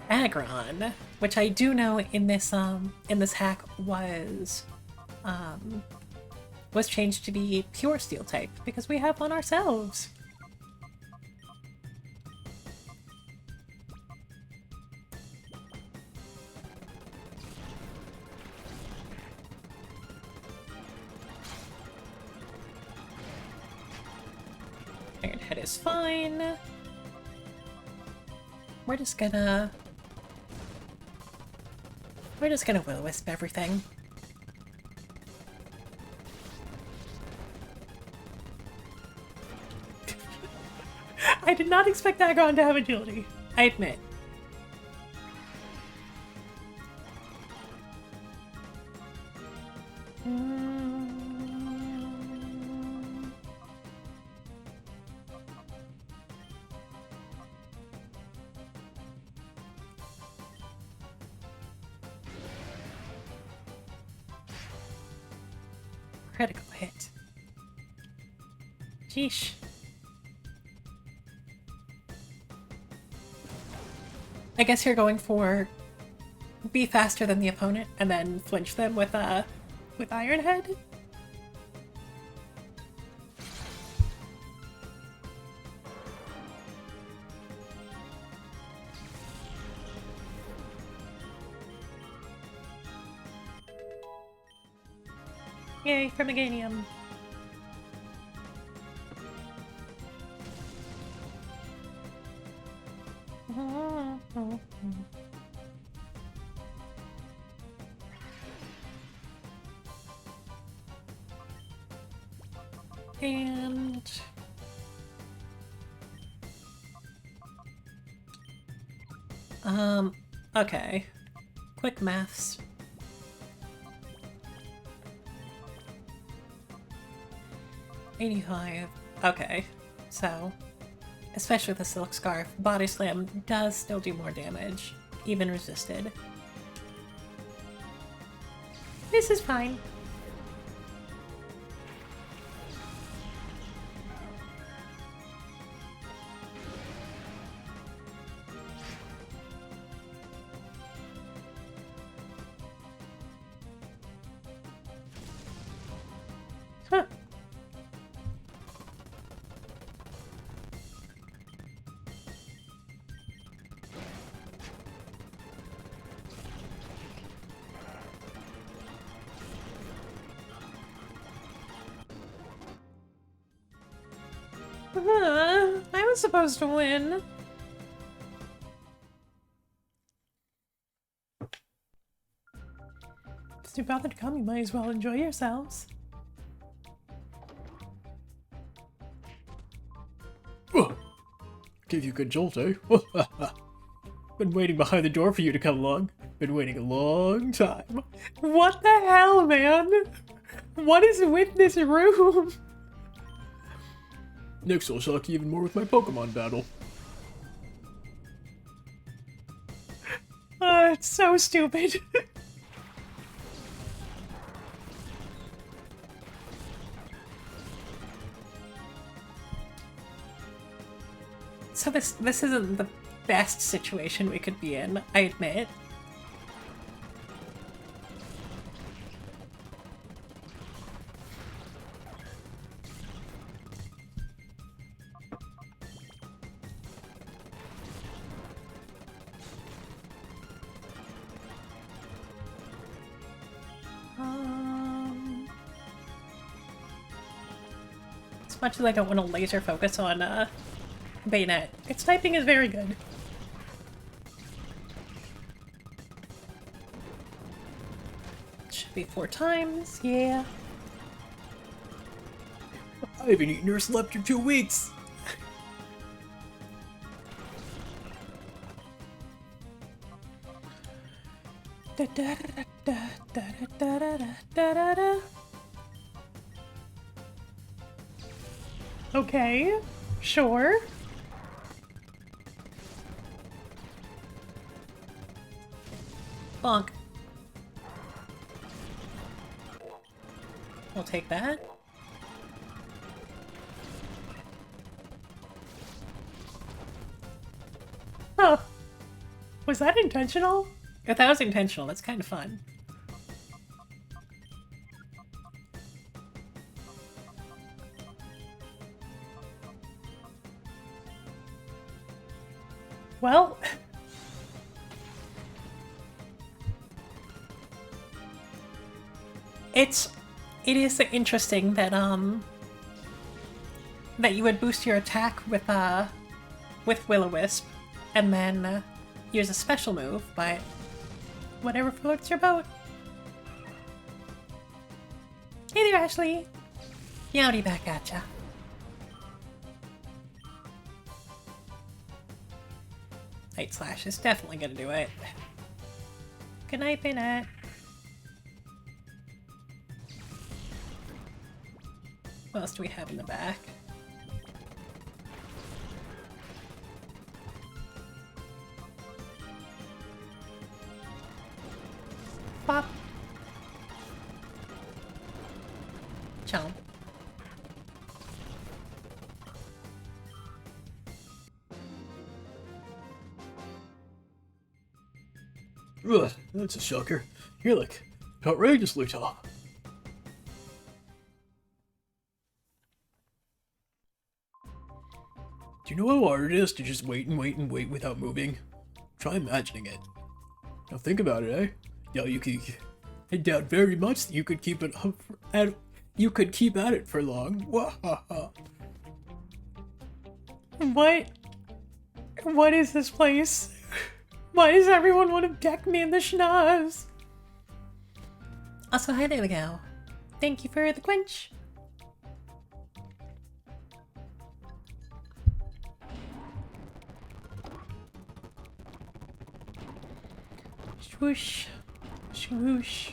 Aggron, which I do know in this hack was changed to be pure steel type because we have one ourselves. Iron Head is fine. We're just gonna Will-O-Wisp everything. I did not expect Aggron to have agility, I admit. Critical hit. Sheesh. I guess you're going for be faster than the opponent and then flinch them with Iron Head? Yay, for Meganium. And... okay. Quick maths. $85. Okay, so, especially with the Silk Scarf, Body Slam does still do more damage, even resisted. This is fine. Huh. I was supposed to win. If you bothered to come, you might as well enjoy yourselves. Gave you a good jolt, eh? Been waiting behind the door for you to come along. Been waiting a long time. What the hell, man? What is with this room? Next I'll shock you even more with my Pokemon battle. It's so stupid. So this isn't the best situation we could be in, I admit. As much as I don't want to laser focus on Bayonet, its typing is very good. Should be 4 times, yeah. I haven't eaten or slept in 2 weeks. Okay, sure. Bonk. We'll take that. Oh. Was that intentional? If that was intentional, that's kind of fun. Well... It is interesting that, that you would boost your attack with Will-O-Wisp, and then, use a special move, but whatever floats your boat. Hey there, Ashley! Yowdy back at ya. Night Slash is definitely gonna do it. Good night, Bayonet. What else do we have in the back? Pop. Chomp. Ugh, that's a shocker. You're like outrageously tall. Do you know how hard it is to just wait and wait and wait without moving? Try imagining it. Now think about it, eh? Yeah, you could. I doubt very much that you could keep it up you could keep at it for long. Wahaha. What is this place? Why does everyone want to deck me in the schnoz? Also, hi there we go. Thank you for the quench. Swoosh. Swoosh.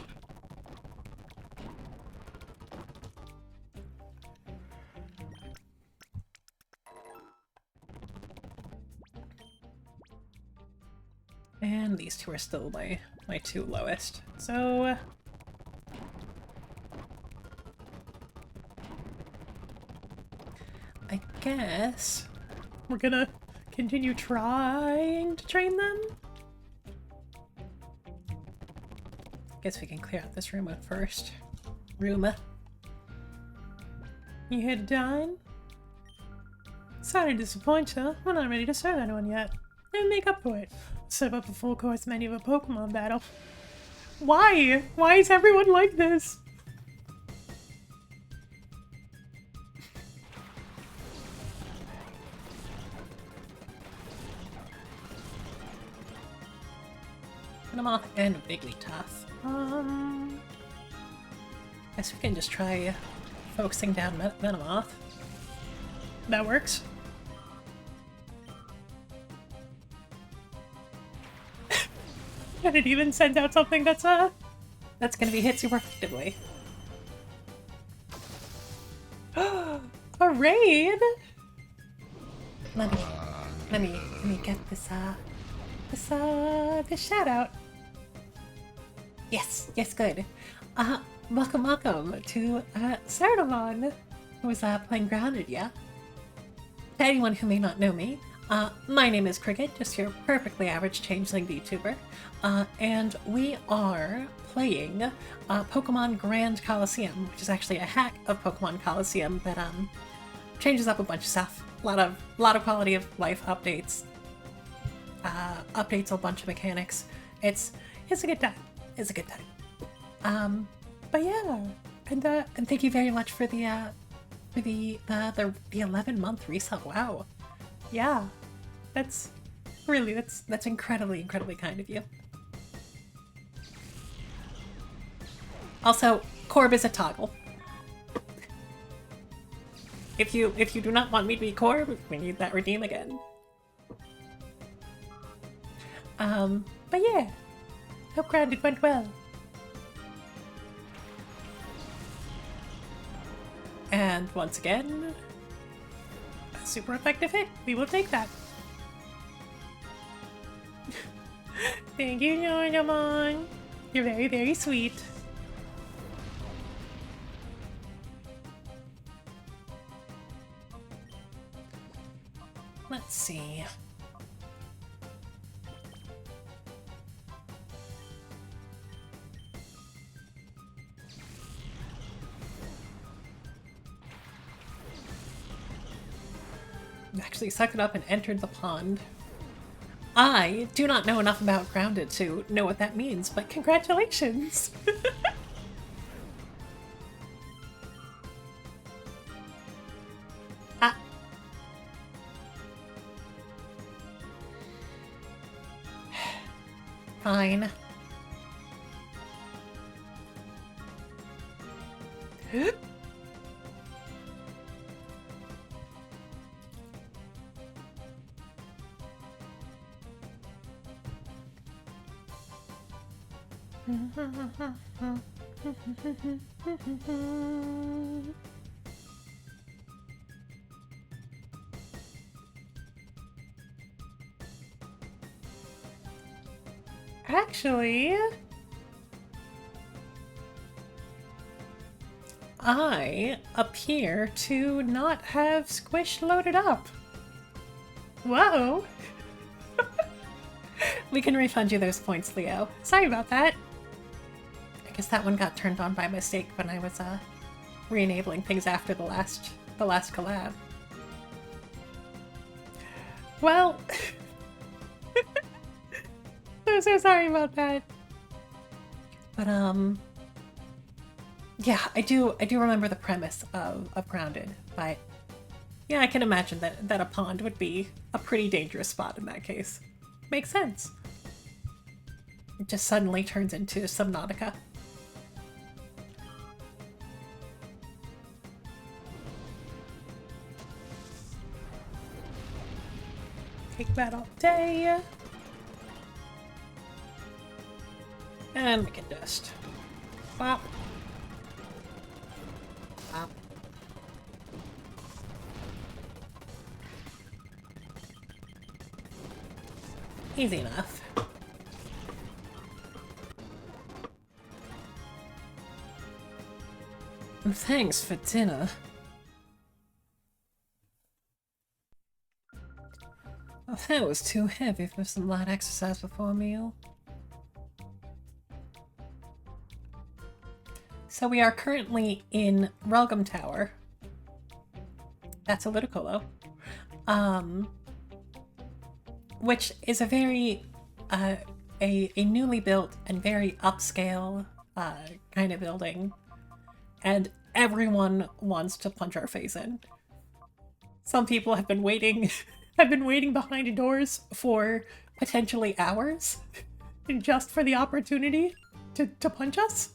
And these two are still my two lowest. So I guess we're gonna continue trying to train them. Guess we can clear out this room first. Room. You had done? Sorry to disappoint you. We're not ready to serve anyone yet. Then make up for it. Serve up a full course menu of a Pokemon battle. Why? Why is everyone like this? Venomoth and Wigglytuff. Guess we can just try focusing down Venomoth. That works. And it even sends out something that's gonna be hit super effectively. A raid? Let me get this shout out. Yes, good. Welcome to Cerdamon, who was playing Grounded, yeah? To anyone who may not know me, my name is Cricket, just your perfectly average changeling VTuber, and we are playing Pokemon Grand Colosseum, which is actually a hack of Pokemon Colosseum that changes up a bunch of stuff. A lot of quality of life updates, updates a bunch of mechanics. It's a good time. It's a good time. But yeah, and thank you very much for the 11-month resale. Wow. Yeah, that's incredibly kind of you. Also, Corb is a toggle. If you do not want me to be Corb, we need that redeem again. But yeah, hope Grounded went well. And once again, a super effective hit. We will take that. Thank you, Jornamon. You're very sweet. Let's see. Actually sucked it up and entered the pond. I do not know enough about Grounded to know what that means, but congratulations! Ah. Fine. Actually, I appear to not have Squish loaded up. Whoa! We can refund you those points, Leo. Sorry about that. I guess that one got turned on by mistake when I was re-enabling things after the last collab. Well, I'm so sorry about that. But yeah, I do remember the premise of Grounded, but yeah, I can imagine that a pond would be a pretty dangerous spot in that case. Makes sense. It just suddenly turns into Subnautica. Take that all day. And we can just bop. Bop. Easy enough. And thanks for dinner. Oh, that was too heavy for some light exercise before a meal. So we are currently in Relgum Tower. That's a Ludicolo. Which is a very, a newly built and very upscale kind of building. And everyone wants to punch our face in. Some people have been waiting, behind doors for potentially hours just for the opportunity to punch us.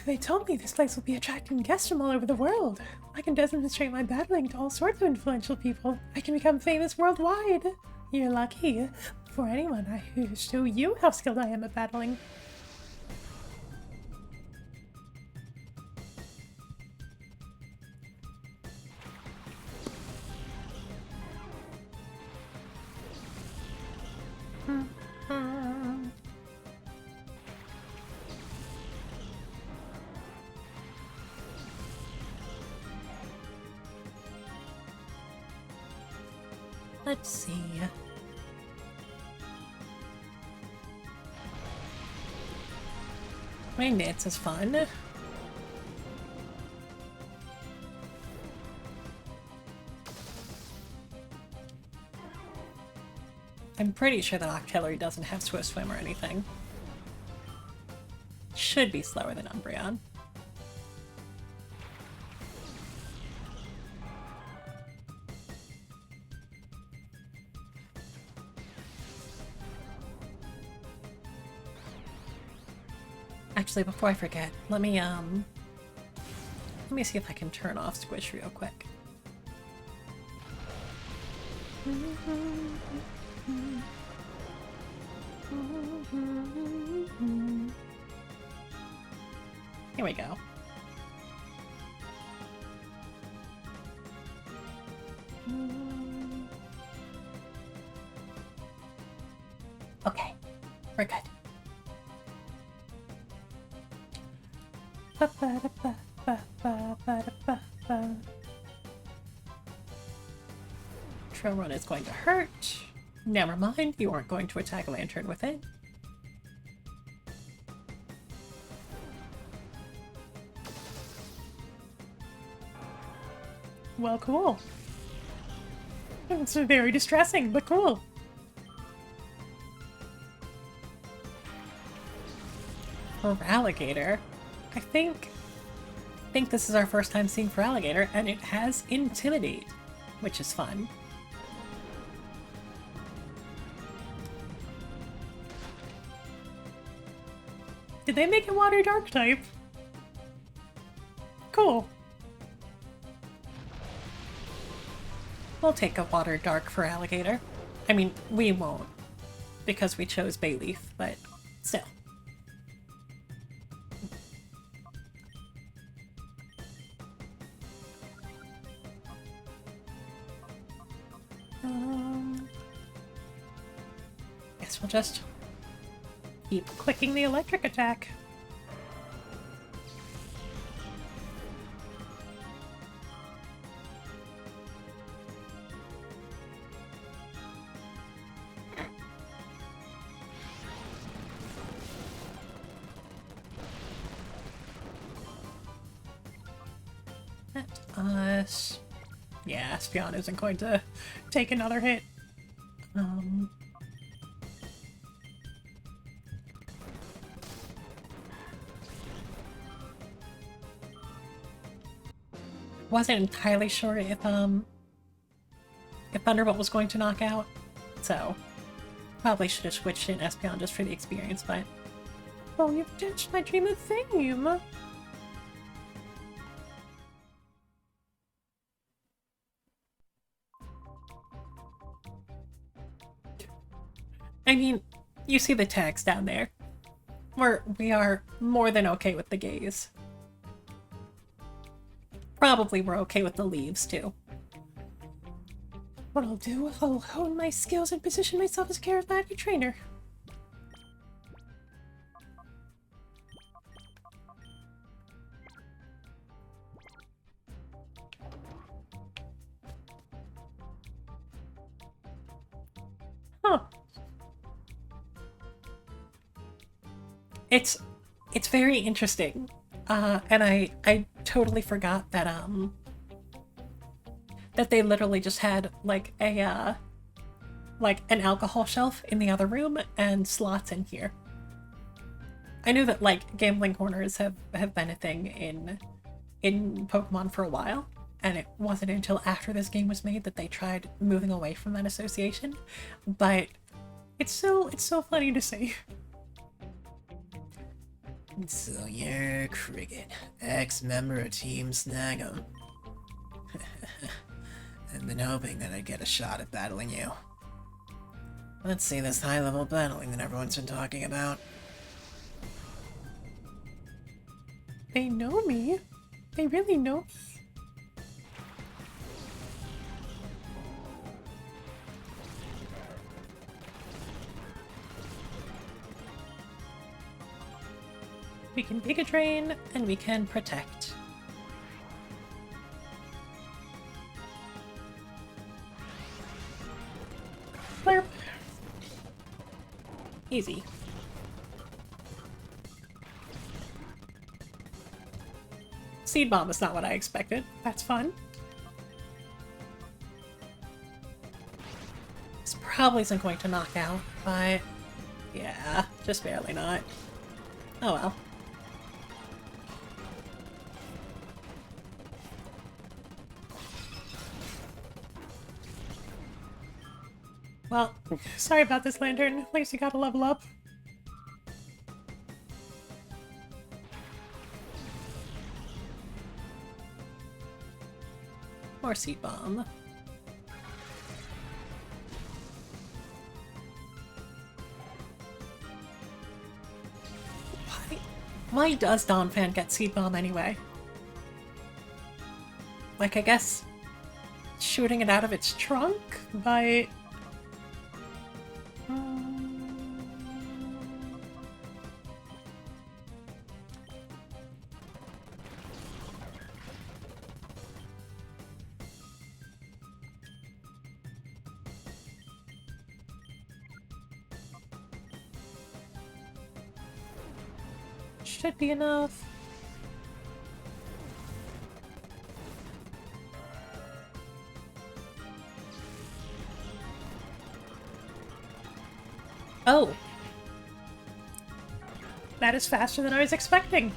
They told me this place will be attracting guests from all over the world. I can demonstrate my battling to all sorts of influential people. I can become famous worldwide. You're lucky. For anyone, I show you how skilled I am at battling. Let's see. Rain dance is fun. I'm pretty sure that Octillery doesn't have Swift Swim or anything. Should be slower than Umbreon. Actually, before I forget, let me see if I can turn off Squish real quick. Here we go. Okay, we're good. Trail Run is going to hurt. Never mind, you aren't going to attack a lantern with it. Well, cool. It's very distressing, but cool. Feraligatr. I think this is our first time seeing Feraligatr, and it has Intimidate, which is fun. Did they make it Water Dark type? Cool. We'll take a Water Dark Feraligatr. I mean, we won't, because we chose Bayleaf, but still. Guess we'll just keep clicking the electric attack. Yeah, Espion isn't going to take another hit. Wasn't entirely sure if Thunderbolt was going to knock out, so probably should have switched in Espion just for the experience, but... Oh, you've ditched my dream of fame! I mean, you see the text down there. We are more than okay with the gaze. Probably we're okay with the leaves, too. What I'll do, I'll hone my skills and position myself as a charismatic trainer. Huh. It's very interesting. And I totally forgot that that they literally just had like a like an alcohol shelf in the other room and slots in here. I knew that like gambling corners have been a thing in Pokemon for a while, and it wasn't until after this game was made that they tried moving away from that association. But it's so funny to see. So you're Cricket, ex-member of Team Snag'em. I've been hoping that I'd get a shot at battling you. Let's see this high-level battling that everyone's been talking about. They know me. They really know me. We can Giga Drain, and we can Protect. Blurp. Easy. Seed Bomb is not what I expected. That's fun. This probably isn't going to knock out, but yeah, just barely not. Oh well. Well, sorry about this, Lantern. At least you gotta level up. More Seed Bomb. Why does Donphan get Seed Bomb anyway? Like, I guess shooting it out of its trunk, but... should be enough. Oh. That is faster than I was expecting.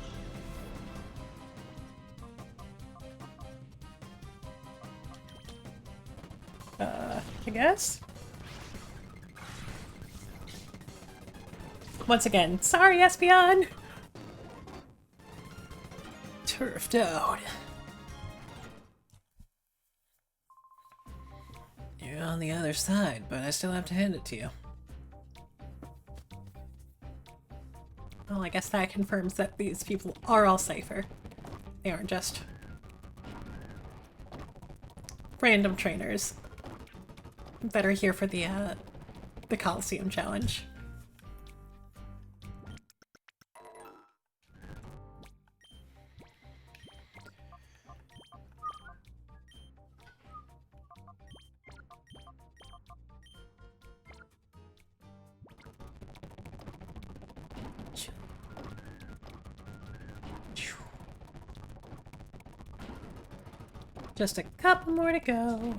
I guess? Once again, sorry, Espeon! Turfed out. You're on the other side, but I still have to hand it to you. Well, I guess that confirms that these people are all safer. They aren't just random trainers that are here for the Colosseum challenge. Just a couple more to go.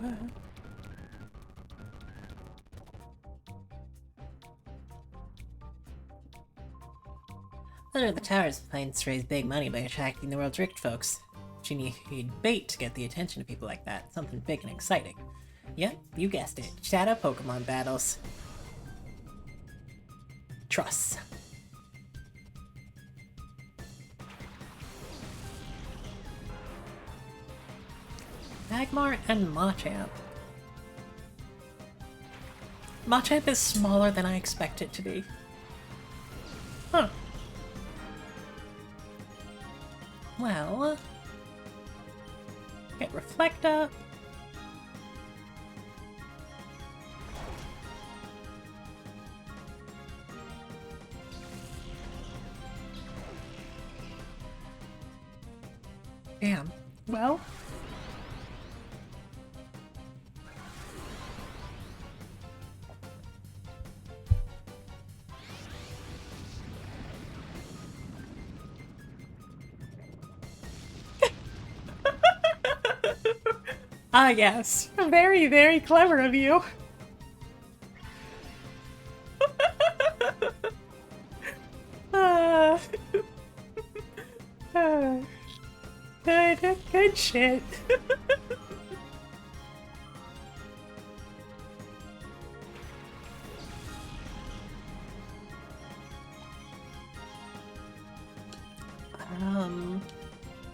Under the Towers plans to raise big money by attracting the world's rich folks. But you need bait to get the attention of people like that. Something big and exciting. Yep, you guessed it. Shadow Pokemon battles. Truss. Magmar and Machamp. Machamp is smaller than I expect it to be. Huh. Well, get Reflect up. Damn. Well. Ah, yes. Very, very clever of you. uh, good shit.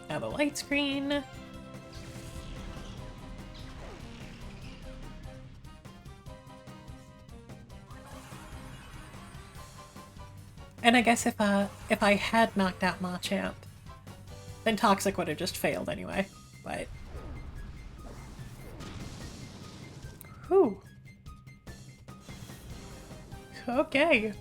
Have a light screen. And I guess if I had knocked out Machamp, then Toxic would have just failed anyway. But whew. Okay.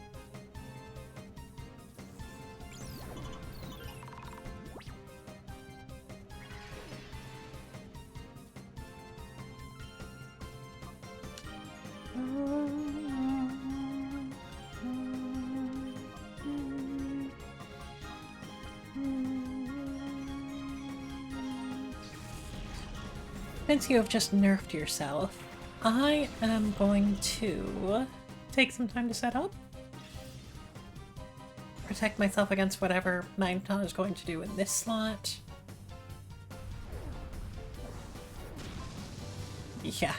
Since you have just nerfed yourself, I am going to take some time to set up. Protect myself against whatever Magneton is going to do in this slot. Yeah.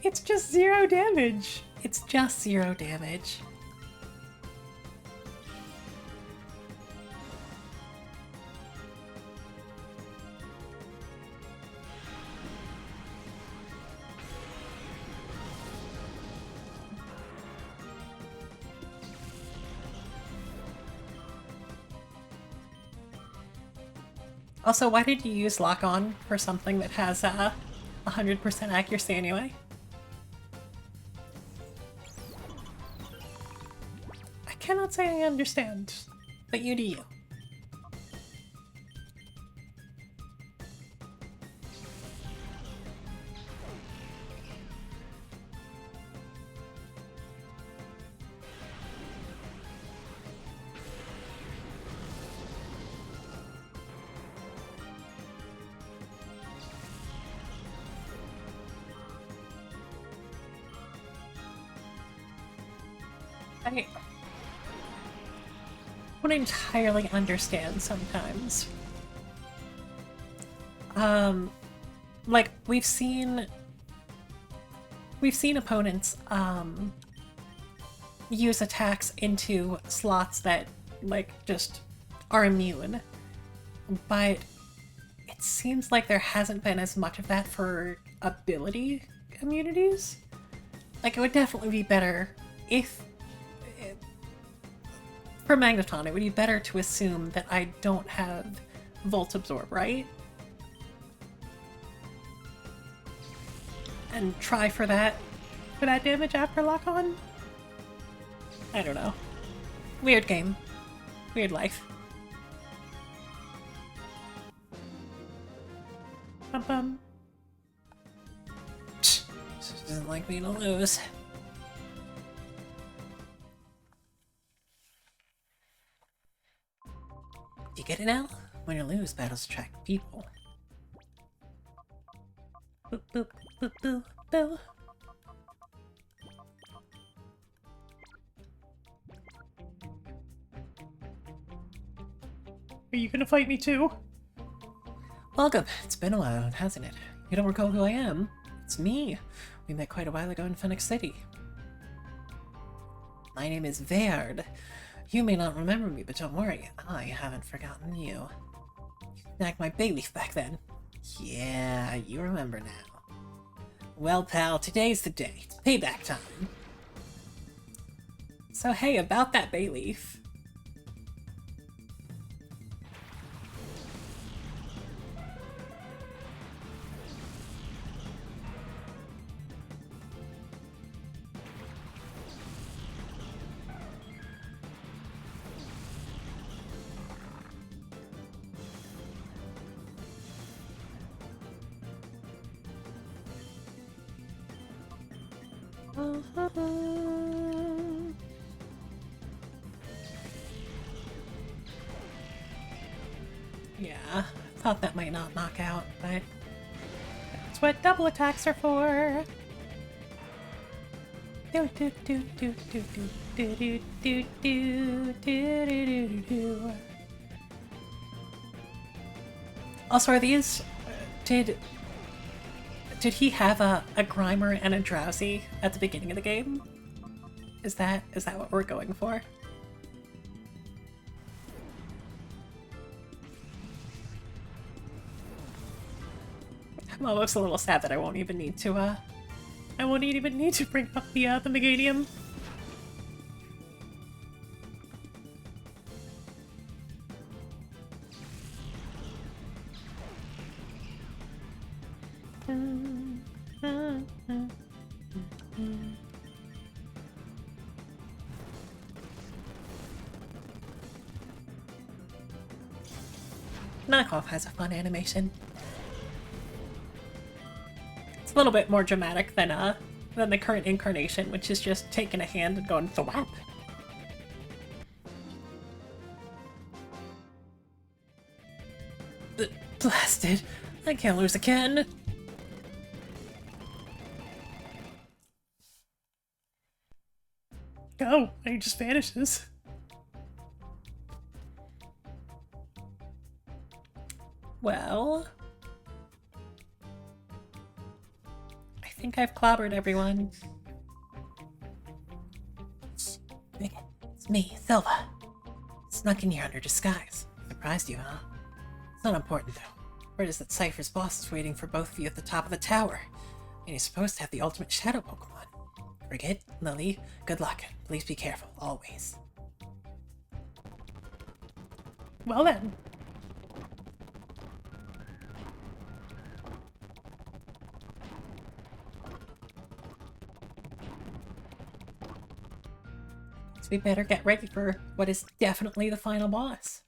It's just 0 damage. It's just 0 damage. Also, why did you use Lock On for something that has 100% accuracy anyway? I cannot say I understand, but you do you. I don't entirely understand sometimes. Like we've seen opponents use attacks into slots that like just are immune, but it seems like there hasn't been as much of that for ability immunities. Like it would definitely be better if for Magneton, it would be better to assume that I don't have Volt Absorb, right? And try for that damage after Lock On? I don't know. Weird game. Weird life. Bum bum. Doesn't like me to lose. Do you get it now? When you lose, battles attract people. Boop, boop, boop, boop, boop. Are you gonna fight me too? Welcome. It's been a while, hasn't it? You don't recall who I am? It's me. We met quite a while ago in Phoenix City. My name is Vard. You may not remember me, but don't worry. I haven't forgotten you. You snagged my bay leaf back then. Yeah, you remember now. Well, pal, today's the day. It's payback time. So hey, about that bay leaf. Yeah, thought that might not knock out, but that's what double attacks are for. Do do do do do do do do do do do do do. Also, are these did he have a Grimer and a Drowsy at the beginning of the game? Is that what we're going for? I'm almost a little sad that I won't even need to bring up the Meganium. Knockoff has a fun animation. It's a little bit more dramatic than the current incarnation, which is just taking a hand and going thwap. Blasted! I can't lose again. Go! And he just vanishes. Well, I think I've clobbered everyone. It's me, Silva. Snuck in here under disguise. Surprised you, huh? It's not important, though. Word is that Cypher's boss is waiting for both of you at the top of the tower. And he's supposed to have the ultimate shadow Pokemon. Frigate, Lily, good luck. Please be careful, always. Well then. So we better get ready for what is definitely the final boss.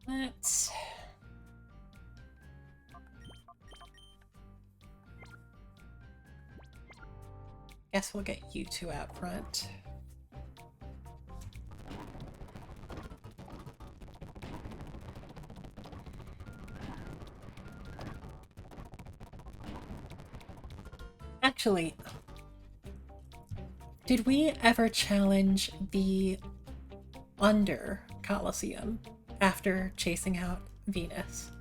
Let's... Guess we'll get you two out front. Actually, did we ever challenge the Under Colosseum after chasing out Venus?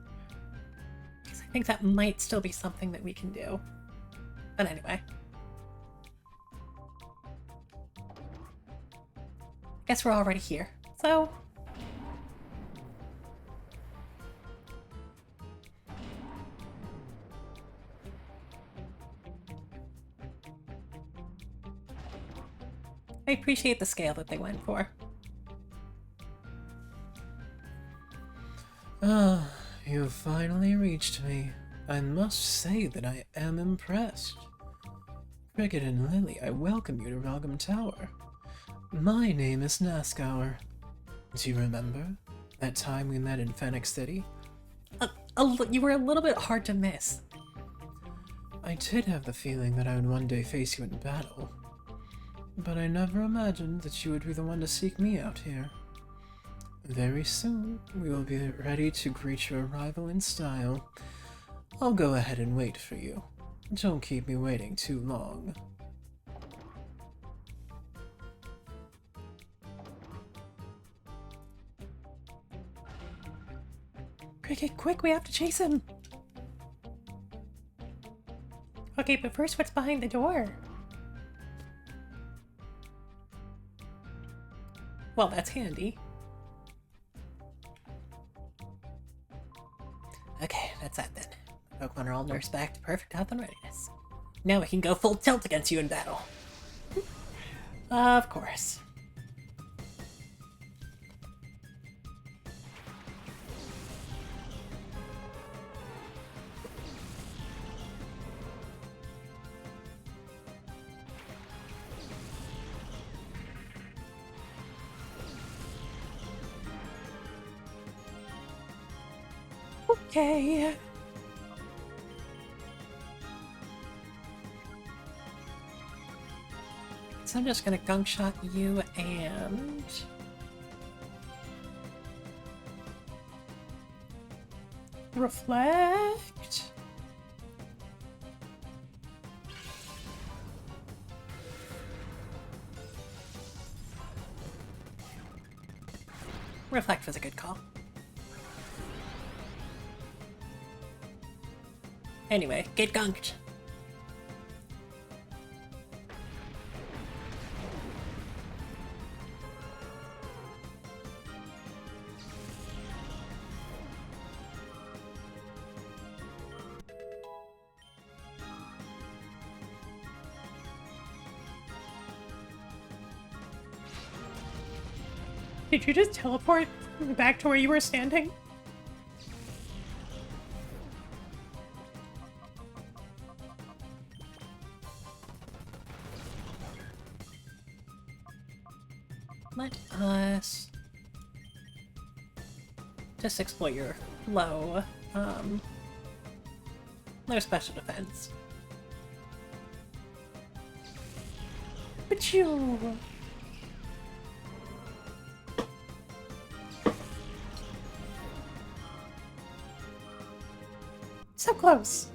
Because I think that might still be something that we can do. But anyway. Guess we're already here, so... I appreciate the scale that they went for. Ah, you finally reached me. I must say that I am impressed. Cricket and Lily, I welcome you to Rogum Tower. My name is Naskour. Do you remember that time we met in Phoenix City? You were a little bit hard to miss. I did have the feeling that I would one day face you in battle, but I never imagined that you would be the one to seek me out here. Very soon, we will be ready to greet your arrival in style. I'll go ahead and wait for you. Don't keep me waiting too long. Cricket, quick, we have to chase him! Okay, but first, what's behind the door? Well, that's handy. Okay, that's that then. Pokemon are all nursed back to perfect health and readiness. Now we can go full tilt against you in battle. Of course. Okay. So I'm just gonna gunk shot you and reflect. Reflect was a good call. Anyway, get gunked. Did you just teleport back to where you were standing? Let us just exploit your low special defense. But you... So close!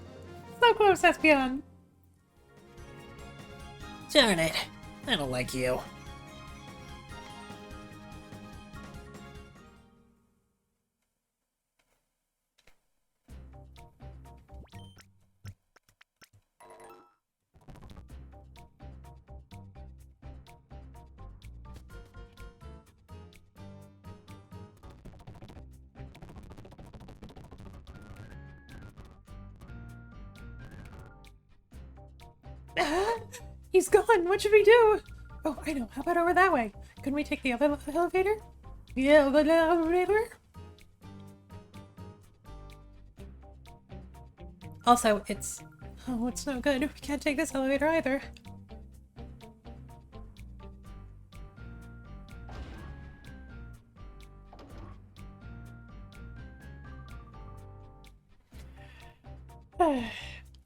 So close, Espeon! Darn it. I don't like you. He's gone! What should we do? Oh, I know. How about over that way? Couldn't we take the other elevator? The elevator? Also, it's... Oh, it's no good. We can't take this elevator either.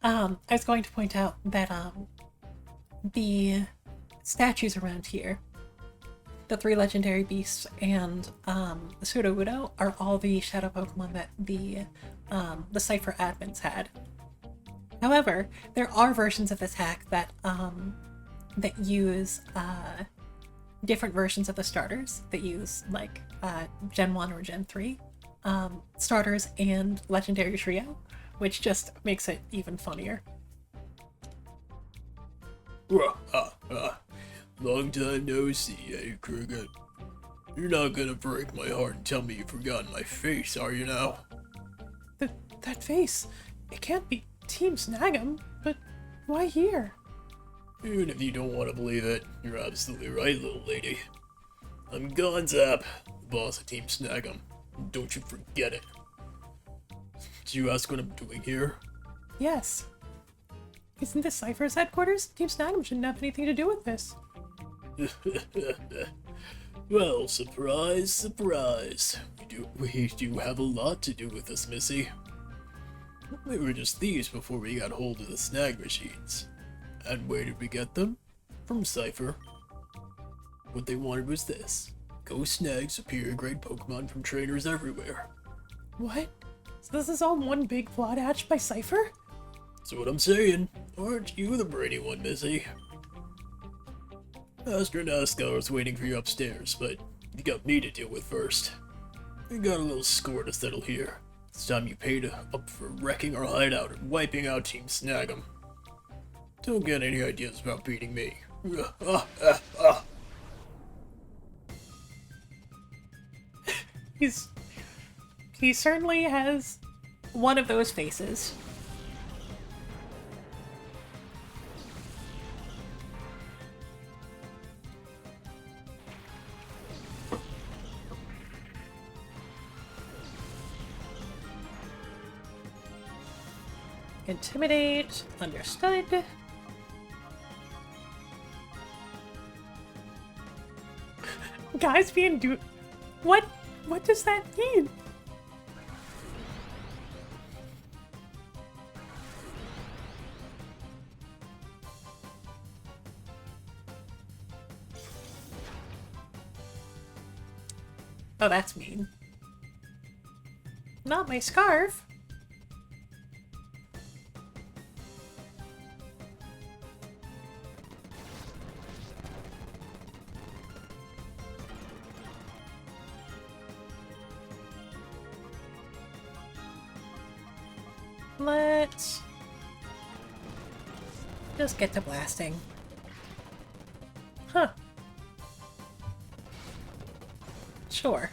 I was going to point out that, the statues around here, the 3 legendary beasts and the Sudowoodo, are all the shadow Pokemon that the Cypher admins had. However, there are versions of this hack that that use different versions of the starters, that use like Gen 1 or Gen 3 starters and legendary trio, which just makes it even funnier. Long time no see, eh, Cricket? You're not gonna break my heart and tell me you've forgotten my face, are you now? That face, it can't be Team Snag'em, but why here? Even if you don't want to believe it, you're absolutely right, little lady. I'm Gonzap, the boss of Team Snag'em. Don't you forget it. Did you ask what I'm doing here? Yes. Isn't this Cypher's headquarters? Team Snag'em shouldn't have anything to do with this. Well, surprise, surprise. We do have a lot to do with this, Missy. We were just thieves before we got hold of the snag machines. And where did we get them? From Cypher. What they wanted was this. Go snag superior grade Pokemon from trainers everywhere. What? So this is all one big plot hatched by Cypher? That's what I'm saying. Aren't you the brainy one, Missy? Master Nazca was waiting for you upstairs, but you got me to deal with first. We got a little score to settle here. It's time you paid up for wrecking our hideout and wiping out Team Snag'em. Don't get any ideas about beating me. He certainly has one of those faces. Intimidate. Understood. Guys being What does that mean? Oh, that's mean. Not my scarf. Let's just get to blasting. Huh. Sure.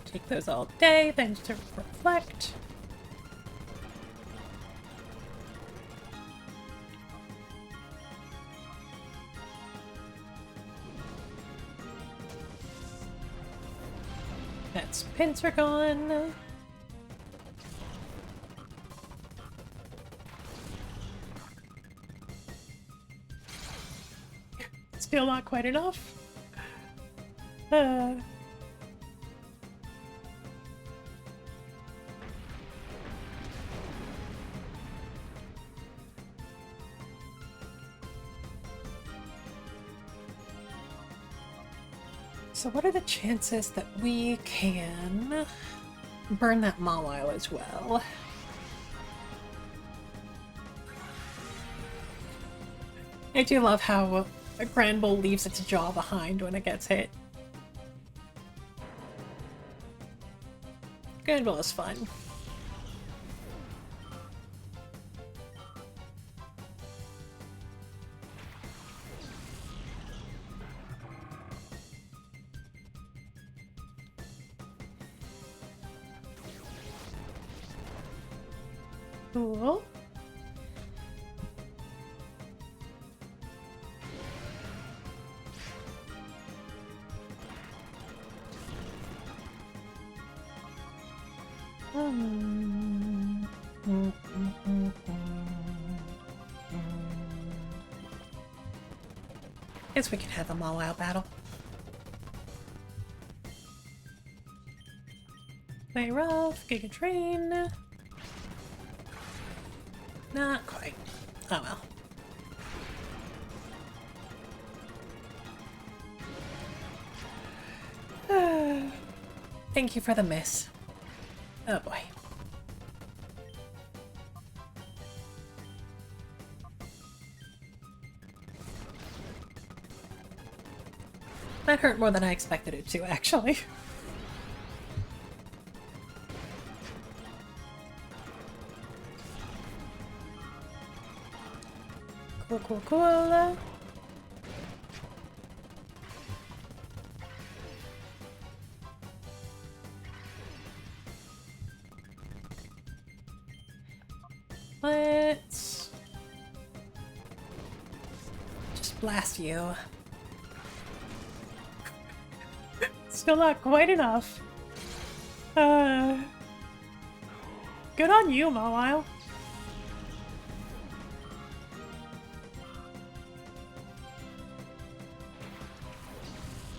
Take those all day, then to reflect. That's Pentargon. Still not quite enough. So what are the chances that we can burn that Mawile as well? I do love how a Grand Bull leaves its jaw behind when it gets hit. Grand Bull is fun. Cool. Guess we can have them all out battle. Play rough, Giga Train. Not quite. Oh well. Thank you for the miss. Oh boy. That hurt more than I expected it to, actually. Cool. Let's just blast you. Still not quite enough. Good on you, Mawile.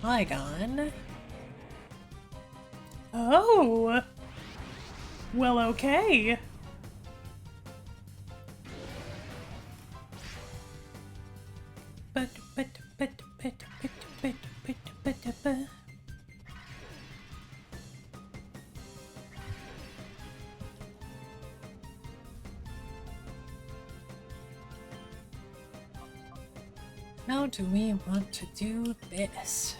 Flygon. Oh! Well, okay. How do we want to do this?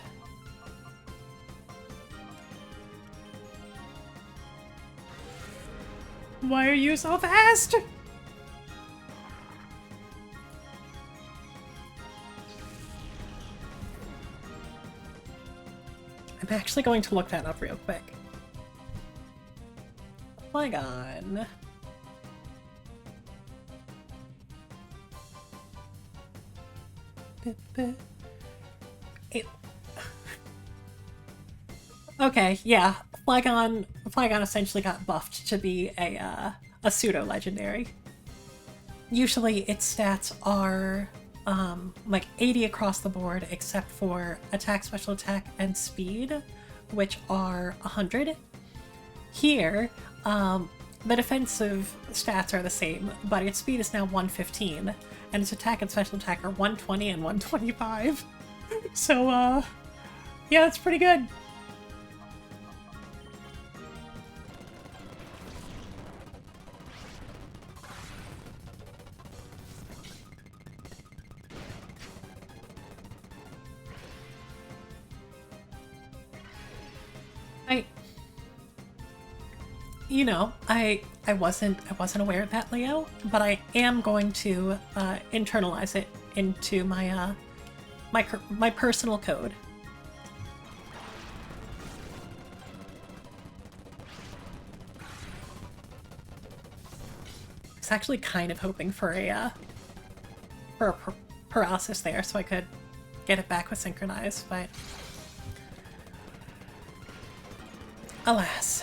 Why are you so fast? I'm actually going to look that up real quick. Flygon. It... Okay, yeah. Flygon essentially got buffed to be a pseudo-legendary. Usually its stats are like 80 across the board except for attack, special attack, and speed, which are 100. Here, the defensive stats are the same, but its speed is now 115, and its attack and special attack are 120 and 125. So, yeah, that's pretty good. You know, I wasn't aware of that, Leo, but I am going to internalize it into my my personal code. I was actually kind of hoping for a paralysis there, so I could get it back with synchronize, but alas.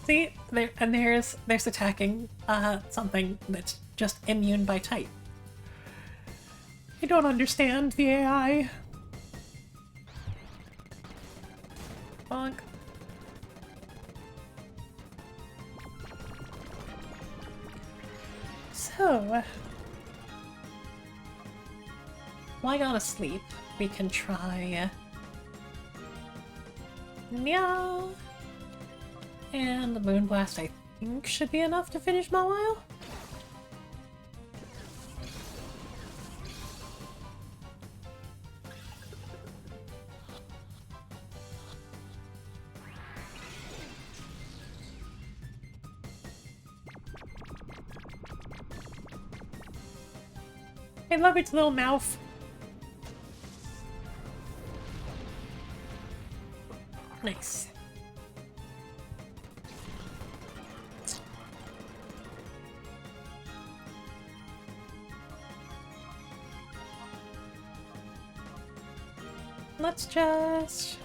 See, there's attacking something that's just immune by type. I don't understand the AI. Bonk. So, while on asleep, we can try meow, and the Moonblast I think should be enough to finish Mawile. I love its little mouth. Nice. Let's just...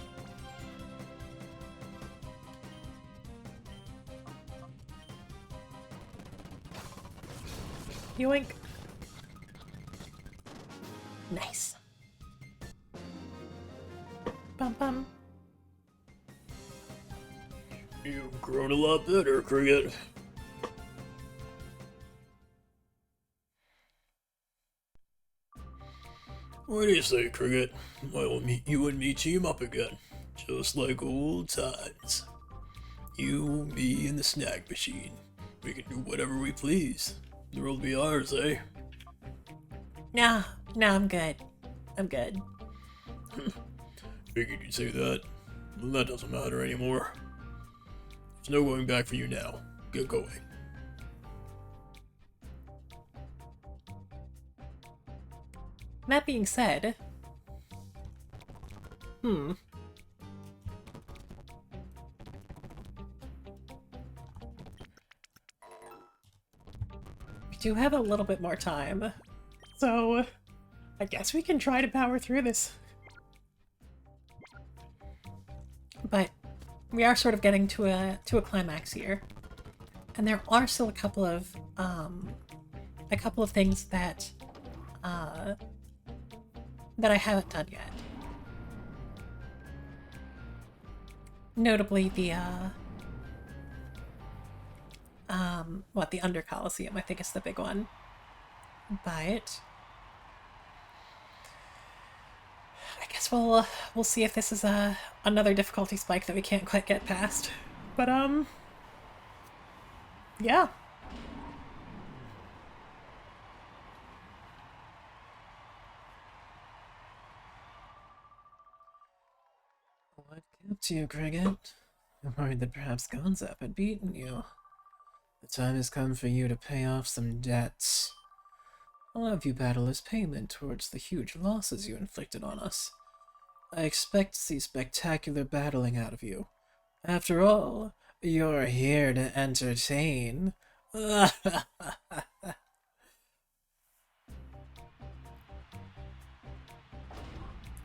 yoink. Nice. Bum bum. You've grown a lot better, Cricket. What do you say, Cricket? Why don't you and me team up again? Just like old times. You, me, and the snack machine. We can do whatever we please. The world be ours, eh? No, I'm good. I'm good. Figured you'd say that. Well, that doesn't matter anymore. There's no going back for you now. Get going. That being said... We do have a little bit more time. so I guess we can try to power through this. But we are sort of getting to a climax here. And there are still a couple of things that that I haven't done yet. Notably the the Under Colosseum, I think is the big one. But I guess we'll see if this is another difficulty spike that we can't quite get past. But yeah. What kept you, Cricket? I'm worried that perhaps Gonzap had beaten you. The time has come for you to pay off some debts. I'll have you battle as payment towards the huge losses you inflicted on us. I expect to see spectacular battling out of you. After all, you're here to entertain.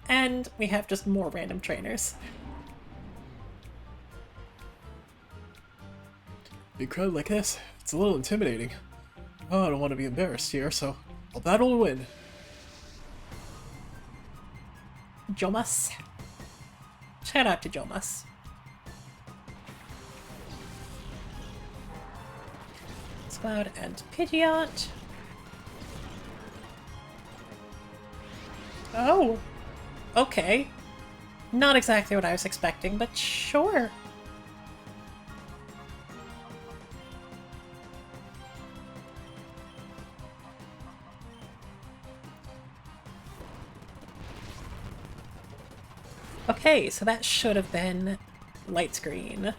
And we have just more random trainers. Big crowd like this, it's a little intimidating. Oh, I don't want to be embarrassed here, so I'll battle to win. Jomas. Shout out to Jomas. Cloud and Pidgeot. Oh. Okay. Not exactly what I was expecting, but sure. Okay, so that should have been light screen.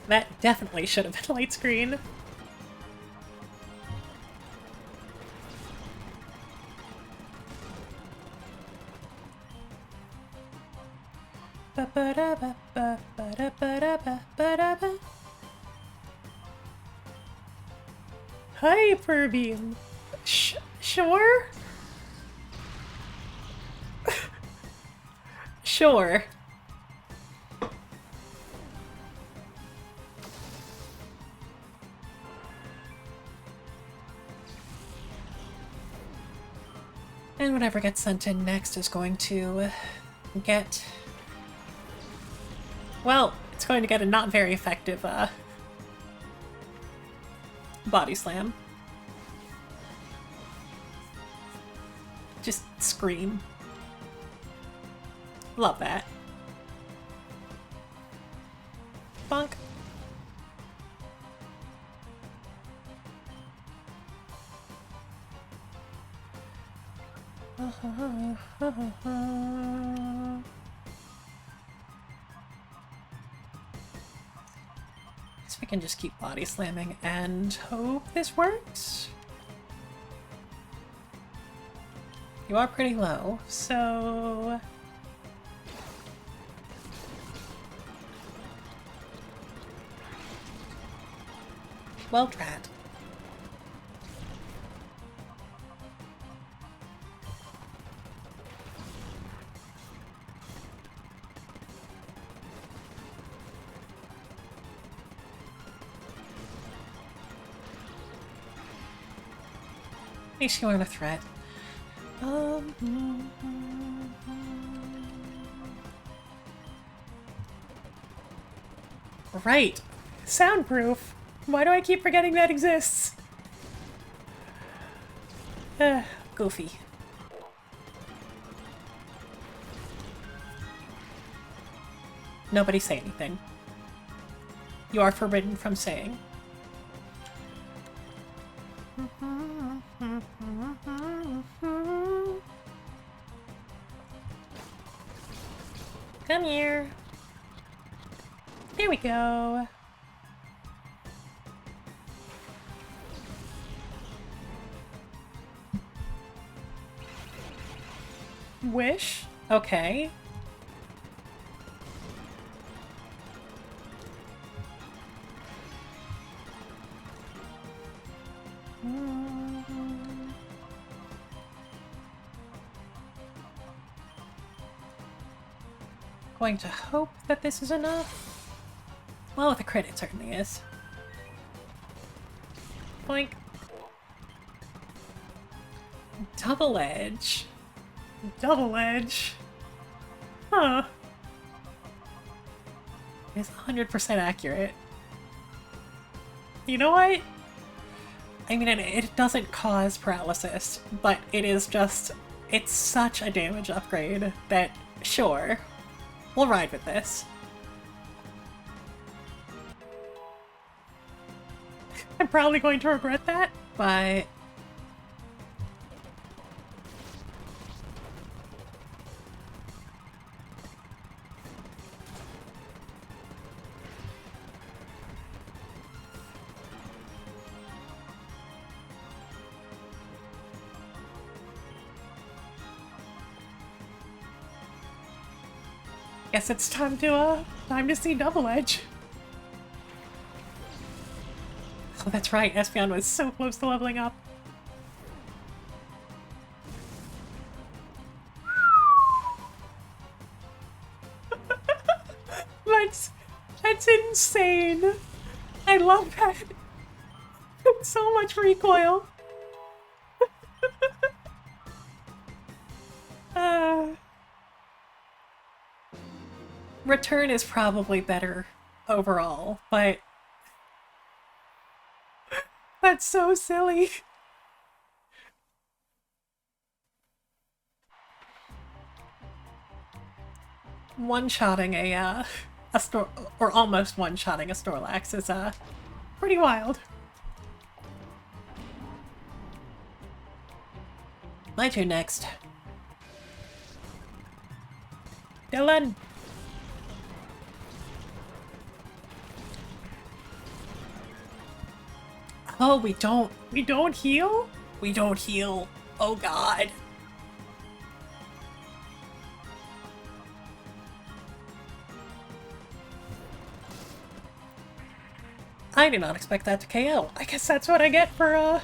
That definitely should have been light screen. Hyper Beam. Sure? Sure. And whatever gets sent in next is going to get... Well, it's going to get a not very effective body slam. Just scream. Love that. Bonk. So we can just keep body slamming and hope this works. You are pretty low, so... Well tried. At least you aren't a threat. Right. Soundproof. Why do I keep forgetting that exists? Goofy. Nobody say anything. You are forbidden from saying. Come here. There we go. Wish? Okay. Going to hope that this is enough. Well, with a crit, it certainly is. Boink. Double edge. Double edge. Huh. It's 100% accurate. You know what? I mean, it doesn't cause paralysis, but it is just... It's such a damage upgrade that, sure, we'll ride with this. I'm probably going to regret that, but... Guess it's time to see Double Edge. Oh, that's right, Espeon was so close to leveling up. That's insane. I love that. So much recoil. Return is probably better overall, but that's so silly. One-shotting a or almost one-shotting a Snorlax is pretty wild. My turn next. Dylan. Oh, we don't heal? We don't heal. Oh god. I did not expect that to KO. I guess that's what I get for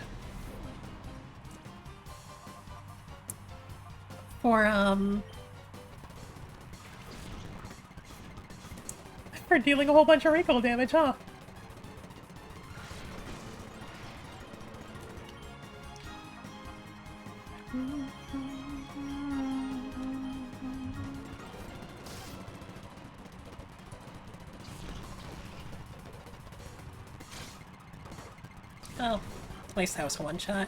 dealing a whole bunch of recoil damage, huh? Oh, at least that was a one-shot.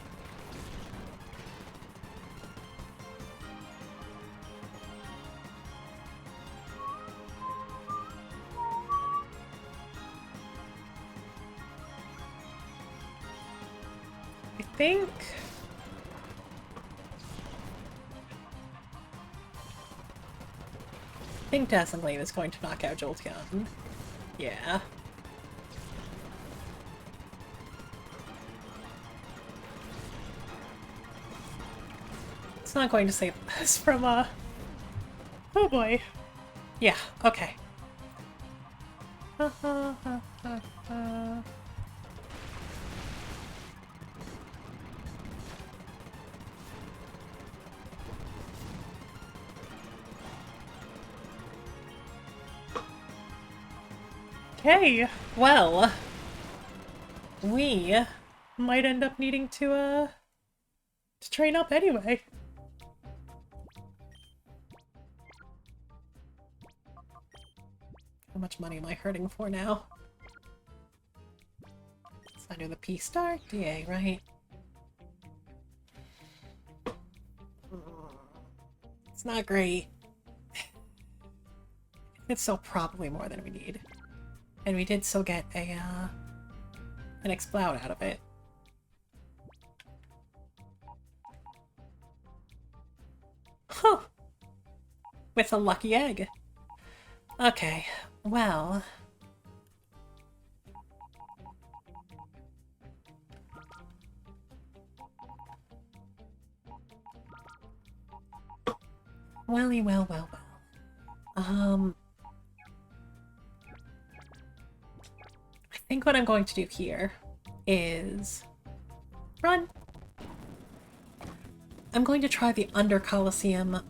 I think Dazzling is going to knock out Jolteon. Yeah. It's not going to save us from, oh boy. Yeah, okay. Okay, well, we might end up needing to train up anyway. How much money am I hurting for now? It's under the P-Star? DA, right? It's not great. It's still probably more than we need. And we did still get a, an Exploud out of it. Huh! With a lucky egg. Okay, well... Welly, well. I think what I'm going to do here is run. I'm going to try the Under Colosseum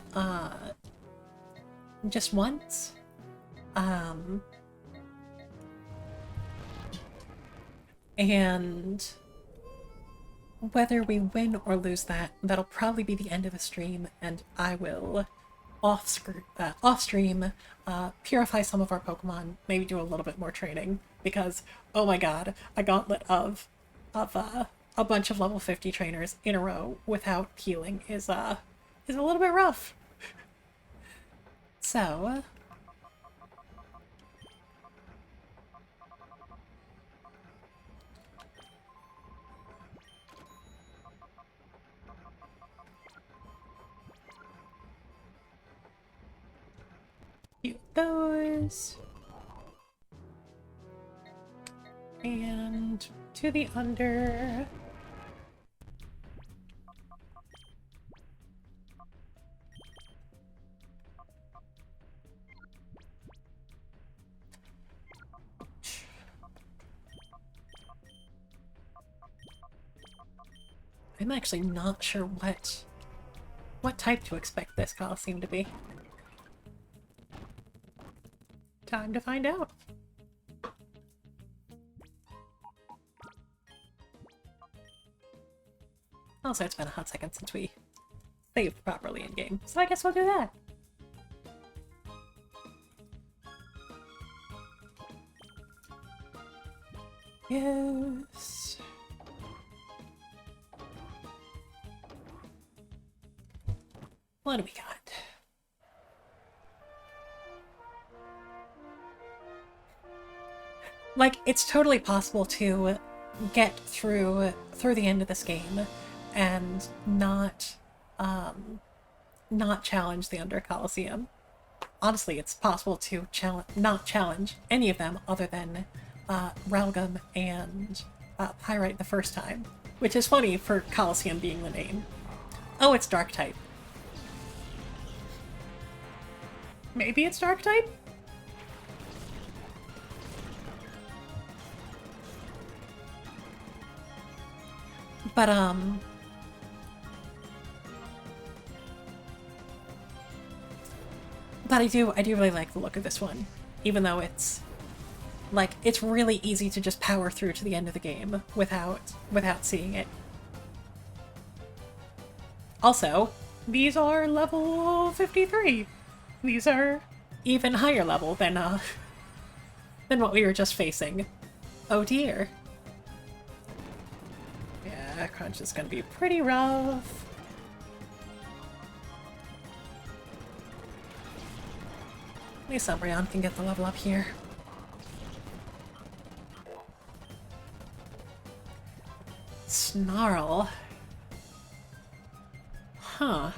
just once, And whether we win or lose that, that'll probably be the end of the stream, and I will off-stream purify some of our Pokemon, maybe do a little bit more training, because, oh my god, a gauntlet of a bunch of level 50 trainers in a row without healing is a little bit rough. So... those. And to the under. I'm actually not sure what type to expect this Colosseum to be. Time to find out. Also, it's been a hot second since we saved properly in game, so I guess we'll do that. Yes. What do we got? Like, it's totally possible to get through the end of this game and not challenge the Under Colosseum. Honestly, it's possible to not challenge any of them other than Ralgam and Pyrite the first time, which is funny for Colosseum being the name. Oh, it's Dark type. Maybe it's Dark type? But I do really like the look of this one, even though it's really easy to just power through to the end of the game without seeing it. Also, these are level 53. These are even higher level than what we were just facing. Oh dear. Yeah, Crunch is gonna be pretty rough. At least Umbreon can get the level up here. Snarl. Huh.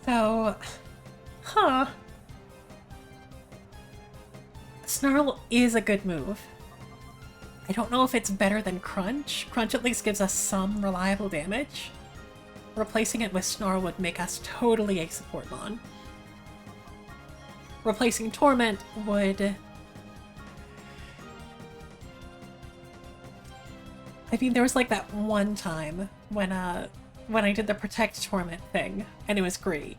So... Huh. Snarl is a good move. I don't know if it's better than Crunch. Crunch at least gives us some reliable damage. Replacing it with Snarl would make us totally a support mon. Replacing Torment would... I mean, there was like that one time when I did the Protect Torment thing, and it was great.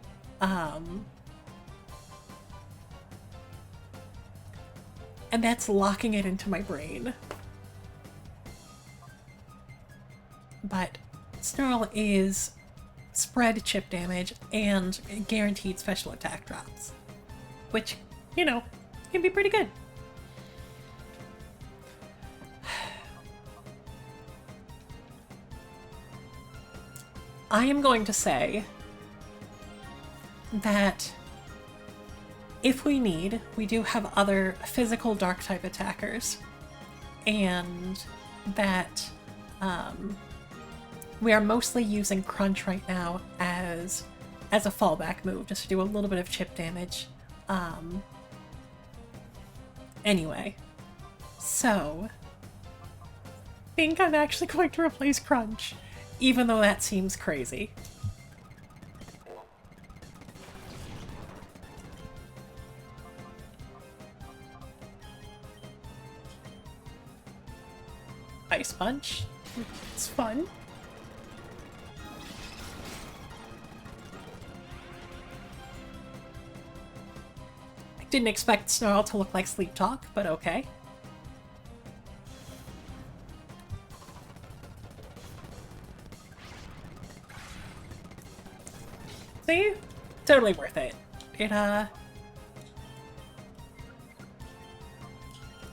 And that's locking it into my brain. But Snarl is spread chip damage and guaranteed special attack drops, which, you know, can be pretty good. I am going to say that if we need, we do have other physical Dark-type attackers, and that we are mostly using Crunch right now as a fallback move, just to do a little bit of chip damage. Anyway, so I think I'm actually going to replace Crunch, even though that seems crazy. Ice Punch. It's fun. Didn't expect Snarl to look like Sleep Talk, but okay. See? Totally worth it.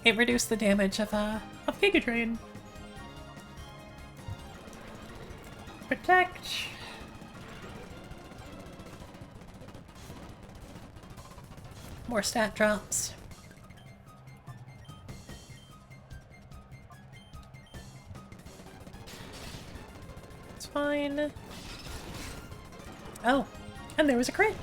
It reduced the damage of Giga Drain. Protect. More stat drops. It's fine. Oh, and there was a crit.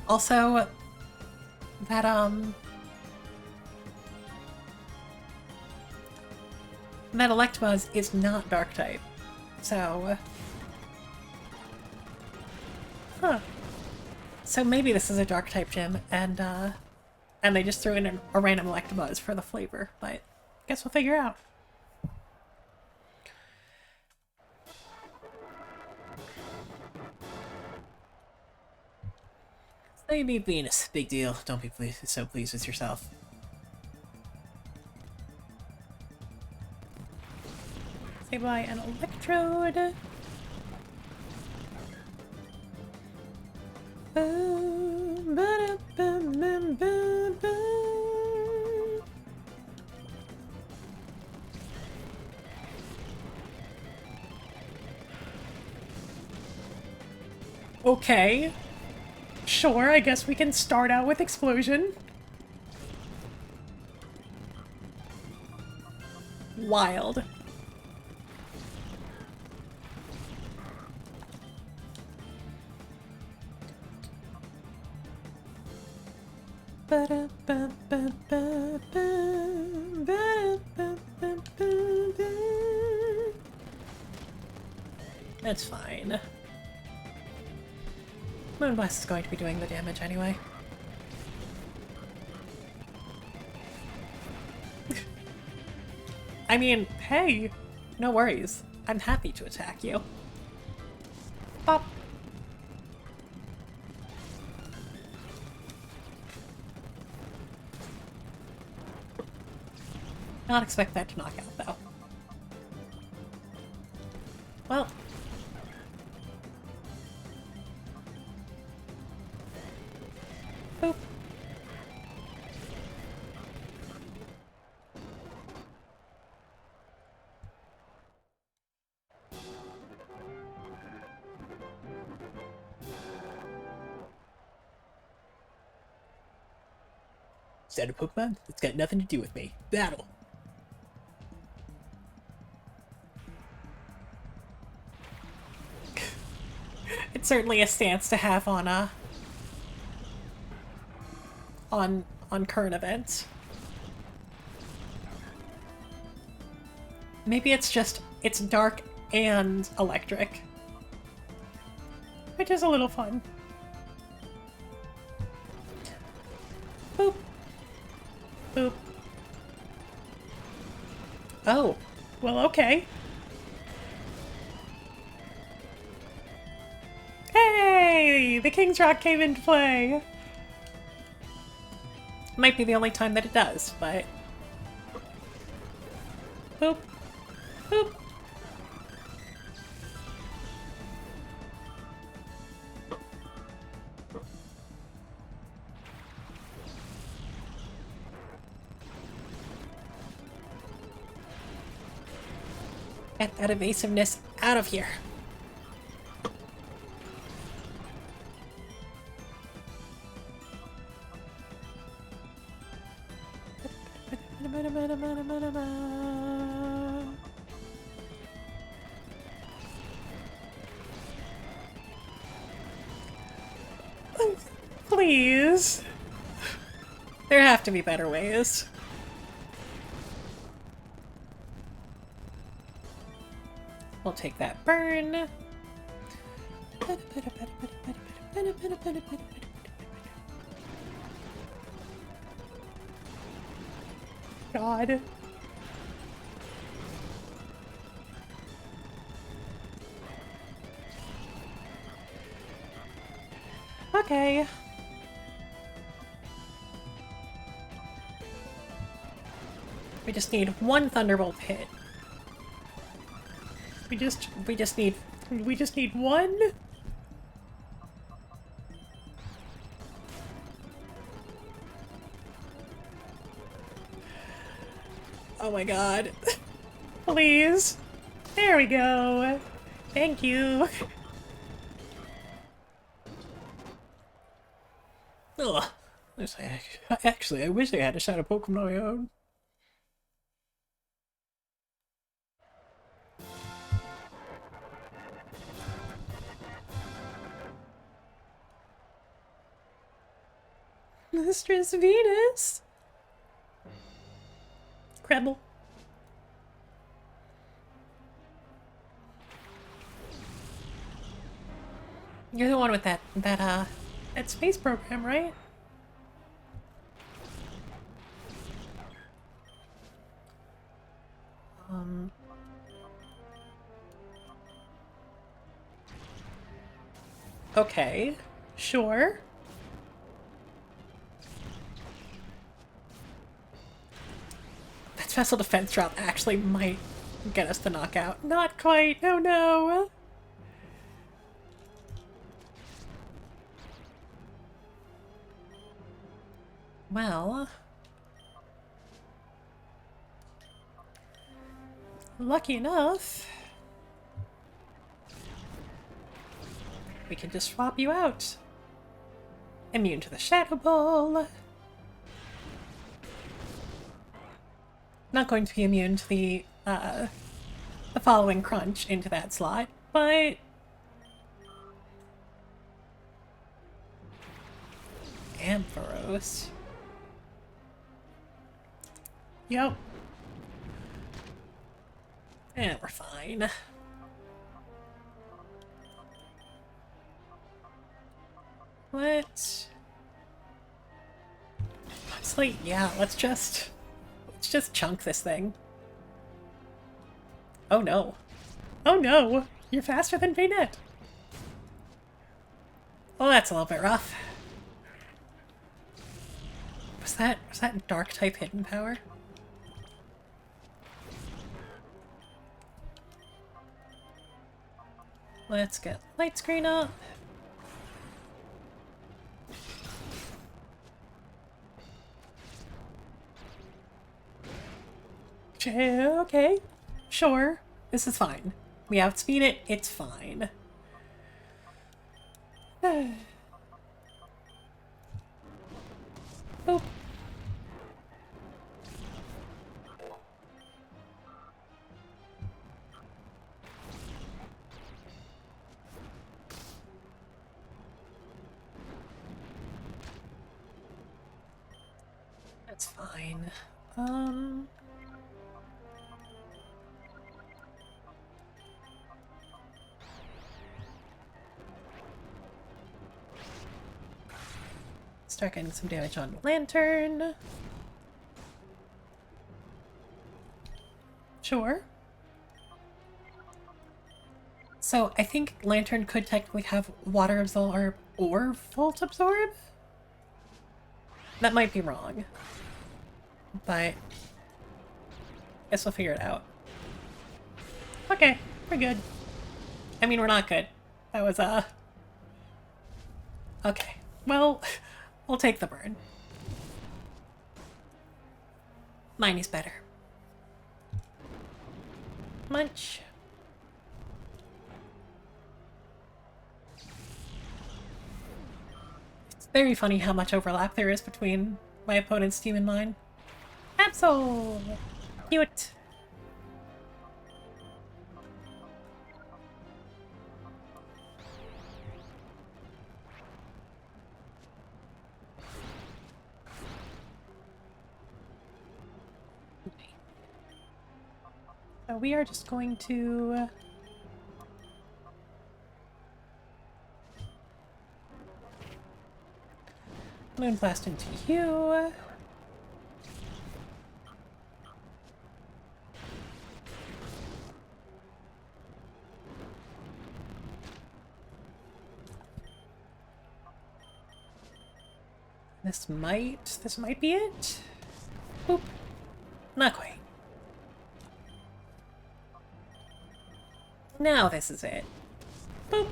Also, that Electabuzz is not Dark type, so so maybe this is a Dark type gym, and they just threw in a random Electabuzz for the flavor, but guess we'll figure out. Maybe being a big deal. Don't be so pleased with yourself. Say bye an Electrode. Okay. Sure, I guess we can start out with Explosion. Wild. That's fine. Moonblast is going to be doing the damage anyway. I mean, hey, no worries. I'm happy to attack you. Pop. Not expect that to knock out, though. Well. Boop. Is that a Pokemon? It's got nothing to do with me. Battle! It's certainly a stance to have on current events. Maybe it's just it's dark and electric, which is a little fun. Boop. Boop. Oh, well, okay. Hey, the King's Rock came into play. Might be the only time that it does, but... Boop. Boop. Get that evasiveness out of here. Please. There have to be better ways. We'll take that burn. God. Okay. We just need one Thunderbolt hit. We just need one? Oh my god. Please. There we go. Thank you. Ugh. Actually, I wish I had a Shadow Pokemon of my own. Mistress Venus. Krebel. You're the one with that space program, right? Okay. Sure. That special defense drop actually might get us to knockout. Not quite. Oh no. Well, lucky enough, we can just swap you out. Immune to the Shadow Ball. Not going to be immune to the following crunch into that slot, but Ampharos. Yep. And we're fine. Honestly, yeah, let's just chunk this thing. Oh no. Oh no! You're faster than Bayonet! Well, that's a little bit rough. Was that dark type hidden power? Let's get light screen up. Okay, sure. This is fine. We outspeed it, it's fine. Boop. That's fine. Start getting some damage on Lantern. Sure. So I think Lantern could technically have Water Absorb or Volt Absorb? That might be wrong. But I guess we'll figure it out. Okay, we're good. I mean, we're not good. That was, okay. Well, we'll take the burn. Miney's better. Munch. It's very funny how much overlap there is between my opponent's team and mine. Absol! Cute! So we are just going to Moonblast into you. This might be it. Boop. Not quite. Now this is it. Boop.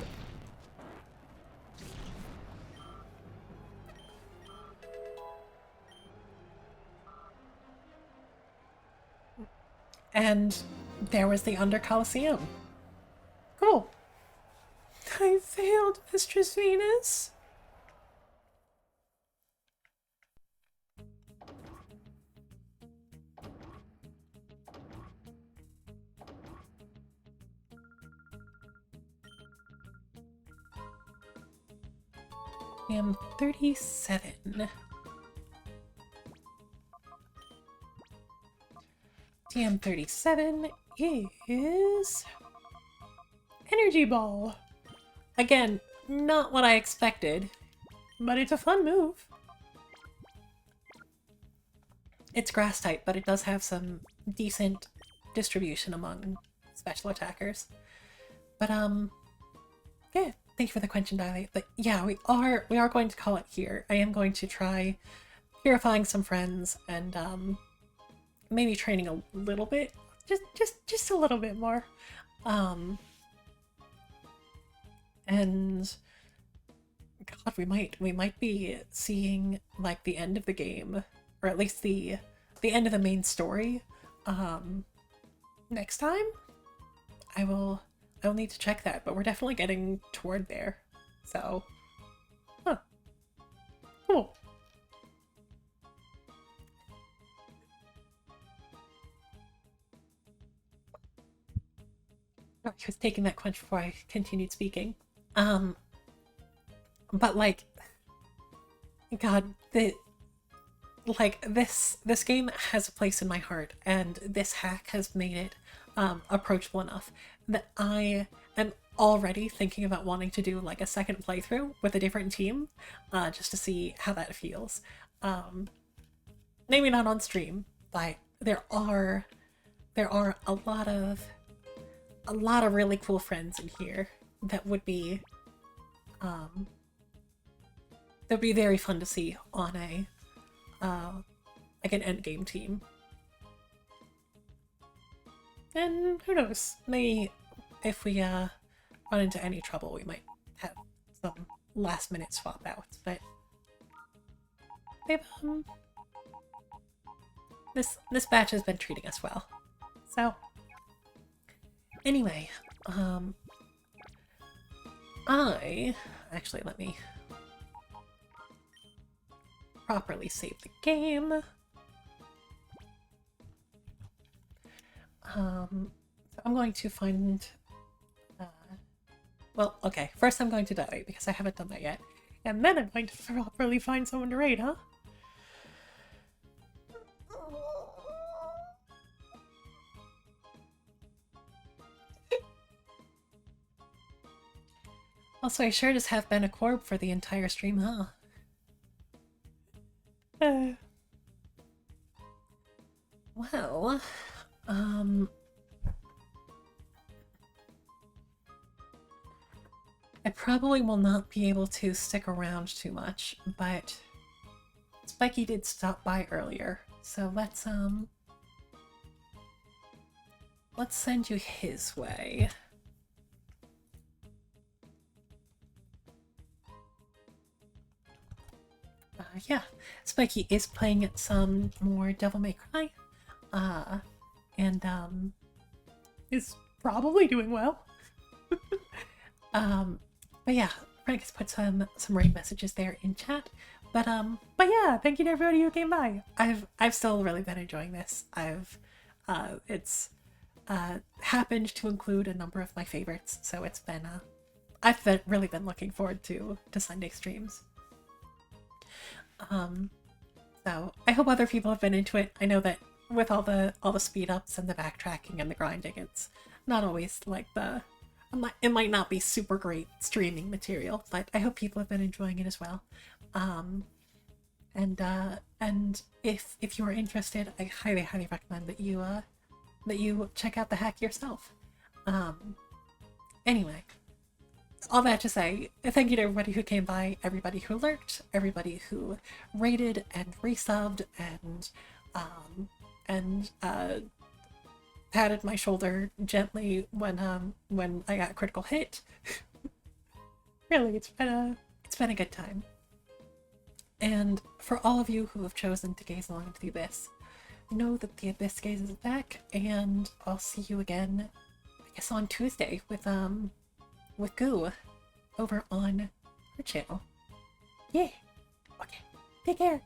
And there was the Under Colosseum. Cool. I failed, Mistress Venus. I am 37. TM37 is Energy Ball. Again, not what I expected, but it's a fun move. It's grass type, but it does have some decent distribution among special attackers. But yeah, thank you for the Quench and Dilate. But yeah, we are going to call it here. I am going to try purifying some friends and maybe training a little bit, just a little bit more, and God, we might be seeing like the end of the game, or at least the end of the main story, next time. I'll need to check that, but we're definitely getting toward there, so cool. I was taking that quench before I continued speaking. But like, God, this game has a place in my heart, and this hack has made it approachable enough that I am already thinking about wanting to do like a second playthrough with a different team, just to see how that feels. Maybe not on stream, but there are a lot of really cool friends in here that would be very fun to see on a like an endgame team. And who knows, maybe if we run into any trouble, we might have some last minute swap outs, but they've this batch has been treating us well. So anyway, actually, let me properly save the game. So I'm going to find, well, okay, first I'm going to die because I haven't done that yet, and then I'm going to properly find someone to raid, huh? Also, I sure just have been a corb for the entire stream, huh? Well, I probably will not be able to stick around too much, but Spiky did stop by earlier, so let's send you his way. Yeah, Spiky is playing some more Devil May Cry, and is probably doing well. But yeah, Frank has put some raid messages there in chat. But yeah, thank you to everybody who came by. I've still really been enjoying this. It's happened to include a number of my favorites, so it's been I've really been looking forward to Sunday streams. So I hope other people have been into it. I know that with all the speed ups and the backtracking and the grinding, it's not always like it might not be super great streaming material, but I hope people have been enjoying it as well. And if you are interested, I highly recommend that you check out the hack yourself. Anyway, all that to say, thank you to everybody who came by, everybody who lurked, everybody who rated and resubbed and patted my shoulder gently when I got a critical hit. Really, it's been a good time. And for all of you who have chosen to gaze along into the abyss, know that the Abyss Gaze is back, and I'll see you again, I guess, on Tuesday with Goo over on her channel. Yeah. Okay. Take care.